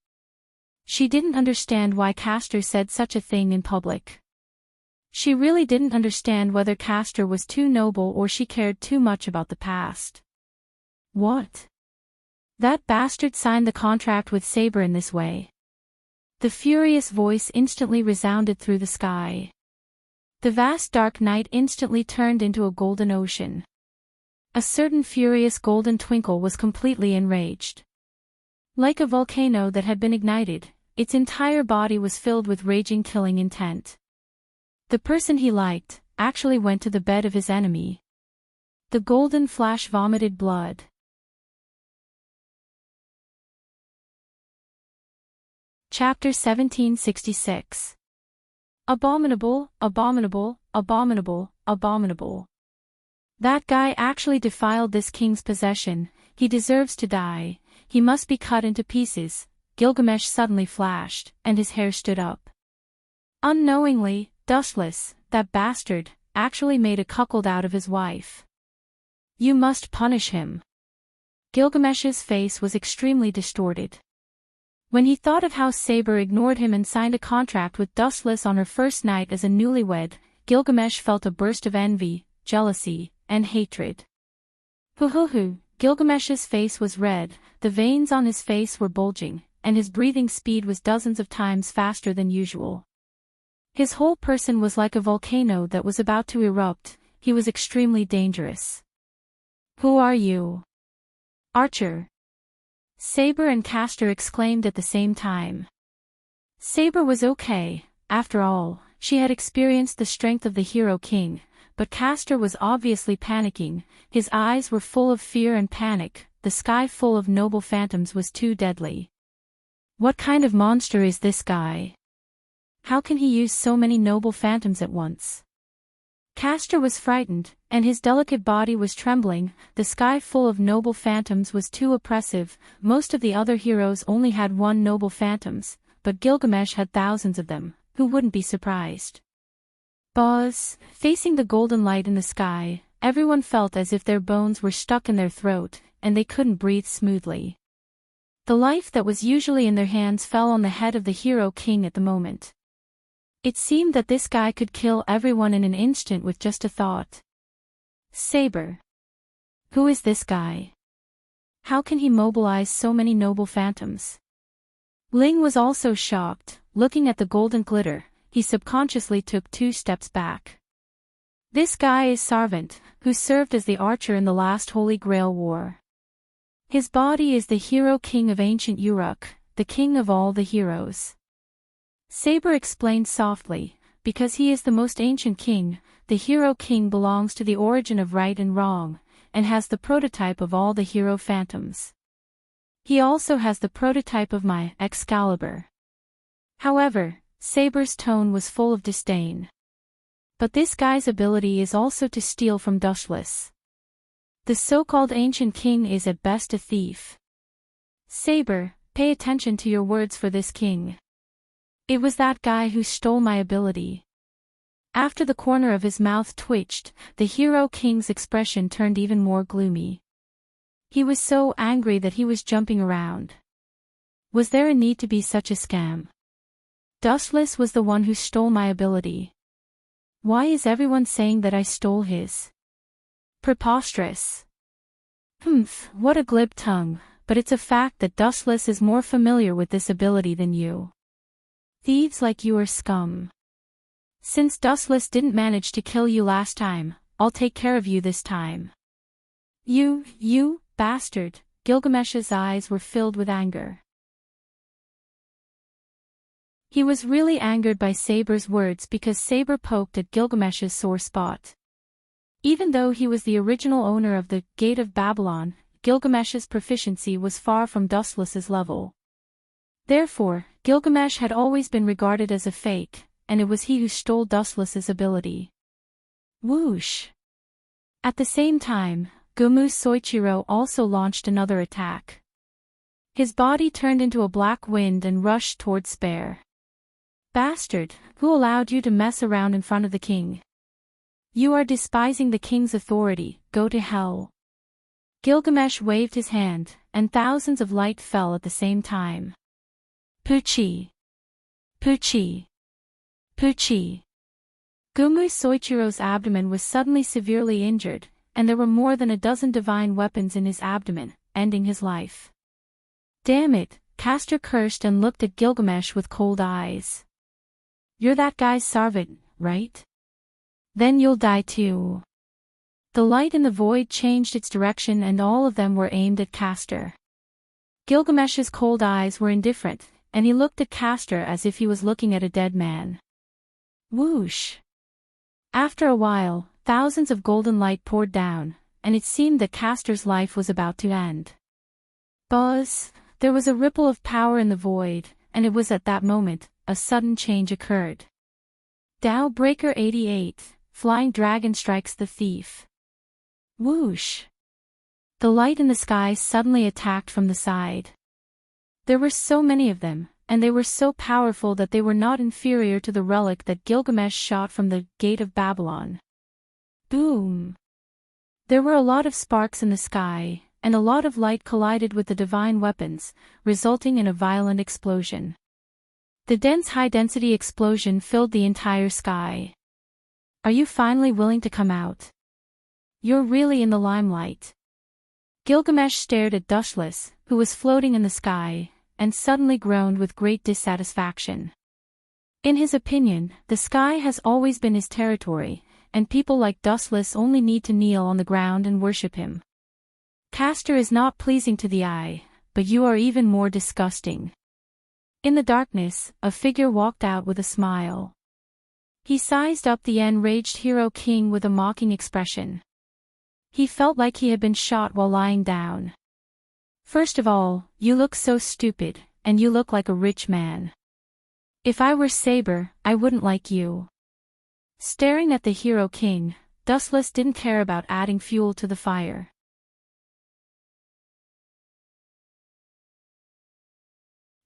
Speaker 1: She didn't understand why Castor said such a thing in public. She really didn't understand whether Castor was too noble or she cared too much about the past. What? That bastard signed the contract with Saber in this way. The furious voice instantly resounded through the sky. The vast dark night instantly turned into a golden ocean. A certain furious golden twinkle was completely enraged. Like a volcano that had been ignited, its entire body was filled with raging killing intent. The person he liked actually went to the bed of his enemy. The golden flash vomited blood. Chapter 1766. Abominable, abominable, abominable, abominable. That guy actually defiled this king's possession. He deserves to die. He must be cut into pieces. Gilgamesh suddenly flashed, and his hair stood up. Unknowingly, Dustless, that bastard, actually made a cuckold out of his wife. You must punish him. Gilgamesh's face was extremely distorted. When he thought of how Saber ignored him and signed a contract with Dustless on her first night as a newlywed, Gilgamesh felt a burst of envy, jealousy, and hatred. Hoo-hoo-hoo, Gilgamesh's face was red, the veins on his face were bulging, and his breathing speed was dozens of times faster than usual. His whole person was like a volcano that was about to erupt. He was extremely dangerous. Who are you? Archer. Saber and Castor exclaimed at the same time. Saber was okay, after all, she had experienced the strength of the Hero King, but Castor was obviously panicking, his eyes were full of fear and panic, the sky full of noble phantoms was too deadly. What kind of monster is this guy? How can he use so many noble phantoms at once? Castor was frightened, and his delicate body was trembling. The sky full of noble phantoms was too oppressive. Most of the other heroes only had one noble phantoms, but Gilgamesh had thousands of them. Who wouldn't be surprised? Buzz, facing the golden light in the sky, everyone felt as if their bones were stuck in their throat, and they couldn't breathe smoothly. The life that was usually in their hands fell on the head of the Hero King at the moment. It seemed that this guy could kill everyone in an instant with just a thought. Saber. Who is this guy? How can he mobilize so many noble phantoms? Ling was also shocked. Looking at the golden glitter, he subconsciously took 2 steps back. This guy is Sarvant, who served as the archer in the last Holy Grail War. His body is the Hero King of ancient Uruk, the king of all the heroes. Saber explained softly, because he is the most ancient king, the Hero King belongs to the origin of right and wrong, and has the prototype of all the hero phantoms. He also has the prototype of my Excalibur. However, Saber's tone was full of disdain. But this guy's ability is also to steal from Dustless. The so-called ancient king is at best a thief. Saber, pay attention to your words for this king. It was that guy who stole my ability. After the corner of his mouth twitched, the Hero King's expression turned even more gloomy. He was so angry that he was jumping around. Was there a need to be such a scam? Dustless was the one who stole my ability. Why is everyone saying that I stole his? Preposterous. What a glib tongue, but it's a fact that Dustless is more familiar with this ability than you. Thieves like you are scum. Since Dustless didn't manage to kill you last time, I'll take care of you this time. You, bastard. Gilgamesh's eyes were filled with anger. He was really angered by Saber's words because Saber poked at Gilgamesh's sore spot. Even though he was the original owner of the Gate of Babylon, Gilgamesh's proficiency was far from Dustless's level. Therefore, Gilgamesh had always been regarded as a fake, and it was he who stole Dustless's ability. Whoosh! At the same time, Gumu Soichiro also launched another attack. His body turned into a black wind and rushed towards Spare. Bastard, who allowed you to mess around in front of the king? You are despising the king's authority, go to hell. Gilgamesh waved his hand, and thousands of light fell at the same time. Puchi! Puchi! Puchi! Gumu Soichiro's abdomen was suddenly severely injured, and there were more than a dozen divine weapons in his abdomen, ending his life. Damn it, Castor cursed and looked at Gilgamesh with cold eyes. You're that guy's servant, right? Then you'll die too. The light in the void changed its direction and all of them were aimed at Castor. Gilgamesh's cold eyes were indifferent, and he looked at Castor as if he was looking at a dead man. Whoosh! After a while, thousands of golden light poured down, and it seemed that Castor's life was about to end. Buzz! There was a ripple of power in the void, and it was at that moment, a sudden change occurred. Tao Breaker 88, Flying Dragon strikes the thief. Whoosh! The light in the sky suddenly attacked from the side. There were so many of them, and they were so powerful that they were not inferior to the relic that Gilgamesh shot from the Gate of Babylon. Boom! There were a lot of sparks in the sky, and a lot of light collided with the divine weapons, resulting in a violent explosion. The dense high-density explosion filled the entire sky. Are you finally willing to come out? You're really in the limelight. Gilgamesh stared at Dustless, who was floating in the sky, and suddenly groaned with great dissatisfaction. In his opinion, the sky has always been his territory, and people like Dustless only need to kneel on the ground and worship him. Castor is not pleasing to the eye, but you are even more disgusting. In the darkness, a figure walked out with a smile. He sized up the enraged hero king with a mocking expression. He felt like he had been shot while lying down. First of all, you look so stupid, and you look like a rich man. If I were Saber, I wouldn't like you. Staring at the hero king, Dustless didn't care about adding fuel to the fire.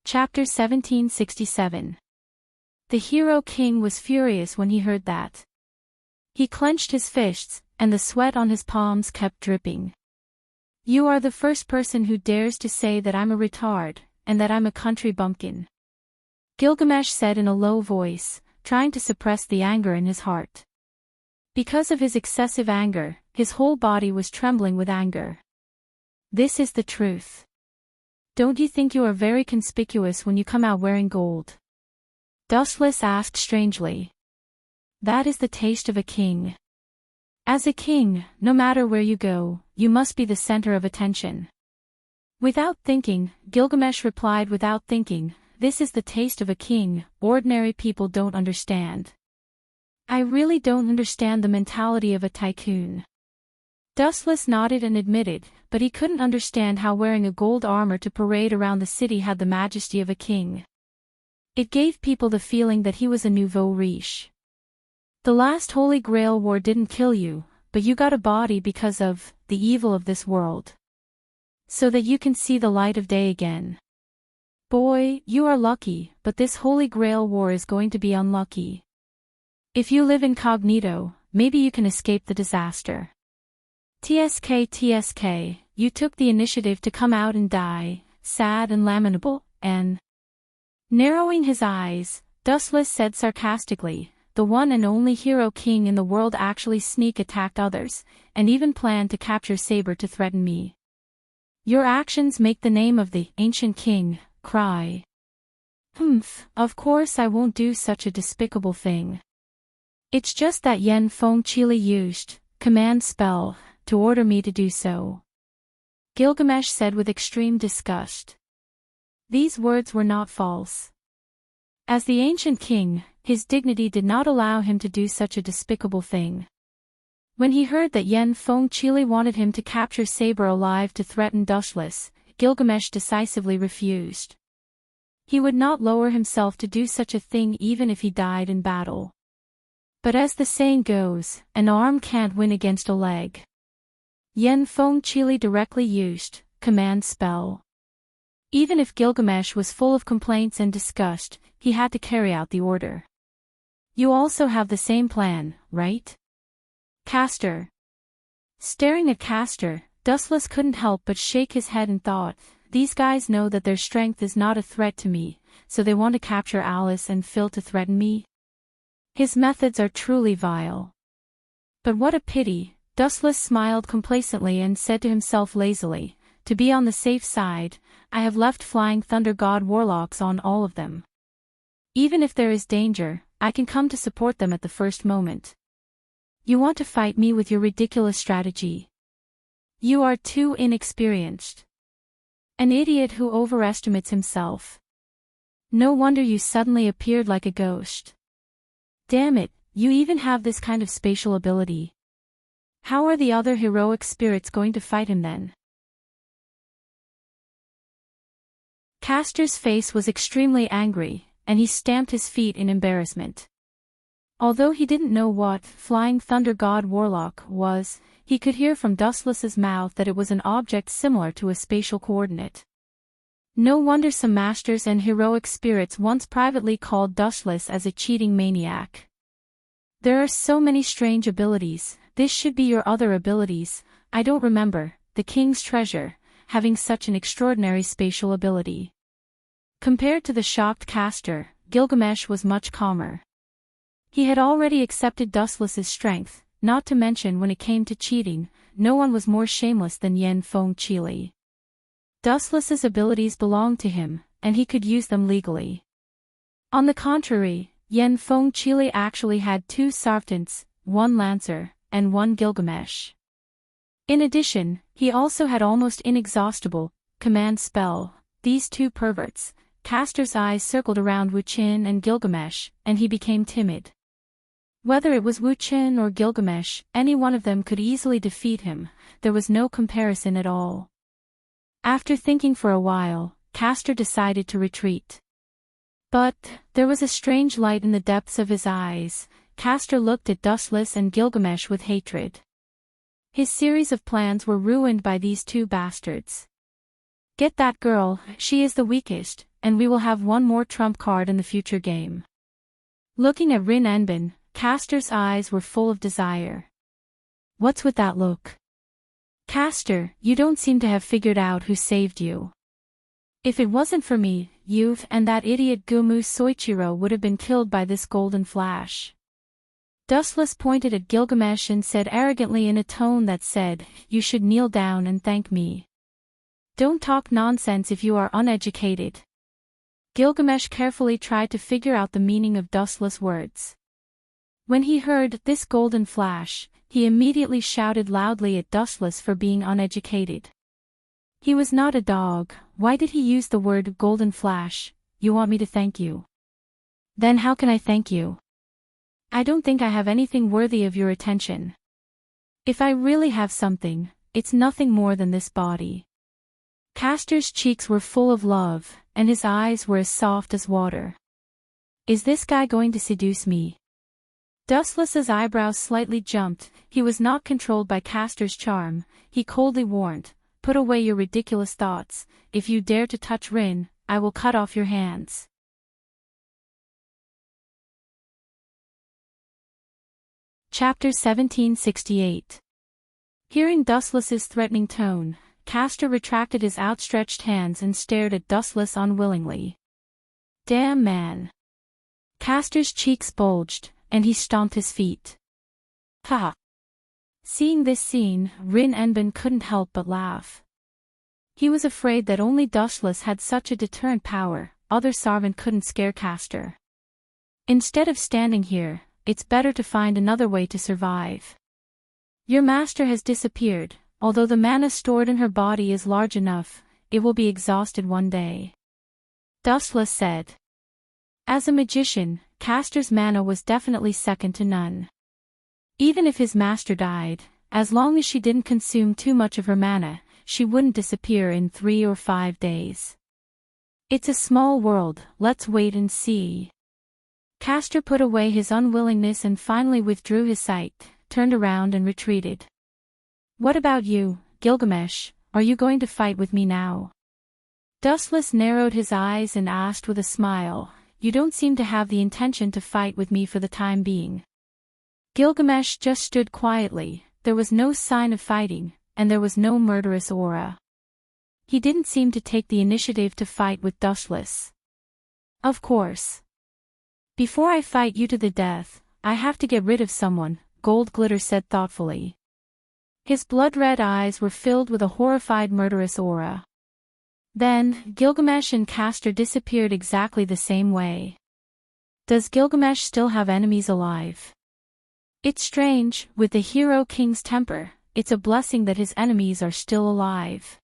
Speaker 1: Chapter 1767. The hero king was furious when he heard that. He clenched his fists, and the sweat on his palms kept dripping. You are the first person who dares to say that I'm a retard, and that I'm a country bumpkin. Gilgamesh said in a low voice, trying to suppress the anger in his heart. Because of his excessive anger, his whole body was trembling with anger. This is the truth. Don't you think you are very conspicuous when you come out wearing gold? Dustless asked strangely. That is the taste of a king. As a king, no matter where you go, you must be the center of attention. Without thinking, Gilgamesh replied without thinking, this is the taste of a king, ordinary people don't understand. I really don't understand the mentality of a tycoon. Dustless nodded and admitted, but he couldn't understand how wearing a gold armor to parade around the city had the majesty of a king. It gave people the feeling that he was a nouveau riche. The last Holy Grail war didn't kill you, but you got a body because of the evil of this world. So that you can see the light of day again. Boy, you are lucky, but this Holy Grail war is going to be unlucky. If you live incognito, maybe you can escape the disaster. TSK, you took the initiative to come out and die, sad and lamentable, and... Narrowing his eyes, Dustless said sarcastically, the one and only hero king in the world actually sneak attacked others, and even planned to capture Saber to threaten me. Your actions make the name of the ancient king cry. Humph, of course I won't do such a despicable thing. It's just that Yen Feng Chili used command spell to order me to do so. Gilgamesh said with extreme disgust. These words were not false. As the ancient king, his dignity did not allow him to do such a despicable thing. When he heard that Yen Feng Chili wanted him to capture Saber alive to threaten Dushless, Gilgamesh decisively refused. He would not lower himself to do such a thing even if he died in battle. But as the saying goes, an arm can't win against a leg. Yen Feng Chili directly used command spell. Even if Gilgamesh was full of complaints and disgust, he had to carry out the order. You also have the same plan, right? Castor. Staring at Castor, Dustless couldn't help but shake his head and thought, these guys know that their strength is not a threat to me, so they want to capture Alice and Phil to threaten me? His methods are truly vile. But what a pity, Dustless smiled complacently and said to himself lazily, to be on the safe side, I have left Flying Thunder God warlocks on all of them. Even if there is danger, I can come to support them at the first moment. You want to fight me with your ridiculous strategy? You are too inexperienced. An idiot who overestimates himself. No wonder you suddenly appeared like a ghost. Damn it, you even have this kind of spatial ability. How are the other heroic spirits going to fight him then? Castor's face was extremely angry, and he stamped his feet in embarrassment. Although he didn't know what Flying Thunder God Warlock was, he could hear from Dustless's mouth that it was an object similar to a spatial coordinate. No wonder some masters and heroic spirits once privately called Dustless as a cheating maniac. There are so many strange abilities, this should be your other abilities, I don't remember, the king's treasure, having such an extraordinary spatial ability. Compared to the shocked Castor, Gilgamesh was much calmer. He had already accepted Dustless's strength, not to mention when it came to cheating, no one was more shameless than Yen Feng Chili. Dustless's abilities belonged to him, and he could use them legally. On the contrary, Yen Feng Chili actually had 2 Sarftants, 1 Lancer, and 1 Gilgamesh. In addition, he also had almost inexhaustible command spell. These 2 perverts, Castor's eyes circled around Wu Qin and Gilgamesh, and he became timid. Whether it was Wu Qin or Gilgamesh, any one of them could easily defeat him, there was no comparison at all. After thinking for a while, Castor decided to retreat. But there was a strange light in the depths of his eyes. Castor looked at Dustless and Gilgamesh with hatred. His series of plans were ruined by these 2 bastards. Get that girl, she is the weakest, and we will have one more trump card in the future game. Looking at Rin Enbin, Castor's eyes were full of desire. What's with that look? Castor, you don't seem to have figured out who saved you. If it wasn't for me, you and that idiot Gumu Soichiro would have been killed by this golden flash. Dustless pointed at Gilgamesh and said arrogantly in a tone that said, you should kneel down and thank me. Don't talk nonsense if you are uneducated. Gilgamesh carefully tried to figure out the meaning of Dustless' words. When he heard this golden flash, he immediately shouted loudly at Dustless for being uneducated. He was not a dog, why did he use the word golden flash? You want me to thank you? Then how can I thank you? I don't think I have anything worthy of your attention. If I really have something, it's nothing more than this body. Castor's cheeks were full of love, and his eyes were as soft as water. Is this guy going to seduce me? Dustless's eyebrows slightly jumped, he was not controlled by Castor's charm, he coldly warned, put away your ridiculous thoughts, if you dare to touch Rin, I will cut off your hands. Chapter 1768. Hearing Dustless's threatening tone, Castor retracted his outstretched hands and stared at Dustless unwillingly. Damn man. Castor's cheeks bulged, and he stomped his feet. Ha! Seeing this scene, Rin Enbin couldn't help but laugh. He was afraid that only Dustless had such a deterrent power, other servant couldn't scare Castor. Instead of standing here, it's better to find another way to survive. Your master has disappeared. Although the mana stored in her body is large enough, it will be exhausted one day. Dustless said. As a magician, Castor's mana was definitely second to none. Even if his master died, as long as she didn't consume too much of her mana, she wouldn't disappear in 3 or 5 days. It's a small world, let's wait and see. Castor put away his unwillingness and finally withdrew his sight, turned around and retreated. What about you, Gilgamesh, are you going to fight with me now? Dustless narrowed his eyes and asked with a smile, you don't seem to have the intention to fight with me for the time being. Gilgamesh just stood quietly, there was no sign of fighting, and there was no murderous aura. He didn't seem to take the initiative to fight with Dustless. Of course. Before I fight you to the death, I have to get rid of someone, Gold Glitter said thoughtfully. His blood-red eyes were filled with a horrified murderous aura. Then, Gilgamesh and Castor disappeared exactly the same way. Does Gilgamesh still have enemies alive? It's strange, with the hero king's temper, it's a blessing that his enemies are still alive.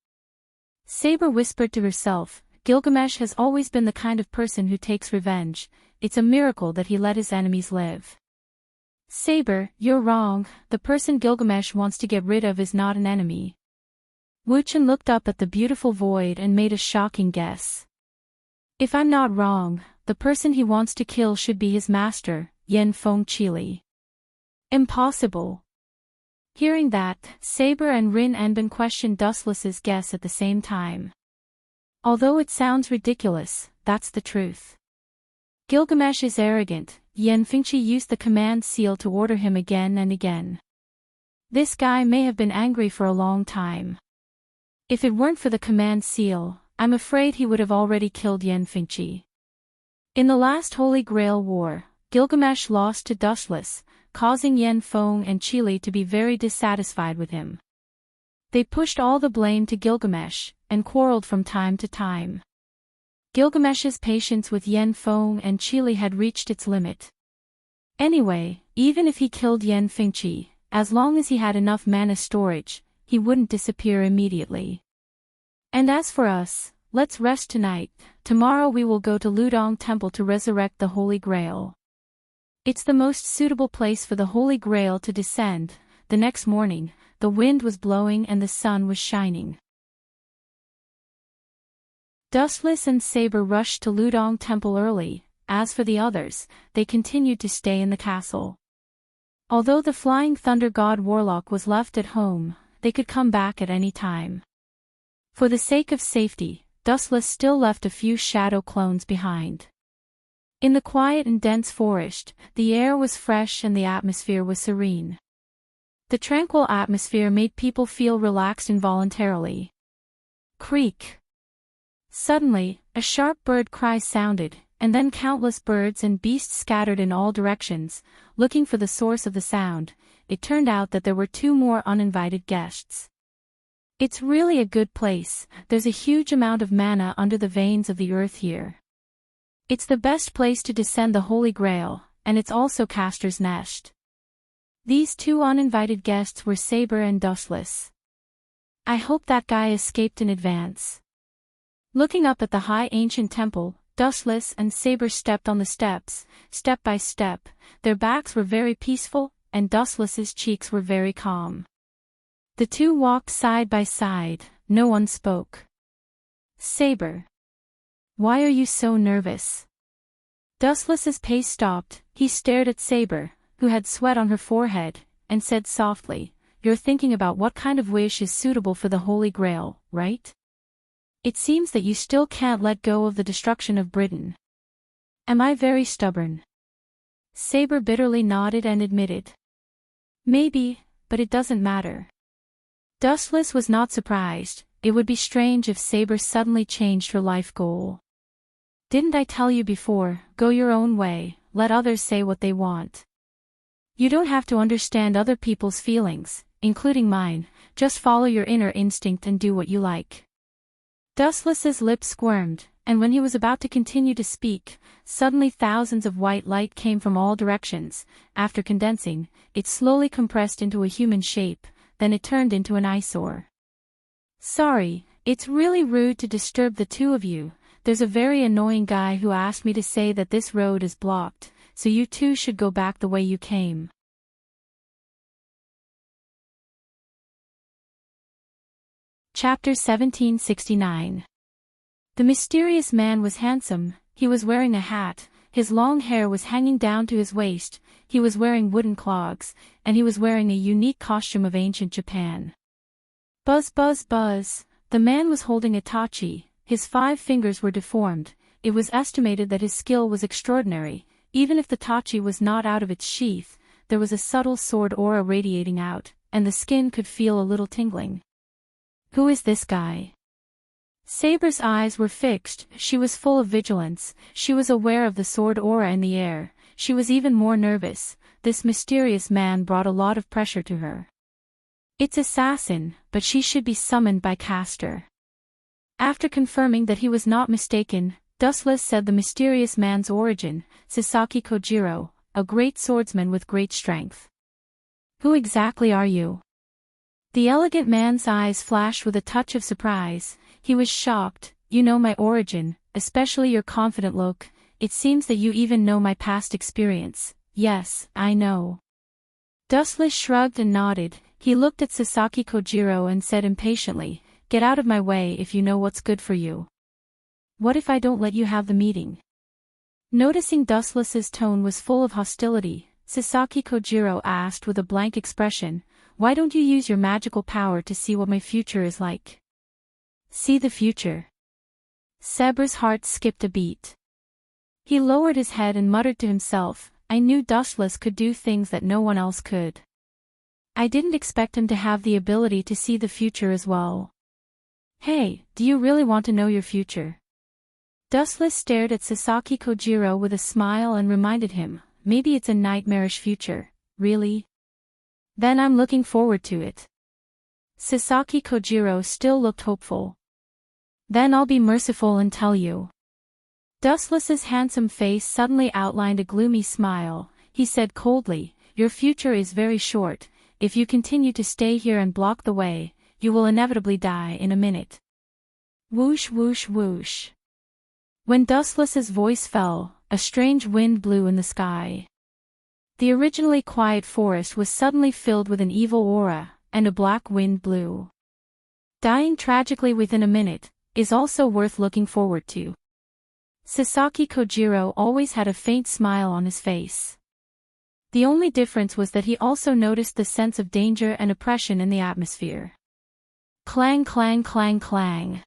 Speaker 1: Saber whispered to herself, Gilgamesh has always been the kind of person who takes revenge, it's a miracle that he let his enemies live. Saber, you're wrong, the person Gilgamesh wants to get rid of is not an enemy. Wuchen looked up at the beautiful void and made a shocking guess. If I'm not wrong, the person he wants to kill should be his master, Yen Feng Chili. Impossible. Hearing that, Saber and Rin Enbin questioned Dustless's guess at the same time. Although it sounds ridiculous, that's the truth. Gilgamesh is arrogant. Yen Fengqi used the command seal to order him again and again. This guy may have been angry for a long time. If it weren't for the command seal, I'm afraid he would have already killed Yen Fengqi. In the last Holy Grail War, Gilgamesh lost to Dustless, causing Yen Feng and Chili to be very dissatisfied with him. They pushed all the blame to Gilgamesh, and quarreled from time to time. Gilgamesh's patience with Yen Feng and Chili had reached its limit. Anyway, even if he killed Yen Fengqi, as long as he had enough mana storage, he wouldn't disappear immediately. And as for us, let's rest tonight. Tomorrow we will go to Ludong Temple to resurrect the Holy Grail. It's the most suitable place for the Holy Grail to descend. The next morning, the wind was blowing and the sun was shining. Dustless and Saber rushed to Ludong Temple early. As for the others, they continued to stay in the castle. Although the Flying Thunder God Warlock was left at home, they could come back at any time. For the sake of safety, Dustless still left a few shadow clones behind. In the quiet and dense forest, the air was fresh and the atmosphere was serene. The tranquil atmosphere made people feel relaxed involuntarily. Creak. Suddenly, a sharp bird cry sounded, and then countless birds and beasts scattered in all directions, looking for the source of the sound. It turned out that there were 2 more uninvited guests. It's really a good place, there's a huge amount of mana under the veins of the earth here. It's the best place to descend the Holy Grail, and it's also Castor's nest. These 2 uninvited guests were Saber and Dustless. I hope that guy escaped in advance. Looking up at the high ancient temple, Dustless and Saber stepped on the steps, step by step. Their backs were very peaceful, and Dustless's cheeks were very calm. The 2 walked side by side, no one spoke. Saber. Why are you so nervous? Dustless's pace stopped, he stared at Saber, who had sweat on her forehead, and said softly, You're thinking about what kind of wish is suitable for the Holy Grail, right? It seems that you still can't let go of the destruction of Britain. Am I very stubborn? Saber bitterly nodded and admitted. Maybe, but it doesn't matter. Dustless was not surprised. It would be strange if Saber suddenly changed her life goal. Didn't I tell you before, go your own way, let others say what they want. You don't have to understand other people's feelings, including mine, just follow your inner instinct and do what you like. Dustless's lips squirmed, and when he was about to continue to speak, suddenly thousands of white light came from all directions. After condensing, it slowly compressed into a human shape, then it turned into an eyesore. Sorry, it's really rude to disturb the two of you. There's a very annoying guy who asked me to say that this road is blocked, so you two should go back the way you came. Chapter 1769. The mysterious man was handsome. He was wearing a hat, his long hair was hanging down to his waist, he was wearing wooden clogs, and he was wearing a unique costume of ancient Japan. Buzz buzz buzz, the man was holding a tachi, his 5 fingers were deformed. It was estimated that his skill was extraordinary. Even if the tachi was not out of its sheath, there was a subtle sword aura radiating out, and the skin could feel a little tingling. Who is this guy? Saber's eyes were fixed, she was full of vigilance, she was aware of the sword aura in the air, she was even more nervous. This mysterious man brought a lot of pressure to her. It's assassin, but she should be summoned by caster. After confirming that he was not mistaken, Dustless said the mysterious man's origin, Sasaki Kojiro, a great swordsman with great strength. Who exactly are you? The elegant man's eyes flashed with a touch of surprise. He was shocked. You know my origin, especially your confident look. It seems that you even know my past experience. Yes, I know. Dustless shrugged and nodded. He looked at Sasaki Kojiro and said impatiently, "Get out of my way if you know what's good for you. What if I don't let you have the meeting?" Noticing Dustless's tone was full of hostility, Sasaki Kojiro asked with a blank expression, "Why don't you use your magical power to see what my future is like?" See the future. Saber's heart skipped a beat. He lowered his head and muttered to himself, I knew Dustless could do things that no one else could. I didn't expect him to have the ability to see the future as well. Hey, do you really want to know your future? Dustless stared at Sasaki Kojiro with a smile and reminded him, maybe it's a nightmarish future, really? Then I'm looking forward to it. Sasaki Kojiro still looked hopeful. Then I'll be merciful and tell you. Dustless's handsome face suddenly outlined a gloomy smile. He said coldly, your future is very short. If you continue to stay here and block the way, you will inevitably die in a minute. Whoosh whoosh whoosh. When Dustless's voice fell, a strange wind blew in the sky. The originally quiet forest was suddenly filled with an evil aura, and a black wind blew. Dying tragically within a minute is also worth looking forward to. Sasaki Kojiro always had a faint smile on his face. The only difference was that he also noticed the sense of danger and oppression in the atmosphere. Clang clang clang clang.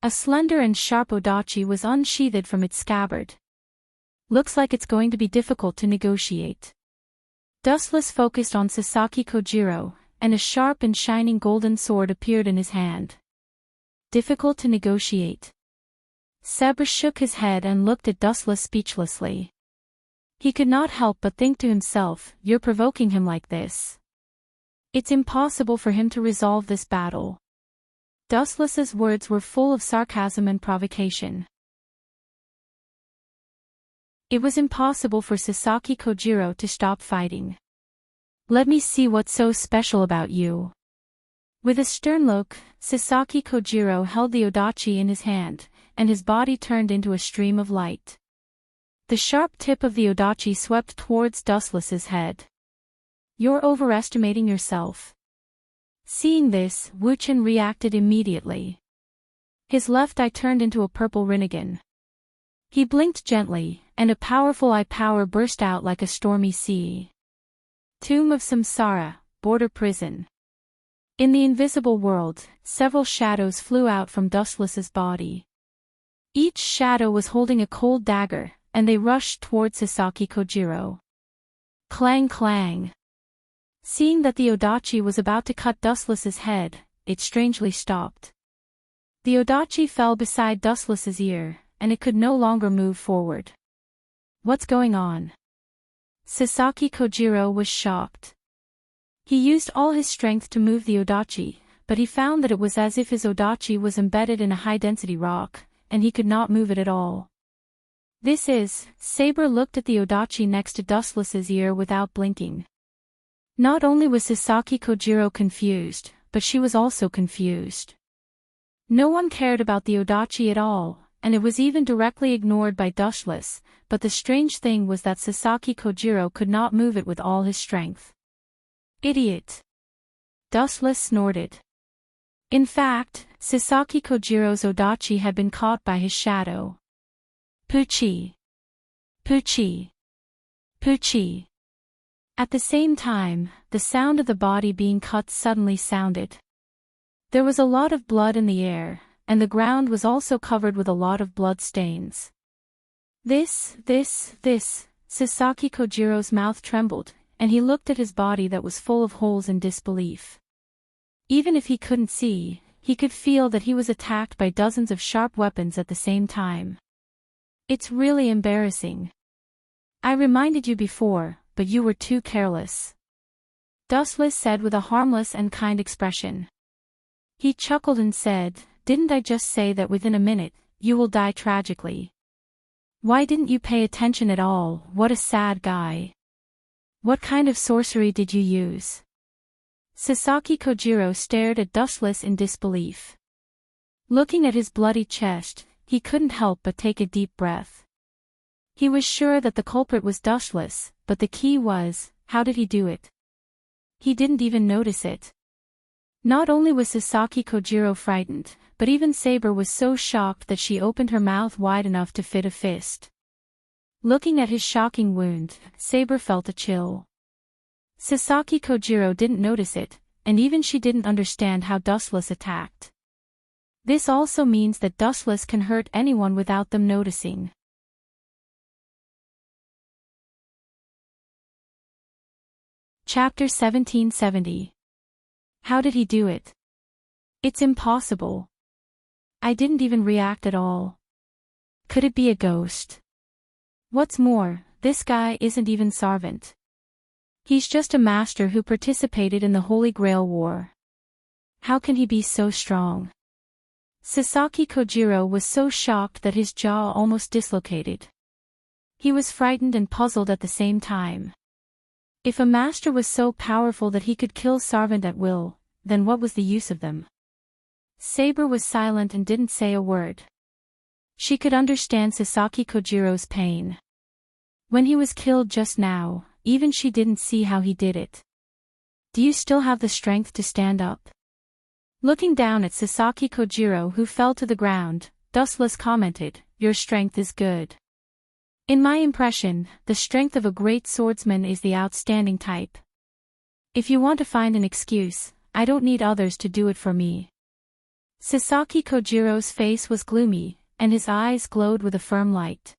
Speaker 1: A slender and sharp odachi was unsheathed from its scabbard. Looks like it's going to be difficult to negotiate. Dustless focused on Sasaki Kojiro, and a sharp and shining golden sword appeared in his hand. Difficult to negotiate. Saber shook his head and looked at Dustless speechlessly. He could not help but think to himself, you're provoking him like this. It's impossible for him to resolve this battle. Dustless's words were full of sarcasm and provocation. It was impossible for Sasaki Kojiro to stop fighting. Let me see what's so special about you. With a stern look, Sasaki Kojiro held the odachi in his hand, and his body turned into a stream of light. The sharp tip of the odachi swept towards Dustless's head. You're overestimating yourself. Seeing this, Wuchen reacted immediately. His left eye turned into a purple rinnegan. He blinked gently, and a powerful eye power burst out like a stormy sea. Tomb of Samsara, border prison. In the invisible world, several shadows flew out from Dustless's body. Each shadow was holding a cold dagger, and they rushed towards Sasaki Kojiro. Clang clang. Seeing that the odachi was about to cut Dustless's head, it strangely stopped. The odachi fell beside Dustless's ear, and it could no longer move forward. What's going on? Sasaki Kojiro was shocked. He used all his strength to move the odachi, but he found that it was as if his odachi was embedded in a high-density rock, and he could not move it at all. Saber looked at the odachi next to Dustless's ear without blinking. Not only was Sasaki Kojiro confused, but she was also confused. No one cared about the odachi at all, and it was even directly ignored by Dustless, but the strange thing was that Sasaki Kojiro could not move it with all his strength. Idiot! Dustless snorted. In fact, Sasaki Kojiro's odachi had been caught by his shadow. Puchi! Puchi! Puchi! At the same time, the sound of the body being cut suddenly sounded. There was a lot of blood in the air, and the ground was also covered with a lot of blood stains. Sasaki Kojiro's mouth trembled, and he looked at his body that was full of holes in disbelief. Even if he couldn't see, he could feel that he was attacked by dozens of sharp weapons at the same time. It's really embarrassing. I reminded you before, but you were too careless. Dustless said with a harmless and kind expression. He chuckled and said, "Didn't I just say that within a minute, you will die tragically? Why didn't you pay attention at all? What a sad guy. What kind of sorcery did you use?" Sasaki Kojiro stared at Dustless in disbelief. Looking at his bloody chest, he couldn't help but take a deep breath. He was sure that the culprit was Dustless, but the key was, how did he do it? He didn't even notice it. Not only was Sasaki Kojiro frightened, but even Saber was so shocked that she opened her mouth wide enough to fit a fist. Looking at his shocking wound, Saber felt a chill. Sasaki Kojiro didn't notice it, and even she didn't understand how Dustless attacked. This also means that Dustless can hurt anyone without them noticing. Chapter 1770. How did he do it? It's impossible. I didn't even react at all. Could it be a ghost? What's more, this guy isn't even Sarvant. He's just a master who participated in the Holy Grail War. How can he be so strong? Sasaki Kojiro was so shocked that his jaw almost dislocated. He was frightened and puzzled at the same time. If a master was so powerful that he could kill Sarvant at will, then what was the use of them? Saber was silent and didn't say a word. She could understand Sasaki Kojiro's pain. When he was killed just now, even she didn't see how he did it. Do you still have the strength to stand up? Looking down at Sasaki Kojiro, who fell to the ground, Dustless commented, "Your strength is good. In my impression, the strength of a great swordsman is the outstanding type. If you want to find an excuse, I don't need others to do it for me." Sasaki Kojiro's face was gloomy, and his eyes glowed with a firm light.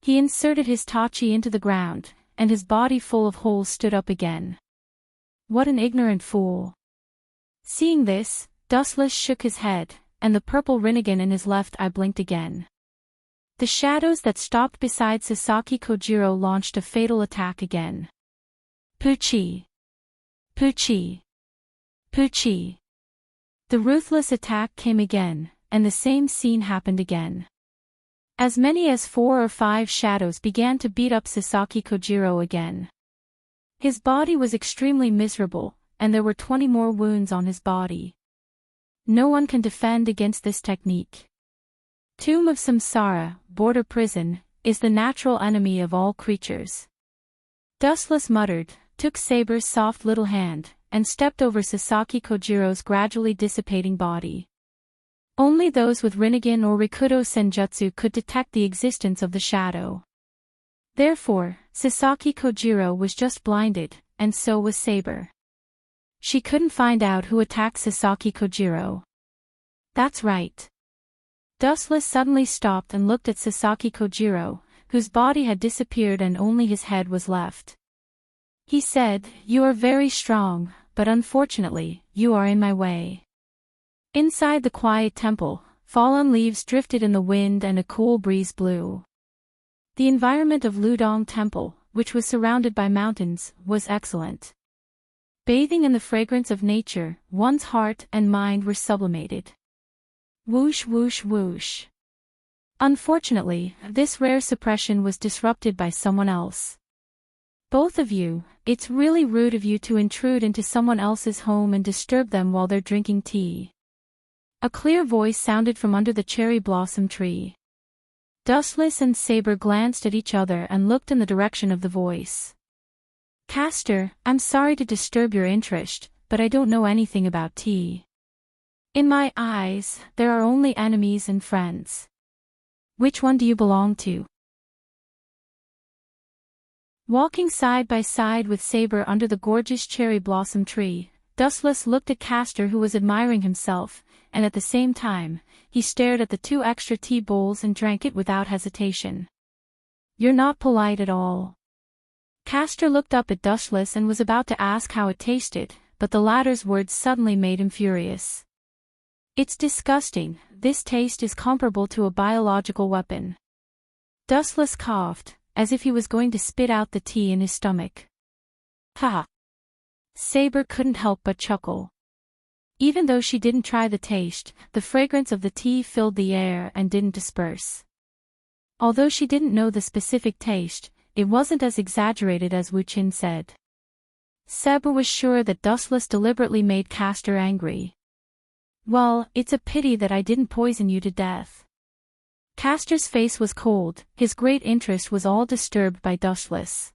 Speaker 1: He inserted his tachi into the ground, and his body full of holes stood up again. What an ignorant fool. Seeing this, Dustless shook his head, and the purple Rinnegan in his left eye blinked again. The shadows that stopped beside Sasaki Kojiro launched a fatal attack again. Puchi! Puchi! Puchi! The ruthless attack came again, and the same scene happened again. As many as 4 or 5 shadows began to beat up Sasaki Kojiro again. His body was extremely miserable, and there were 20 more wounds on his body. No one can defend against this technique. Tomb of Samsara, border prison, is the natural enemy of all creatures. Dustless muttered, took Saber's soft little hand, and stepped over Sasaki Kojiro's gradually dissipating body. Only those with Rinnegan or Rikudo Senjutsu could detect the existence of the shadow. Therefore, Sasaki Kojiro was just blinded, and so was Saber. She couldn't find out who attacked Sasaki Kojiro. That's right. Dustless suddenly stopped and looked at Sasaki Kojiro, whose body had disappeared and only his head was left. He said, "You are very strong, but unfortunately, you are in my way." Inside the quiet temple, fallen leaves drifted in the wind and a cool breeze blew. The environment of Ludong Temple, which was surrounded by mountains, was excellent. Bathing in the fragrance of nature, one's heart and mind were sublimated. Whoosh whoosh whoosh. Unfortunately, this rare suppression was disrupted by someone else. Both of you, it's really rude of you to intrude into someone else's home and disturb them while they're drinking tea. A clear voice sounded from under the cherry blossom tree. Dustless and Saber glanced at each other and looked in the direction of the voice. Castor, I'm sorry to disturb your interest, but I don't know anything about tea. In my eyes, there are only enemies and friends. Which one do you belong to? Walking side by side with Saber under the gorgeous cherry blossom tree, Dustless looked at Castor, who was admiring himself, and at the same time, he stared at the 2 extra tea bowls and drank it without hesitation. You're not polite at all. Castor looked up at Dustless and was about to ask how it tasted, but the latter's words suddenly made him furious. It's disgusting, this taste is comparable to a biological weapon. Dustless coughed, as if he was going to spit out the tea in his stomach. Ha! Saber couldn't help but chuckle. Even though she didn't try the taste, the fragrance of the tea filled the air and didn't disperse. Although she didn't know the specific taste, it wasn't as exaggerated as Wu Qin said. Saber was sure that Dustless deliberately made Castor angry. Well, it's a pity that I didn't poison you to death. Castor's face was cold, his great interest was all disturbed by Dustless.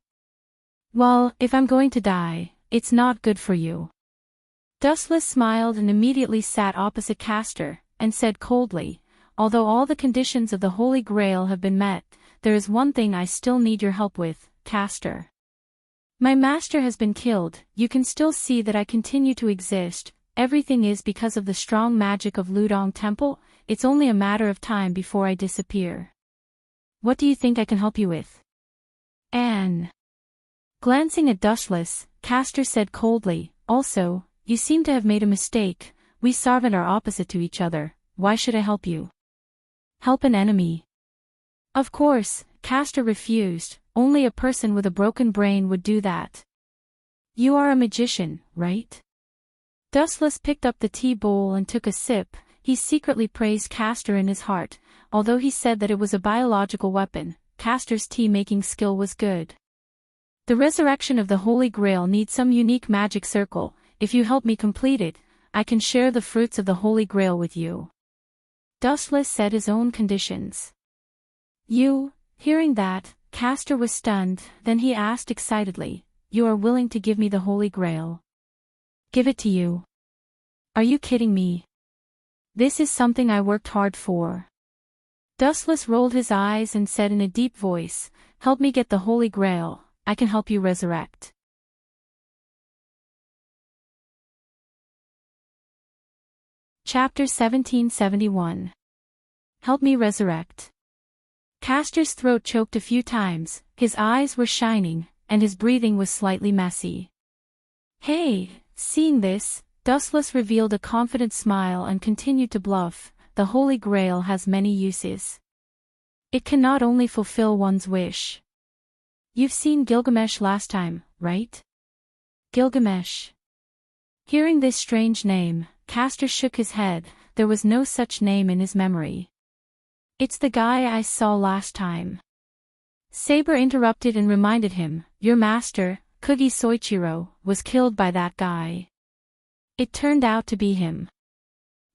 Speaker 1: Well, if I'm going to die, it's not good for you. Dustless smiled and immediately sat opposite Castor, and said coldly, although all the conditions of the Holy Grail have been met, there is one thing I still need your help with, Castor. My master has been killed, you can still see that I continue to exist, everything is because of the strong magic of Ludong Temple, it's only a matter of time before I disappear. What do you think I can help you with? Anne. Glancing at Dustless, Castor said coldly, also, you seem to have made a mistake, we Sarvant are opposite to each other, why should I help you? Help an enemy. Of course, Castor refused, only a person with a broken brain would do that. You are a magician, right? Dustless picked up the tea bowl and took a sip, he secretly praised Castor in his heart, although he said that it was a biological weapon, Castor's tea-making skill was good. The resurrection of the Holy Grail needs some unique magic circle, if you help me complete it, I can share the fruits of the Holy Grail with you. Dustless set his own conditions. You, hearing that, Castor was stunned, then he asked excitedly, you are willing to give me the Holy Grail? Give it to you. Are you kidding me? This is something I worked hard for. Dustless rolled his eyes and said in a deep voice, help me get the Holy Grail, I can help you resurrect. Chapter 1771. Help me resurrect. Castor's throat choked a few times, his eyes were shining, and his breathing was slightly messy. Hey, seeing this, Dustless revealed a confident smile and continued to bluff, the Holy Grail has many uses. It can not only fulfill one's wish. You've seen Gilgamesh last time, right? Gilgamesh. Hearing this strange name, Castor shook his head, there was no such name in his memory. It's the guy I saw last time. Saber interrupted and reminded him, your master, Kugi Soichiro, was killed by that guy. It turned out to be him.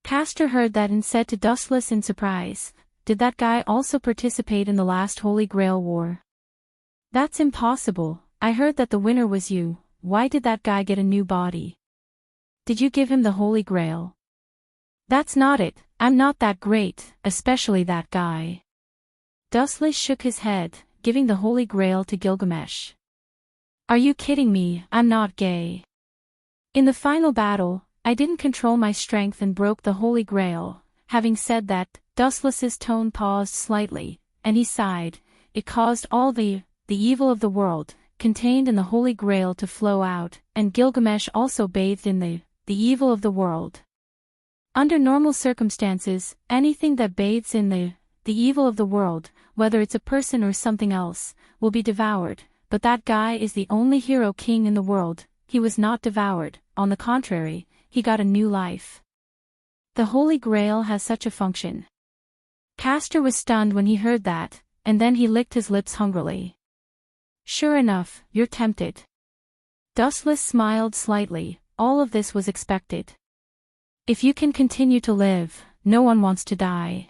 Speaker 1: Castor heard that and said to Dustless in surprise, did that guy also participate in the last Holy Grail War? That's impossible, I heard that the winner was you, why did that guy get a new body? Did you give him the Holy Grail? That's not it, I'm not that great, especially that guy. Dustless shook his head, giving the Holy Grail to Gilgamesh. Are you kidding me, I'm not gay. In the final battle, I didn't control my strength and broke the Holy Grail. Having said that, Dustless's tone paused slightly, and he sighed, it caused all the evil of the world, contained in the Holy Grail to flow out, and Gilgamesh also bathed in the evil of the world. Under normal circumstances, anything that bathes in the evil of the world, whether it's a person or something else, will be devoured, but that guy is the only hero king in the world, he was not devoured, on the contrary, he got a new life. The Holy Grail has such a function. Castor was stunned when he heard that, and then he licked his lips hungrily. Sure enough, you're tempted. Dustless smiled slightly. All of this was expected. If you can continue to live, no one wants to die.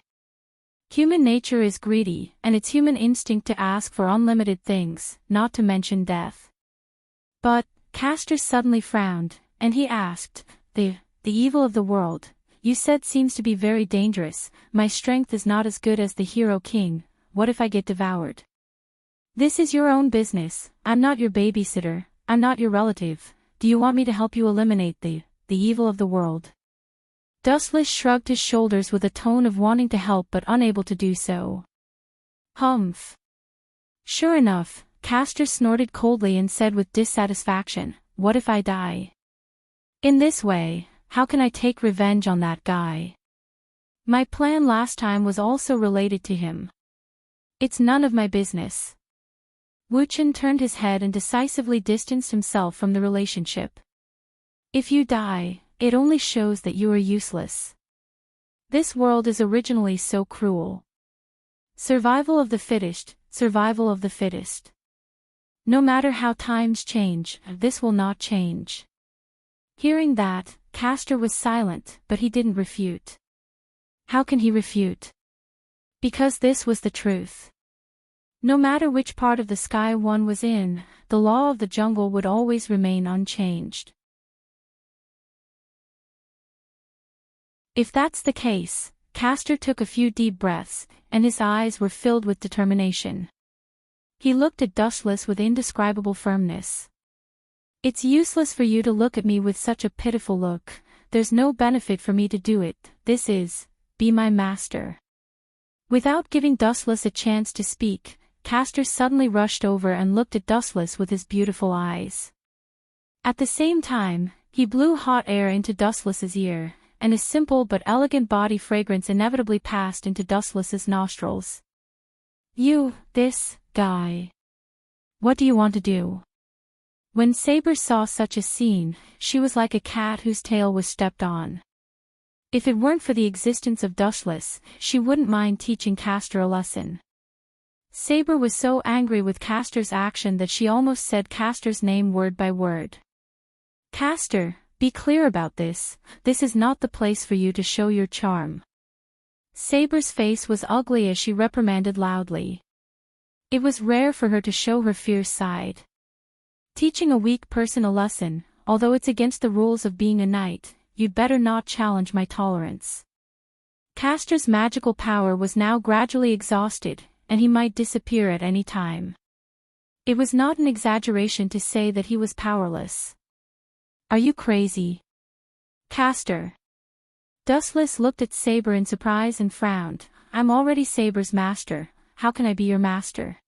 Speaker 1: Human nature is greedy, and it's human instinct to ask for unlimited things, not to mention death. But, Castor suddenly frowned, and he asked, The evil of the world, you said seems to be very dangerous. My strength is not as good as the hero king. What if I get devoured? This is your own business. I'm not your babysitter. I'm not your relative. Do you want me to help you eliminate the evil of the world? Dustless shrugged his shoulders with a tone of wanting to help but unable to do so. Humph. Sure enough, Castor snorted coldly and said with dissatisfaction, What if I die? In this way, how can I take revenge on that guy? My plan last time was also related to him. It's none of my business. Wuchen turned his head and decisively distanced himself from the relationship. If you die, it only shows that you are useless. This world is originally so cruel. Survival of the fittest, survival of the fittest. No matter how times change, this will not change. Hearing that, Castor was silent, but he didn't refute. How can he refute? Because this was the truth. No matter which part of the sky one was in, the law of the jungle would always remain unchanged. If that's the case, Castor took a few deep breaths, and his eyes were filled with determination. He looked at Dustless with indescribable firmness. It's useless for you to look at me with such a pitiful look. There's no benefit for me to do it. This is, be my master. Without giving Dustless a chance to speak, Castor suddenly rushed over and looked at Dustless with his beautiful eyes. At the same time, he blew hot air into Dustless's ear, and a simple but elegant body fragrance inevitably passed into Dustless's nostrils. This guy. What do you want to do? When Saber saw such a scene, she was like a cat whose tail was stepped on. If it weren't for the existence of Dustless, she wouldn't mind teaching Castor a lesson. Saber was so angry with Castor's action that she almost said Castor's name word by word. Castor, be clear about this. This is not the place for you to show your charm. Saber's face was ugly as she reprimanded loudly. It was rare for her to show her fierce side. Teaching a weak person a lesson, although it's against the rules of being a knight, you'd better not challenge my tolerance. Castor's magical power was now gradually exhausted, and he might disappear at any time. It was not an exaggeration to say that he was powerless. Are you crazy? Castor. Dustless looked at Saber in surprise and frowned. I'm already Saber's master. How can I be your master?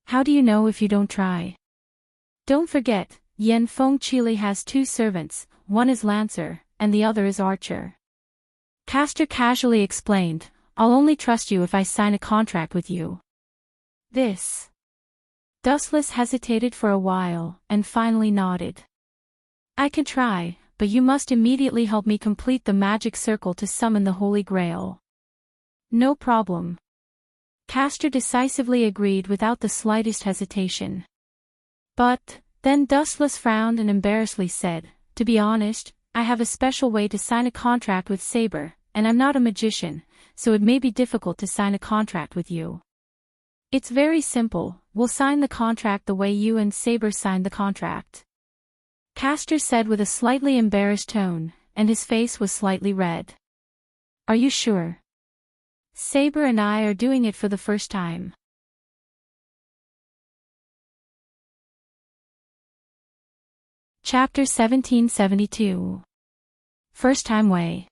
Speaker 1: How do you know if you don't try? Don't forget, Yen Feng Chili has 2 servants, one is Lancer, and the other is Archer. Castor casually explained, I'll only trust you if I sign a contract with you. This. Dustless hesitated for a while, and finally nodded. I can try, but you must immediately help me complete the magic circle to summon the Holy Grail. No problem. Castor decisively agreed without the slightest hesitation. But, then Dustless frowned and embarrassedly said, To be honest, I have a special way to sign a contract with Saber, and I'm not a magician, so it may be difficult to sign a contract with you. It's very simple, we'll sign the contract the way you and Saber signed the contract. Castor said with a slightly embarrassed tone, and his face was slightly red. Are you sure? Saber and I are doing it for the first time. Chapter 1772. First time way.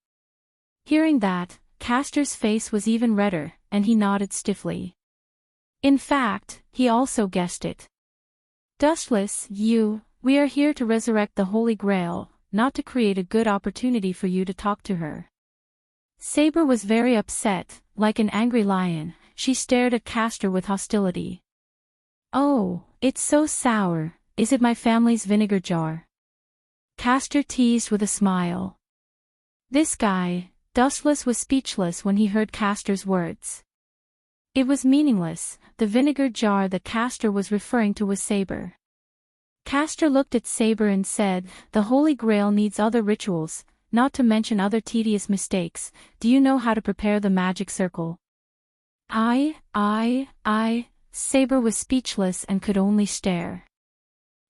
Speaker 1: Hearing that, Castor's face was even redder, and he nodded stiffly. In fact, he also guessed it. Dustless, we are here to resurrect the Holy Grail, not to create a good opportunity for you to talk to her. Saber was very upset, like an angry lion. She stared at Castor with hostility. Oh, it's so sour. Is it my family's vinegar jar? Castor teased with a smile. This guy, Dustless was speechless when he heard Castor's words. It was meaningless. The vinegar jar that Castor was referring to was Saber. Castor looked at Saber and said, "The Holy Grail needs other rituals, not to mention other tedious mistakes. Do you know how to prepare the magic circle?" Saber was speechless and could only stare.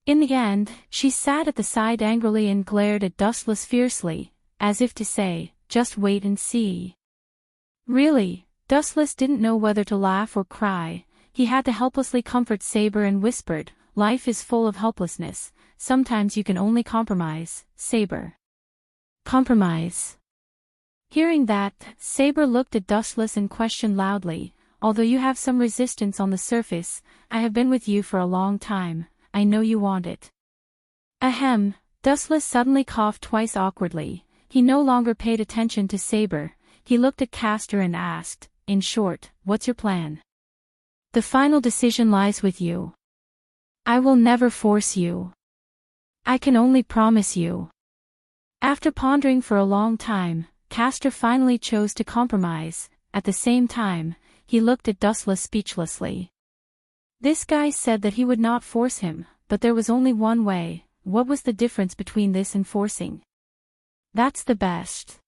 Speaker 1: In the end, she sat at the side angrily and glared at Dustless fiercely, as if to say, "Just wait and see." Really, Dustless didn't know whether to laugh or cry. He had to helplessly comfort Saber and whispered, "Life is full of helplessness, sometimes you can only compromise, Saber." Compromise. Hearing that, Saber looked at Dustless and questioned loudly, "Although you have some resistance on the surface, I have been with you for a long time, I know you want it." Ahem, Dustless suddenly coughed twice awkwardly. He no longer paid attention to Saber. He looked at Castor and asked, "In short, what's your plan?" "The final decision lies with you. I will never force you. I can only promise you." After pondering for a long time, Castor finally chose to compromise. At the same time, he looked at Dustless speechlessly. This guy said that he would not force him, but there was only one way. What was the difference between this and forcing? "That's the best.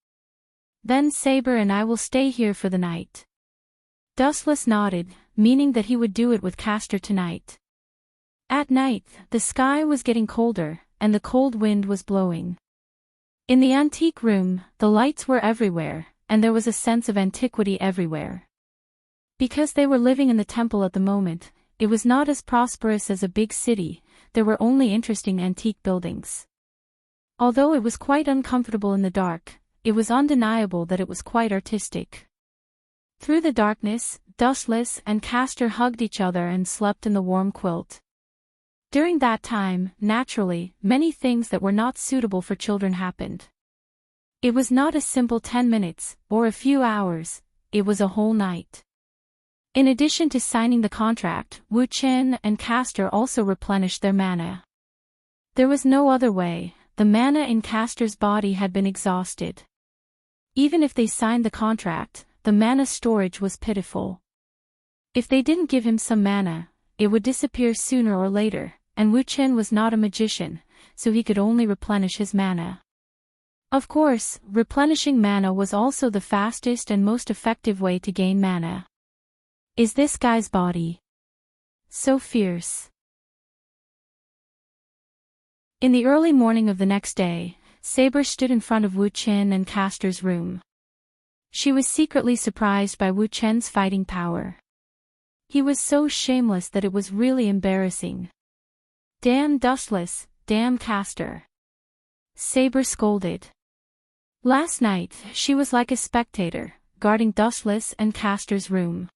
Speaker 1: Then Saber and I will stay here for the night." Dustless nodded, meaning that he would do it with Castor tonight. At night, the sky was getting colder, and the cold wind was blowing. In the antique room, the lights were everywhere, and there was a sense of antiquity everywhere. Because they were living in the temple at the moment, it was not as prosperous as a big city. There were only interesting antique buildings. Although it was quite uncomfortable in the dark, it was undeniable that it was quite artistic. Through the darkness, Dustless and Castor hugged each other and slept in the warm quilt. During that time, naturally, many things that were not suitable for children happened. It was not a simple 10 minutes, or a few hours, it was a whole night. In addition to signing the contract, Wu Chen and Castor also replenished their mana. There was no other way. The mana in Castor's body had been exhausted. Even if they signed the contract, the mana storage was pitiful. If they didn't give him some mana, it would disappear sooner or later, and Wu Chen was not a magician, so he could only replenish his mana. Of course, replenishing mana was also the fastest and most effective way to gain mana. Is this guy's body so fierce? In the early morning of the next day, Saber stood in front of Wu Chen and Castor's room. She was secretly surprised by Wu Chen's fighting power. He was so shameless that it was really embarrassing. "Damn Dustless, damn Castor," Saber scolded. Last night, she was like a spectator, guarding Dustless and Castor's room.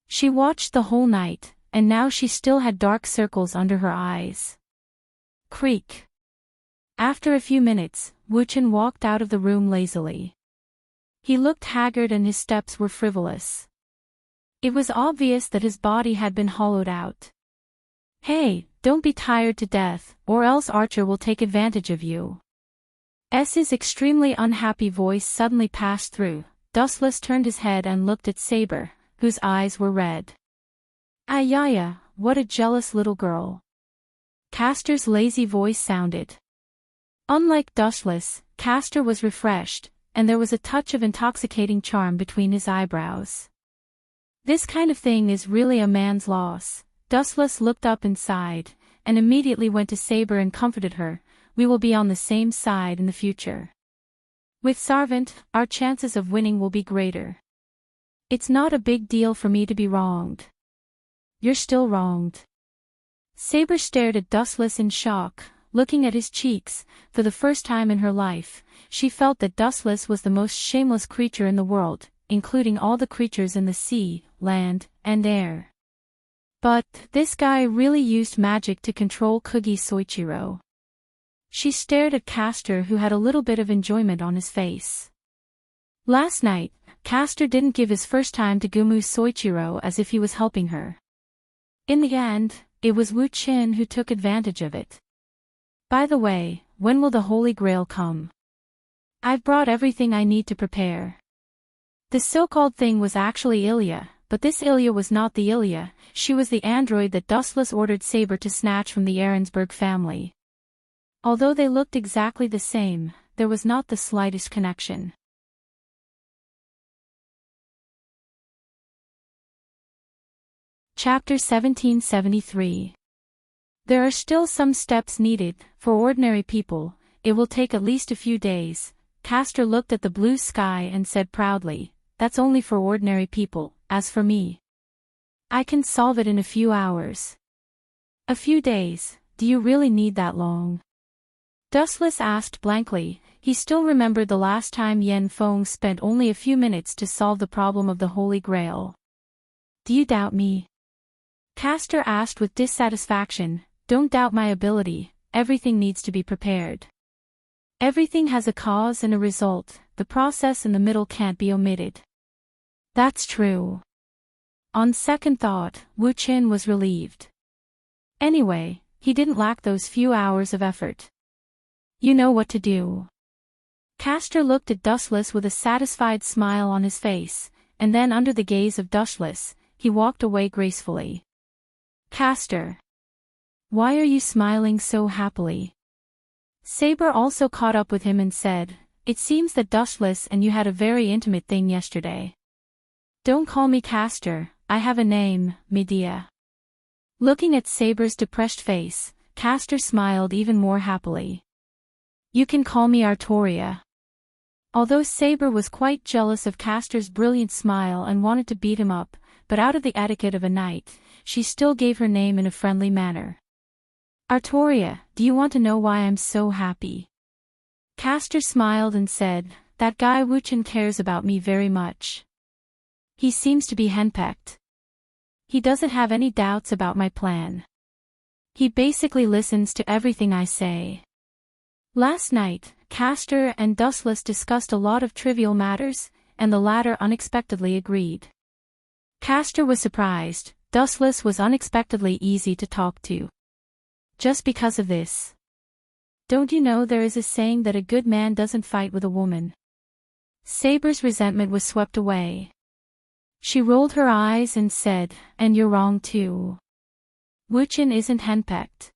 Speaker 1: She watched the whole night, and now she still had dark circles under her eyes. Creak. After a few minutes, Wu Chen walked out of the room lazily. He looked haggard and his steps were frivolous. It was obvious that his body had been hollowed out. "Hey, don't be tired to death, or else Archer will take advantage of you." S's extremely unhappy voice suddenly passed through. Dustless turned his head and looked at Saber, whose eyes were red. "Ayaya, what a jealous little girl." Castor's lazy voice sounded. Unlike Dustless, Castor was refreshed, and there was a touch of intoxicating charm between his eyebrows. This kind of thing is really a man's loss. Dustless looked up and sighed, and immediately went to Saber and comforted her. "We will be on the same side in the future. With Sarvant, our chances of winning will be greater. It's not a big deal for me to be wronged." "You're still wronged." Saber stared at Dustless in shock, looking at his cheeks. For the first time in her life, she felt that Dustless was the most shameless creature in the world, including all the creatures in the sea, land, and air. But this guy really used magic to control Kugi Soichiro. She stared at Castor, who had a little bit of enjoyment on his face. Last night, Castor didn't give his first time to Gumu Soichiro as if he was helping her. In the end, it was Wu Chen who took advantage of it. "By the way, when will the Holy Grail come?" I've brought everything I need to prepare. The so-called thing was actually Ilya, but this Ilya was not the Ilya, she was the android that Dustless ordered Saber to snatch from the Ahrensburg family. Although they looked exactly the same, there was not the slightest connection. Chapter 1773. There are still some steps needed. For ordinary people, it will take at least a few days. Castor looked at the blue sky and said proudly, "That's only for ordinary people, as for me, I can solve it in a few hours." "A few days, do you really need that long?" Dustless asked blankly. He still remembered the last time Yen Feng spent only a few minutes to solve the problem of the Holy Grail. "Do you doubt me?" Castor asked with dissatisfaction. "Don't doubt my ability, everything needs to be prepared. Everything has a cause and a result, the process in the middle can't be omitted." "That's true." On second thought, Wu Qin was relieved. Anyway, he didn't lack those few hours of effort. "You know what to do." Castor looked at Dustless with a satisfied smile on his face, and then under the gaze of Dustless, he walked away gracefully. "Castor, why are you smiling so happily?" Saber also caught up with him and said, "It seems that Dustless and you had a very intimate thing yesterday." "Don't call me Castor, I have a name, Medea." Looking at Saber's depressed face, Castor smiled even more happily. "You can call me Artoria." Although Saber was quite jealous of Castor's brilliant smile and wanted to beat him up, but out of the etiquette of a knight, she still gave her name in a friendly manner. "Artoria, do you want to know why I'm so happy?" Castor smiled and said, "That guy Wuchen cares about me very much. He seems to be henpecked. He doesn't have any doubts about my plan. He basically listens to everything I say." Last night, Castor and Dustless discussed a lot of trivial matters, and the latter unexpectedly agreed. Castor was surprised. Dustless was unexpectedly easy to talk to. Just because of this. "Don't you know there is a saying that a good man doesn't fight with a woman?" Saber's resentment was swept away. She rolled her eyes and said, "And you're wrong too. Wuchen isn't henpecked.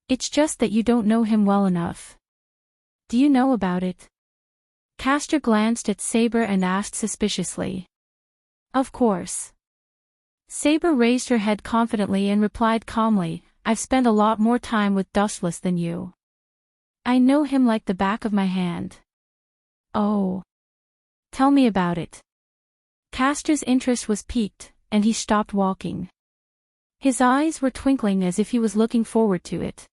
Speaker 1: It's just that you don't know him well enough." "Do you know about it?" Castor glanced at Saber and asked suspiciously. "Of course." Saber raised her head confidently and replied calmly, "I've spent a lot more time with Dustless than you. I know him like the back of my hand." "Oh. Tell me about it." Castor's interest was piqued, and he stopped walking. His eyes were twinkling as if he was looking forward to it.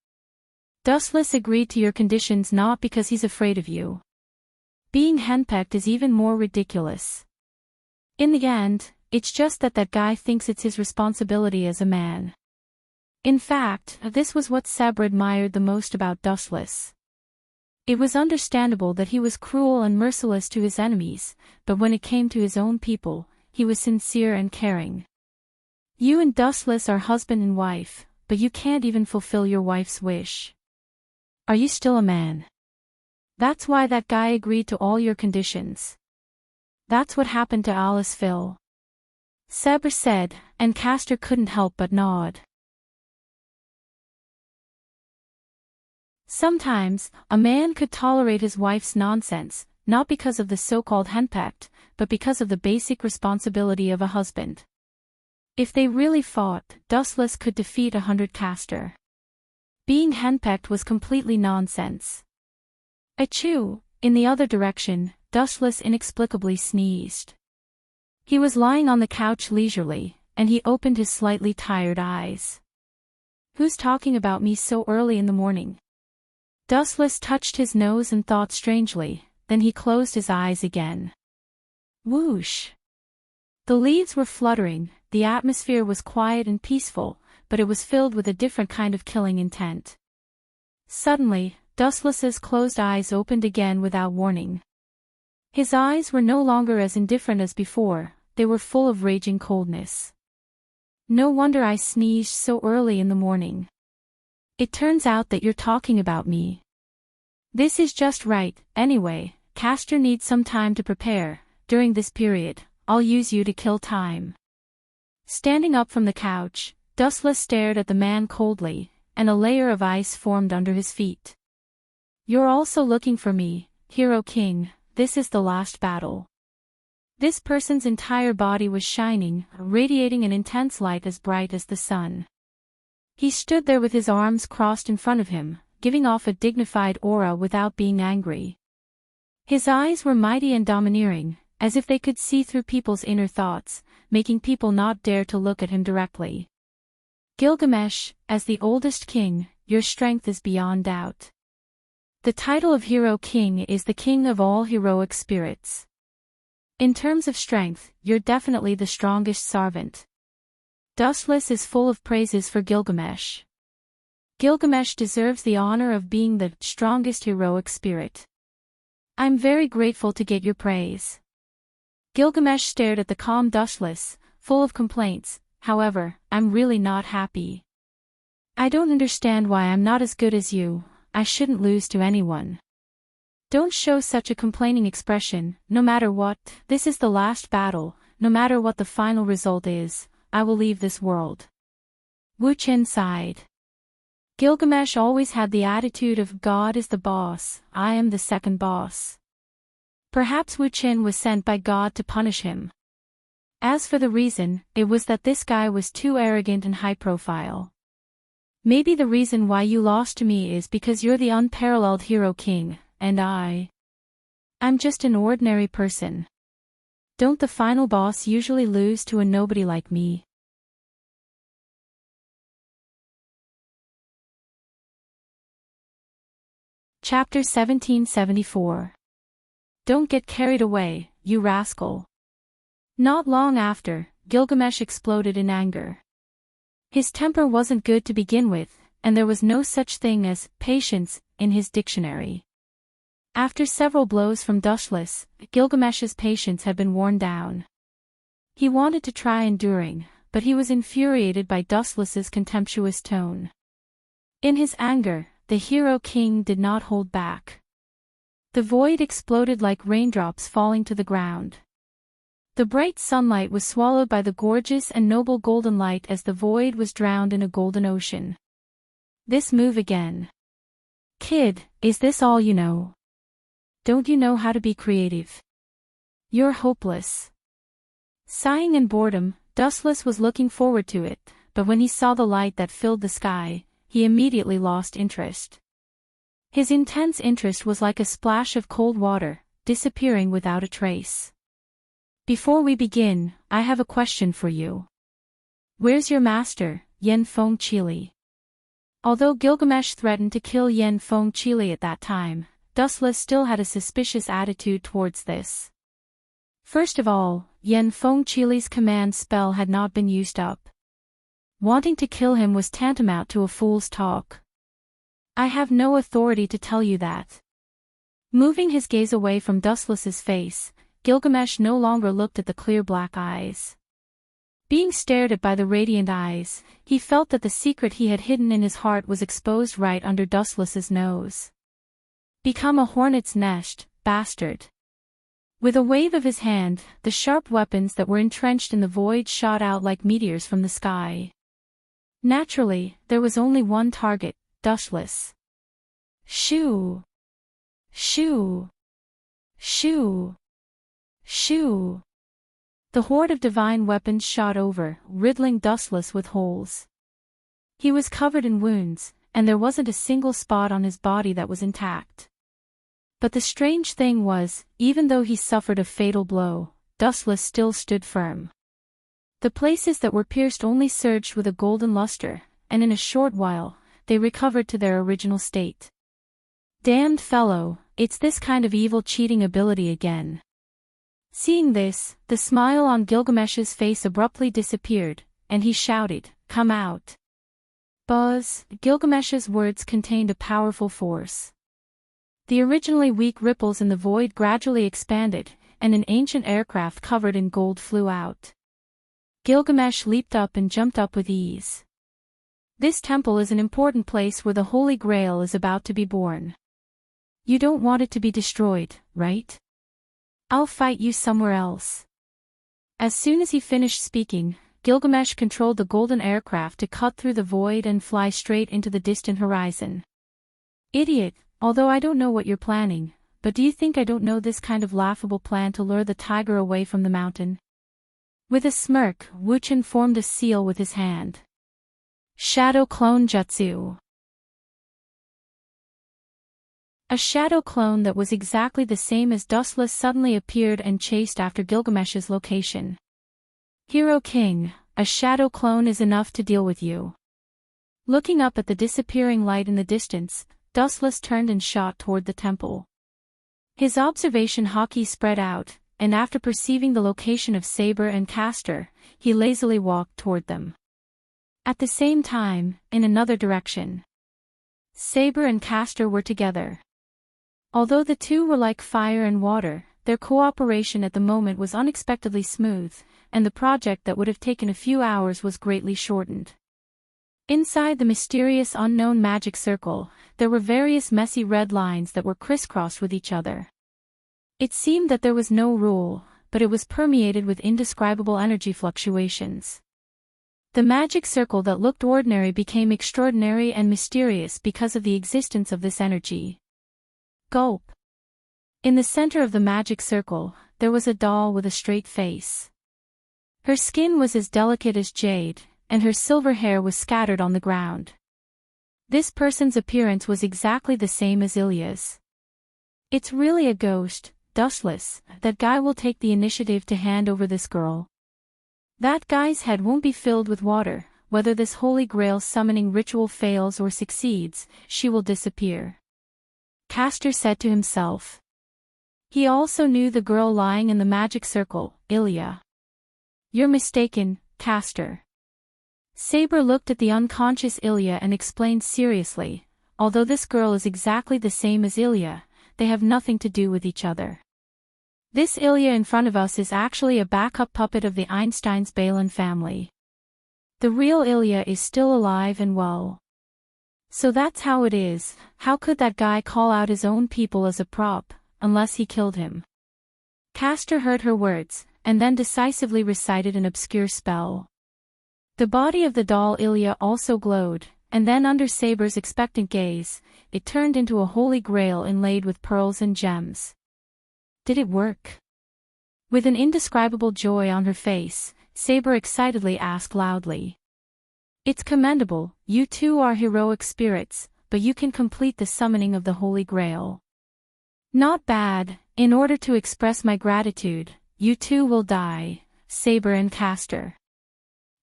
Speaker 1: "Dustless agreed to your conditions not because he's afraid of you. Being henpecked is even more ridiculous. In the end, it's just that guy thinks it's his responsibility as a man." In fact, this was what Saber admired the most about Dustless. It was understandable that he was cruel and merciless to his enemies, but when it came to his own people, he was sincere and caring. "You and Dustless are husband and wife, but you can't even fulfill your wife's wish. Are you still a man? That's why that guy agreed to all your conditions. That's what happened to Alice Phil." Saber said, and Castor couldn't help but nod. Sometimes, a man could tolerate his wife's nonsense, not because of the so-called henpecked, but because of the basic responsibility of a husband. If they really fought, Dustless could defeat 100 Castor. Being henpecked was completely nonsense. Achoo! In the other direction, Dustless inexplicably sneezed. He was lying on the couch leisurely, and he opened his slightly tired eyes. "Who's talking about me so early in the morning?" Dustless touched his nose and thought strangely, then he closed his eyes again. Whoosh! The leaves were fluttering, the atmosphere was quiet and peaceful, but it was filled with a different kind of killing intent. Suddenly, Dustless's closed eyes opened again without warning. His eyes were no longer as indifferent as before, they were full of raging coldness. "No wonder I sneezed so early in the morning. It turns out that you're talking about me. This is just right, anyway, Castor needs some time to prepare. During this period, I'll use you to kill time." Standing up from the couch, Dustless stared at the man coldly, and a layer of ice formed under his feet. "You're also looking for me, Hero King. This is the last battle." This person's entire body was shining, radiating an intense light as bright as the sun. He stood there with his arms crossed in front of him, giving off a dignified aura without being angry. His eyes were mighty and domineering, as if they could see through people's inner thoughts, making people not dare to look at him directly. "Gilgamesh, as the oldest king, your strength is beyond doubt. The title of Hero King is the king of all heroic spirits. In terms of strength, you're definitely the strongest servant." Dustless is full of praises for Gilgamesh. Gilgamesh deserves the honor of being the strongest heroic spirit. "I'm very grateful to get your praise." Gilgamesh stared at the calm Dustless, full of complaints. "However, I'm really not happy. I don't understand why I'm not as good as you. I shouldn't lose to anyone." "Don't show such a complaining expression. No matter what, this is the last battle. No matter what the final result is, I will leave this world." Wu Qin sighed. Gilgamesh always had the attitude of God is the boss, I am the second boss. Perhaps Wu Qin was sent by God to punish him. As for the reason, it was that this guy was too arrogant and high-profile. "Maybe the reason why you lost to me is because you're the unparalleled Hero King, and I'm just an ordinary person. Don't the final boss usually lose to a nobody like me?" Chapter 1774. Don't get carried away, you rascal. Not long after, Gilgamesh exploded in anger. His temper wasn't good to begin with, and there was no such thing as patience in his dictionary. After several blows from Dustless, Gilgamesh's patience had been worn down. He wanted to try enduring, but he was infuriated by Dustless's contemptuous tone. In his anger, the Hero King did not hold back. The void exploded like raindrops falling to the ground. The bright sunlight was swallowed by the gorgeous and noble golden light as the void was drowned in a golden ocean. "This move again. Kid, is this all you know? Don't you know how to be creative? You're hopeless." Sighing in boredom, Dustless was looking forward to it, but when he saw the light that filled the sky, he immediately lost interest. His intense interest was like a splash of cold water, disappearing without a trace. "Before we begin, I have a question for you. Where's your master, Yen Feng Chili?" Although Gilgamesh threatened to kill Yen Feng Chili at that time, Dustless still had a suspicious attitude towards this. First of all, Yen Feng Chili's command spell had not been used up. Wanting to kill him was tantamount to a fool's talk. "I have no authority to tell you that." Moving his gaze away from Dustless's face, Gilgamesh no longer looked at the clear black eyes. Being stared at by the radiant eyes, he felt that the secret he had hidden in his heart was exposed right under Dustless's nose. "Become a hornet's nest, bastard." With a wave of his hand, the sharp weapons that were entrenched in the void shot out like meteors from the sky. Naturally, there was only one target, Dustless. Shoo! Shoo! Shoo! Shoo! The horde of divine weapons shot over, riddling Dustless with holes. He was covered in wounds, and there wasn't a single spot on his body that was intact. But the strange thing was, even though he suffered a fatal blow, Dustless still stood firm. The places that were pierced only surged with a golden luster, and in a short while, they recovered to their original state. "Damned fellow, it's this kind of evil cheating ability again." Seeing this, the smile on Gilgamesh's face abruptly disappeared, and he shouted, "Come out." Buzz, Gilgamesh's words contained a powerful force. The originally weak ripples in the void gradually expanded, and an ancient aircraft covered in gold flew out. Gilgamesh leaped up and jumped up with ease. This temple is an important place where the Holy Grail is about to be born. You don't want it to be destroyed, right? I'll fight you somewhere else. As soon as he finished speaking, Gilgamesh controlled the golden aircraft to cut through the void and fly straight into the distant horizon. Idiot, although I don't know what you're planning, but do you think I don't know this kind of laughable plan to lure the tiger away from the mountain? With a smirk, Wuchen formed a seal with his hand. Shadow Clone Jutsu. A shadow clone that was exactly the same as Dustless suddenly appeared and chased after Gilgamesh's location. Hero King, a shadow clone is enough to deal with you. Looking up at the disappearing light in the distance, Dustless turned and shot toward the temple. His observation haki spread out, and after perceiving the location of Saber and Castor, he lazily walked toward them. At the same time, in another direction, Saber and Castor were together. Although the two were like fire and water, their cooperation at the moment was unexpectedly smooth, and the project that would have taken a few hours was greatly shortened. Inside the mysterious unknown magic circle, there were various messy red lines that were crisscrossed with each other. It seemed that there was no rule, but it was permeated with indescribable energy fluctuations. The magic circle that looked ordinary became extraordinary and mysterious because of the existence of this energy. Gulp. In the center of the magic circle, there was a doll with a straight face. Her skin was as delicate as jade, and her silver hair was scattered on the ground. This person's appearance was exactly the same as Ilya's. It's really a ghost, Dustless. That guy will take the initiative to hand over this girl. That guy's head won't be filled with water. Whether this holy grail summoning ritual fails or succeeds, she will disappear. Castor said to himself. He also knew the girl lying in the magic circle, Ilya. You're mistaken, Castor. Saber looked at the unconscious Ilya and explained seriously, although this girl is exactly the same as Ilya, they have nothing to do with each other. This Ilya in front of us is actually a backup puppet of the Einstein's Balin family. The real Ilya is still alive and well. So that's how it is. How could that guy call out his own people as a prop, unless he killed him? Castor heard her words, and then decisively recited an obscure spell. The body of the doll Ilya also glowed, and then under Saber's expectant gaze, it turned into a holy grail inlaid with pearls and gems. Did it work? With an indescribable joy on her face, Saber excitedly asked loudly. It's commendable, you two are heroic spirits, but you can complete the summoning of the Holy Grail. Not bad. In order to express my gratitude, you two will die, Saber and Castor.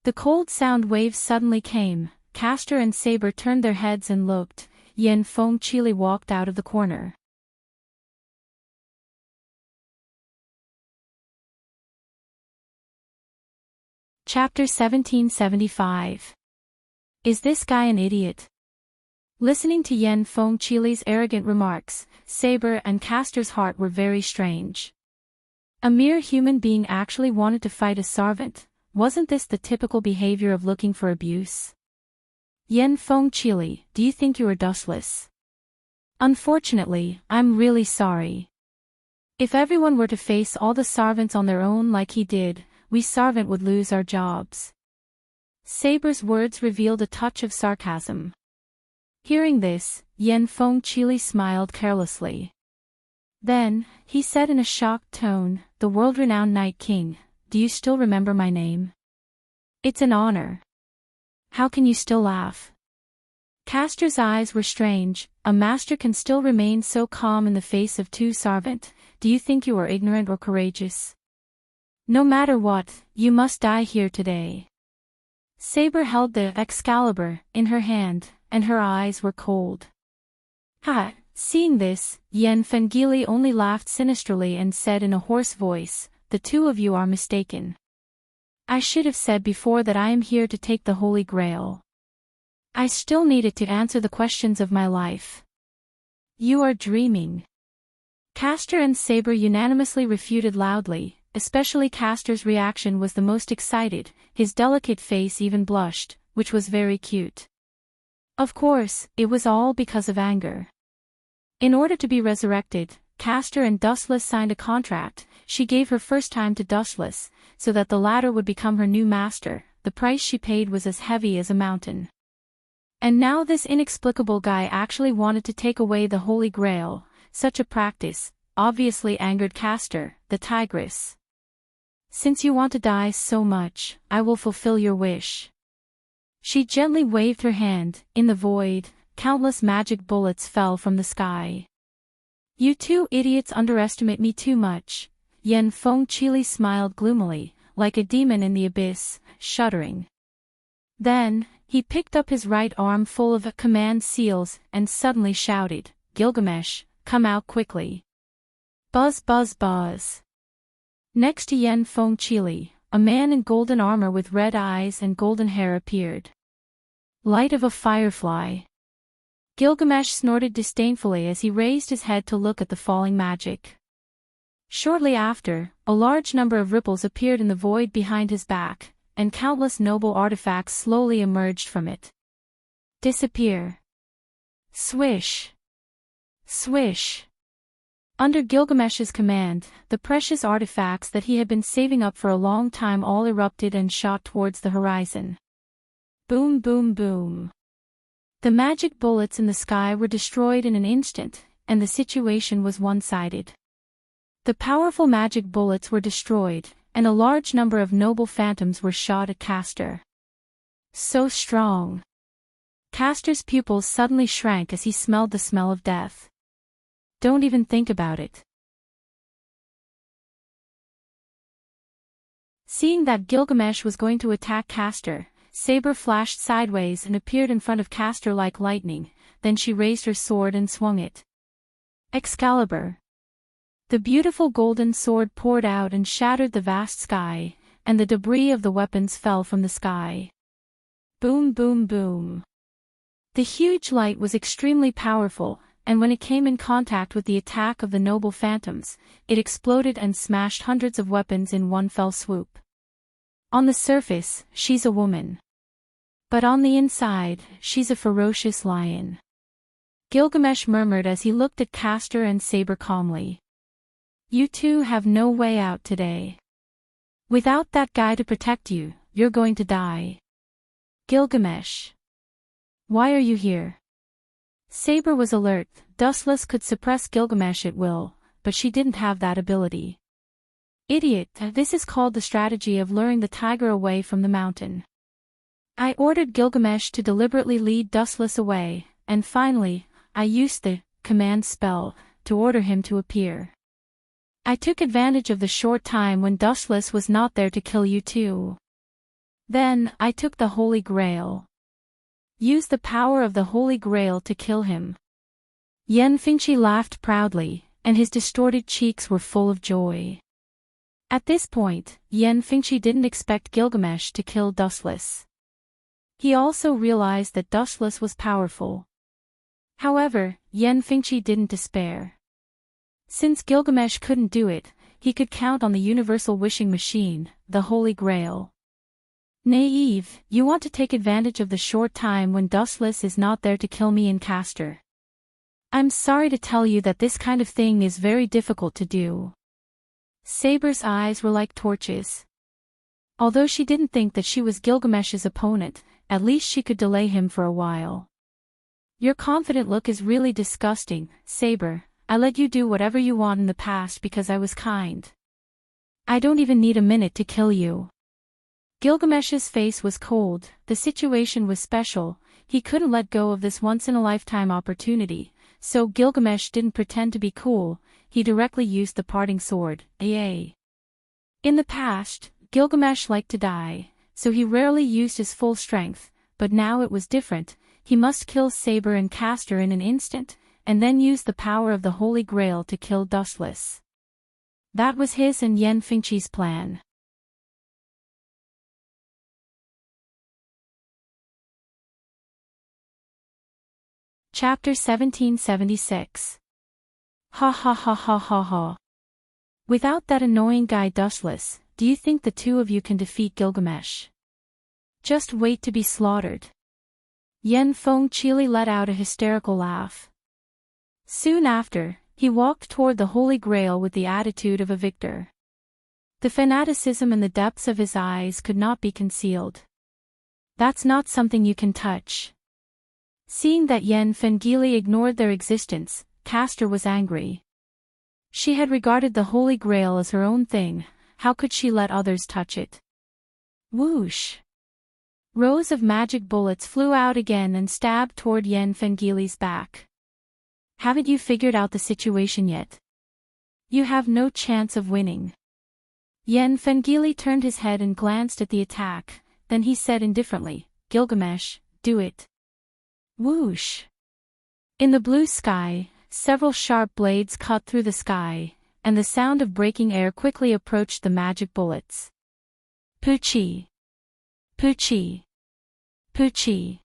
Speaker 1: The cold sound waves suddenly came. Castor and Saber turned their heads and looked. Yen Feng Chili walked out of the corner. Chapter 1775. Is this guy an idiot? Listening to Yen Feng Chili's arrogant remarks, Saber and Castor's heart were very strange. A mere human being actually wanted to fight a servant. Wasn't this the typical behavior of looking for abuse? Yen Feng Chili, do you think you are dustless? Unfortunately, I'm really sorry. If everyone were to face all the servants on their own like he did, we servant would lose our jobs. Saber's words revealed a touch of sarcasm. Hearing this, Yen Feng Chili smiled carelessly. Then, he said in a shocked tone, the world-renowned Night King, do you still remember my name? It's an honor. How can you still laugh? Castor's eyes were strange. A master can still remain so calm in the face of two servant. Do you think you are ignorant or courageous? No matter what, you must die here today. Saber held the Excalibur in her hand, and her eyes were cold. Ha! Seeing this, Yen Fengili only laughed sinisterly and said in a hoarse voice, the two of you are mistaken. I should have said before that I am here to take the Holy Grail. I still need it to answer the questions of my life. You are dreaming. Castor and Saber unanimously refuted loudly. Especially Castor's reaction was the most excited, his delicate face even blushed, which was very cute. Of course, it was all because of anger. In order to be resurrected, Castor and Dustless signed a contract. She gave her first time to Dustless, so that the latter would become her new master. The price she paid was as heavy as a mountain. And now this inexplicable guy actually wanted to take away the Holy Grail. Such a practice obviously angered Castor, the tigress. Since you want to die so much, I will fulfill your wish. She gently waved her hand. In the void, countless magic bullets fell from the sky. You two idiots underestimate me too much. Yen Fengqi smiled gloomily, like a demon in the abyss, shuddering. Then, he picked up his right arm full of command seals and suddenly shouted, Gilgamesh, come out quickly. Buzz buzz buzz. Next to Yen Fengqi, a man in golden armor with red eyes and golden hair appeared. Light of a firefly. Gilgamesh snorted disdainfully as he raised his head to look at the falling magic. Shortly after, a large number of ripples appeared in the void behind his back, and countless noble artifacts slowly emerged from it. Disappear. Swish. Swish. Under Gilgamesh's command, the precious artifacts that he had been saving up for a long time all erupted and shot towards the horizon. Boom boom boom. The magic bullets in the sky were destroyed in an instant, and the situation was one-sided. The powerful magic bullets were destroyed, and a large number of noble phantoms were shot at Castor. So strong. Castor's pupils suddenly shrank as he smelled the smell of death. Don't even think about it. Seeing that Gilgamesh was going to attack Castor, Saber flashed sideways and appeared in front of Castor like lightning. Then she raised her sword and swung it. Excalibur. The beautiful golden sword poured out and shattered the vast sky, and the debris of the weapons fell from the sky. Boom boom boom. The huge light was extremely powerful, and when it came in contact with the attack of the noble phantoms, it exploded and smashed hundreds of weapons in one fell swoop. On the surface, she's a woman. But on the inside, she's a ferocious lion. Gilgamesh murmured as he looked at Castor and Saber calmly. You two have no way out today. Without that guy to protect you, you're going to die. Gilgamesh. Why are you here? Saber was alert. Dustless could suppress Gilgamesh at will, but she didn't have that ability. Idiot, this is called the strategy of luring the tiger away from the mountain. I ordered Gilgamesh to deliberately lead Dustless away, and finally, I used the command spell to order him to appear. I took advantage of the short time when Dustless was not there to kill you too. Then, I took the Holy Grail. Use the power of the Holy Grail to kill him. Yen Fengqi laughed proudly, and his distorted cheeks were full of joy. At this point, Yen Fengqi didn't expect Gilgamesh to kill Dustless. He also realized that Dustless was powerful. However, Yen Fengqi didn't despair. Since Gilgamesh couldn't do it, he could count on the universal wishing machine, the Holy Grail. Naive, you want to take advantage of the short time when Dustless is not there to kill me and Castor. I'm sorry to tell you that this kind of thing is very difficult to do. Saber's eyes were like torches. Although she didn't think that she was Gilgamesh's opponent, at least she could delay him for a while. Your confident look is really disgusting, Saber. I let you do whatever you want in the past because I was kind. I don't even need a minute to kill you. Gilgamesh's face was cold. The situation was special. He couldn't let go of this once-in-a-lifetime opportunity, so Gilgamesh didn't pretend to be cool. He directly used the parting sword, Yay. In the past, Gilgamesh liked to die, so he rarely used his full strength, but now it was different. He must kill Saber and Castor in an instant, and then use the power of the Holy Grail to kill Dustless. That was his and Yen Fengqi's plan. Chapter 1776. Ha ha ha ha ha ha. Without that annoying guy Dustless, do you think the two of you can defeat Gilgamesh? Just wait to be slaughtered. Yen Fengqi let out a hysterical laugh. Soon after, he walked toward the Holy Grail with the attitude of a victor. The fanaticism in the depths of his eyes could not be concealed. "That's not something you can touch." Seeing that Yen Fengili ignored their existence, Castor was angry. She had regarded the Holy Grail as her own thing, how could she let others touch it? Whoosh! Rows of magic bullets flew out again and stabbed toward Yen Fengili's back. "Haven't you figured out the situation yet? You have no chance of winning." Yen Fengili turned his head and glanced at the attack, then he said indifferently, "Gilgamesh, do it." Whoosh! In the blue sky, several sharp blades cut through the sky, and the sound of breaking air quickly approached the magic bullets. Poochie! Poochie! Poochie!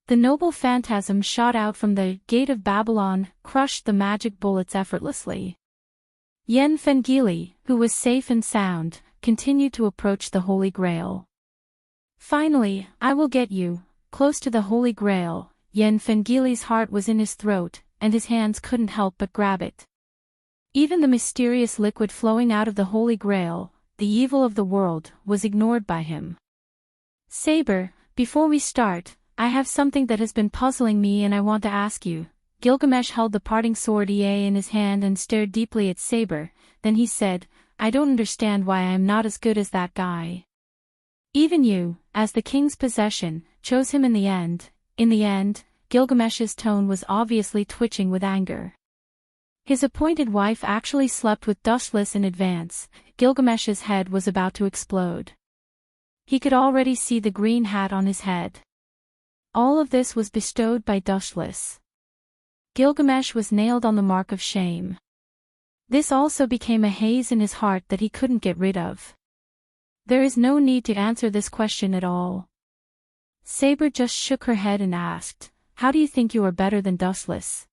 Speaker 1: The noble phantasm shot out from the gate of Babylon, crushed the magic bullets effortlessly. Yen Fengili, who was safe and sound, continued to approach the Holy Grail. "Finally, I will get you." Close to the Holy Grail, Yen Fengili's heart was in his throat, and his hands couldn't help but grab it. Even the mysterious liquid flowing out of the Holy Grail, the evil of the world, was ignored by him. "Saber, before we start, I have something that has been puzzling me and I want to ask you." Gilgamesh held the parting sword in his hand and stared deeply at Saber, then he said, "I don't understand why I am not as good as that guy. Even you, as the king's possession, chose him in the end." In the end, Gilgamesh's tone was obviously twitching with anger. His appointed wife actually slept with Dustless in advance. Gilgamesh's head was about to explode. He could already see the green hat on his head. All of this was bestowed by Dustless. Gilgamesh was nailed on the mark of shame. This also became a haze in his heart that he couldn't get rid of. There is no need to answer this question at all. Saber just shook her head and asked, "How do you think you are better than Dustless?"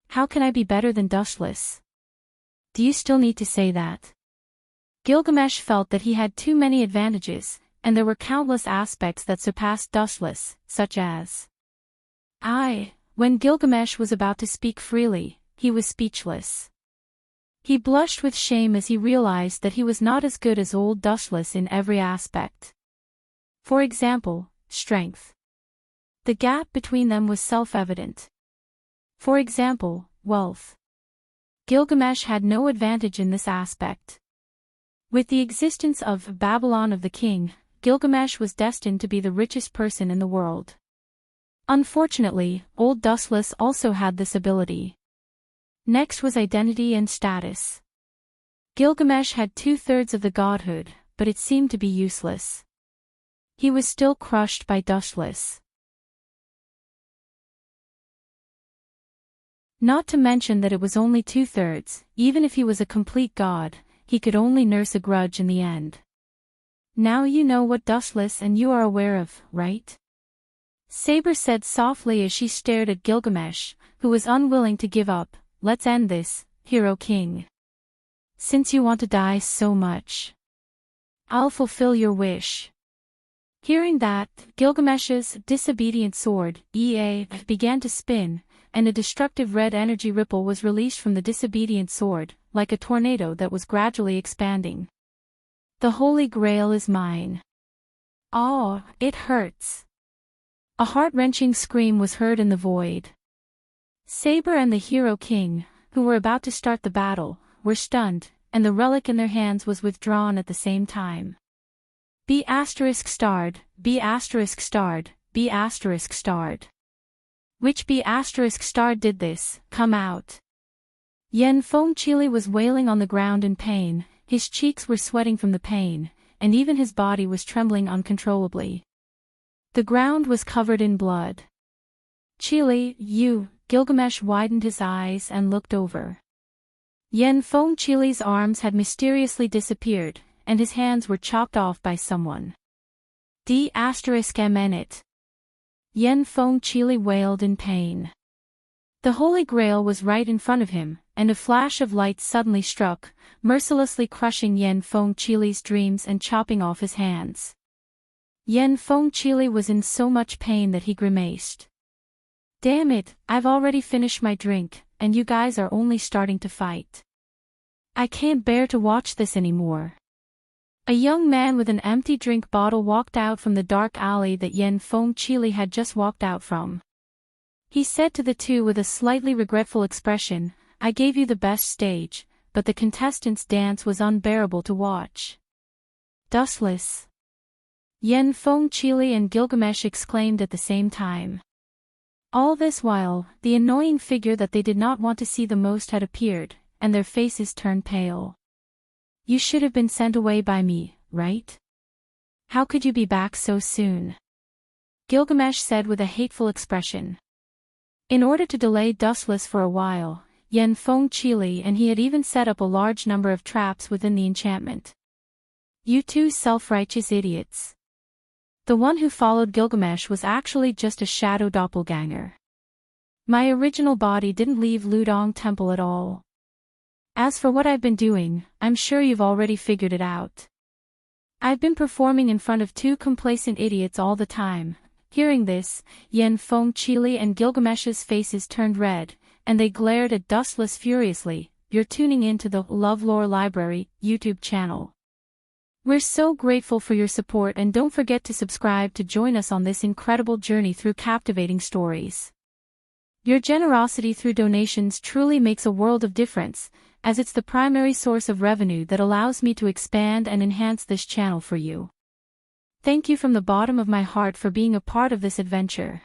Speaker 1: "How can I be better than Dustless? Do you still need to say that?" Gilgamesh felt that he had too many advantages, and there were countless aspects that surpassed Dustless, such as When Gilgamesh was about to speak freely, he was speechless. He blushed with shame as he realized that he was not as good as old Dustless in every aspect. For example, strength. The gap between them was self-evident. For example, wealth. Gilgamesh had no advantage in this aspect. With the existence of Babylon of the king, Gilgamesh was destined to be the richest person in the world. Unfortunately, old Dustless also had this ability. Next was identity and status. Gilgamesh had 2/3 of the godhood, but it seemed to be useless. He was still crushed by Dustless. Not to mention that it was only 2/3, even if he was a complete god, he could only nurse a grudge in the end. "Now you know what Dustless and you are aware of, right?" Saber said softly as she stared at Gilgamesh, who was unwilling to give up. "Let's end this, Hero King. Since you want to die so much, I'll fulfill your wish." Hearing that, Gilgamesh's disobedient sword, began to spin, and a destructive red energy ripple was released from the disobedient sword, like a tornado that was gradually expanding. "The Holy Grail is mine. Oh, it hurts." A heart-wrenching scream was heard in the void. Saber and the Hero King, who were about to start the battle, were stunned, and the relic in their hands was withdrawn at the same time. B***starred, B***starred, B***starred. Which B***starred did this? Come out. Yen Fengili was wailing on the ground in pain, his cheeks were sweating from the pain, and even his body was trembling uncontrollably. The ground was covered in blood. "Chile, you," Gilgamesh widened his eyes and looked over. Yen Fengili's arms had mysteriously disappeared, and his hands were chopped off by someone. D***it. Yen Fengili wailed in pain. The Holy Grail was right in front of him, and a flash of light suddenly struck, mercilessly crushing Yen Fengili's dreams and chopping off his hands. Yen Fengili was in so much pain that he grimaced. "Damn it, I've already finished my drink." and you guys are only starting to fight. I can't bear to watch this anymore. A young man with an empty drink bottle walked out from the dark alley that Yen Feng Chili had just walked out from. He said to the two with a slightly regretful expression, "I gave you the best stage, but the contestants' dance was unbearable to watch." Dustless. Yen Feng Chili and Gilgamesh exclaimed at the same time. All this while, the annoying figure that they did not want to see the most had appeared, and their faces turned pale. "You should have been sent away by me, right? How could you be back so soon?" Gilgamesh said with a hateful expression. In order to delay Dustless for a while, Yen Feng Chili and he had even set up a large number of traps within the enchantment. You two self-righteous idiots. The one who followed Gilgamesh was actually just a shadow doppelganger. My original body didn't leave Ludong Temple at all. As for what I've been doing, I'm sure you've already figured it out. I've been performing in front of two complacent idiots all the time. Hearing this, Yen Feng Chili and Gilgamesh's faces turned red, and they glared at Dustless furiously. You're tuning in to the LoveLore Library YouTube channel. We're so grateful for your support, and don't forget to subscribe to join us on this incredible journey through captivating stories. Your generosity through donations truly makes a world of difference, as it's the primary source of revenue that allows me to expand and enhance this channel for you. Thank you from the bottom of my heart for being a part of this adventure.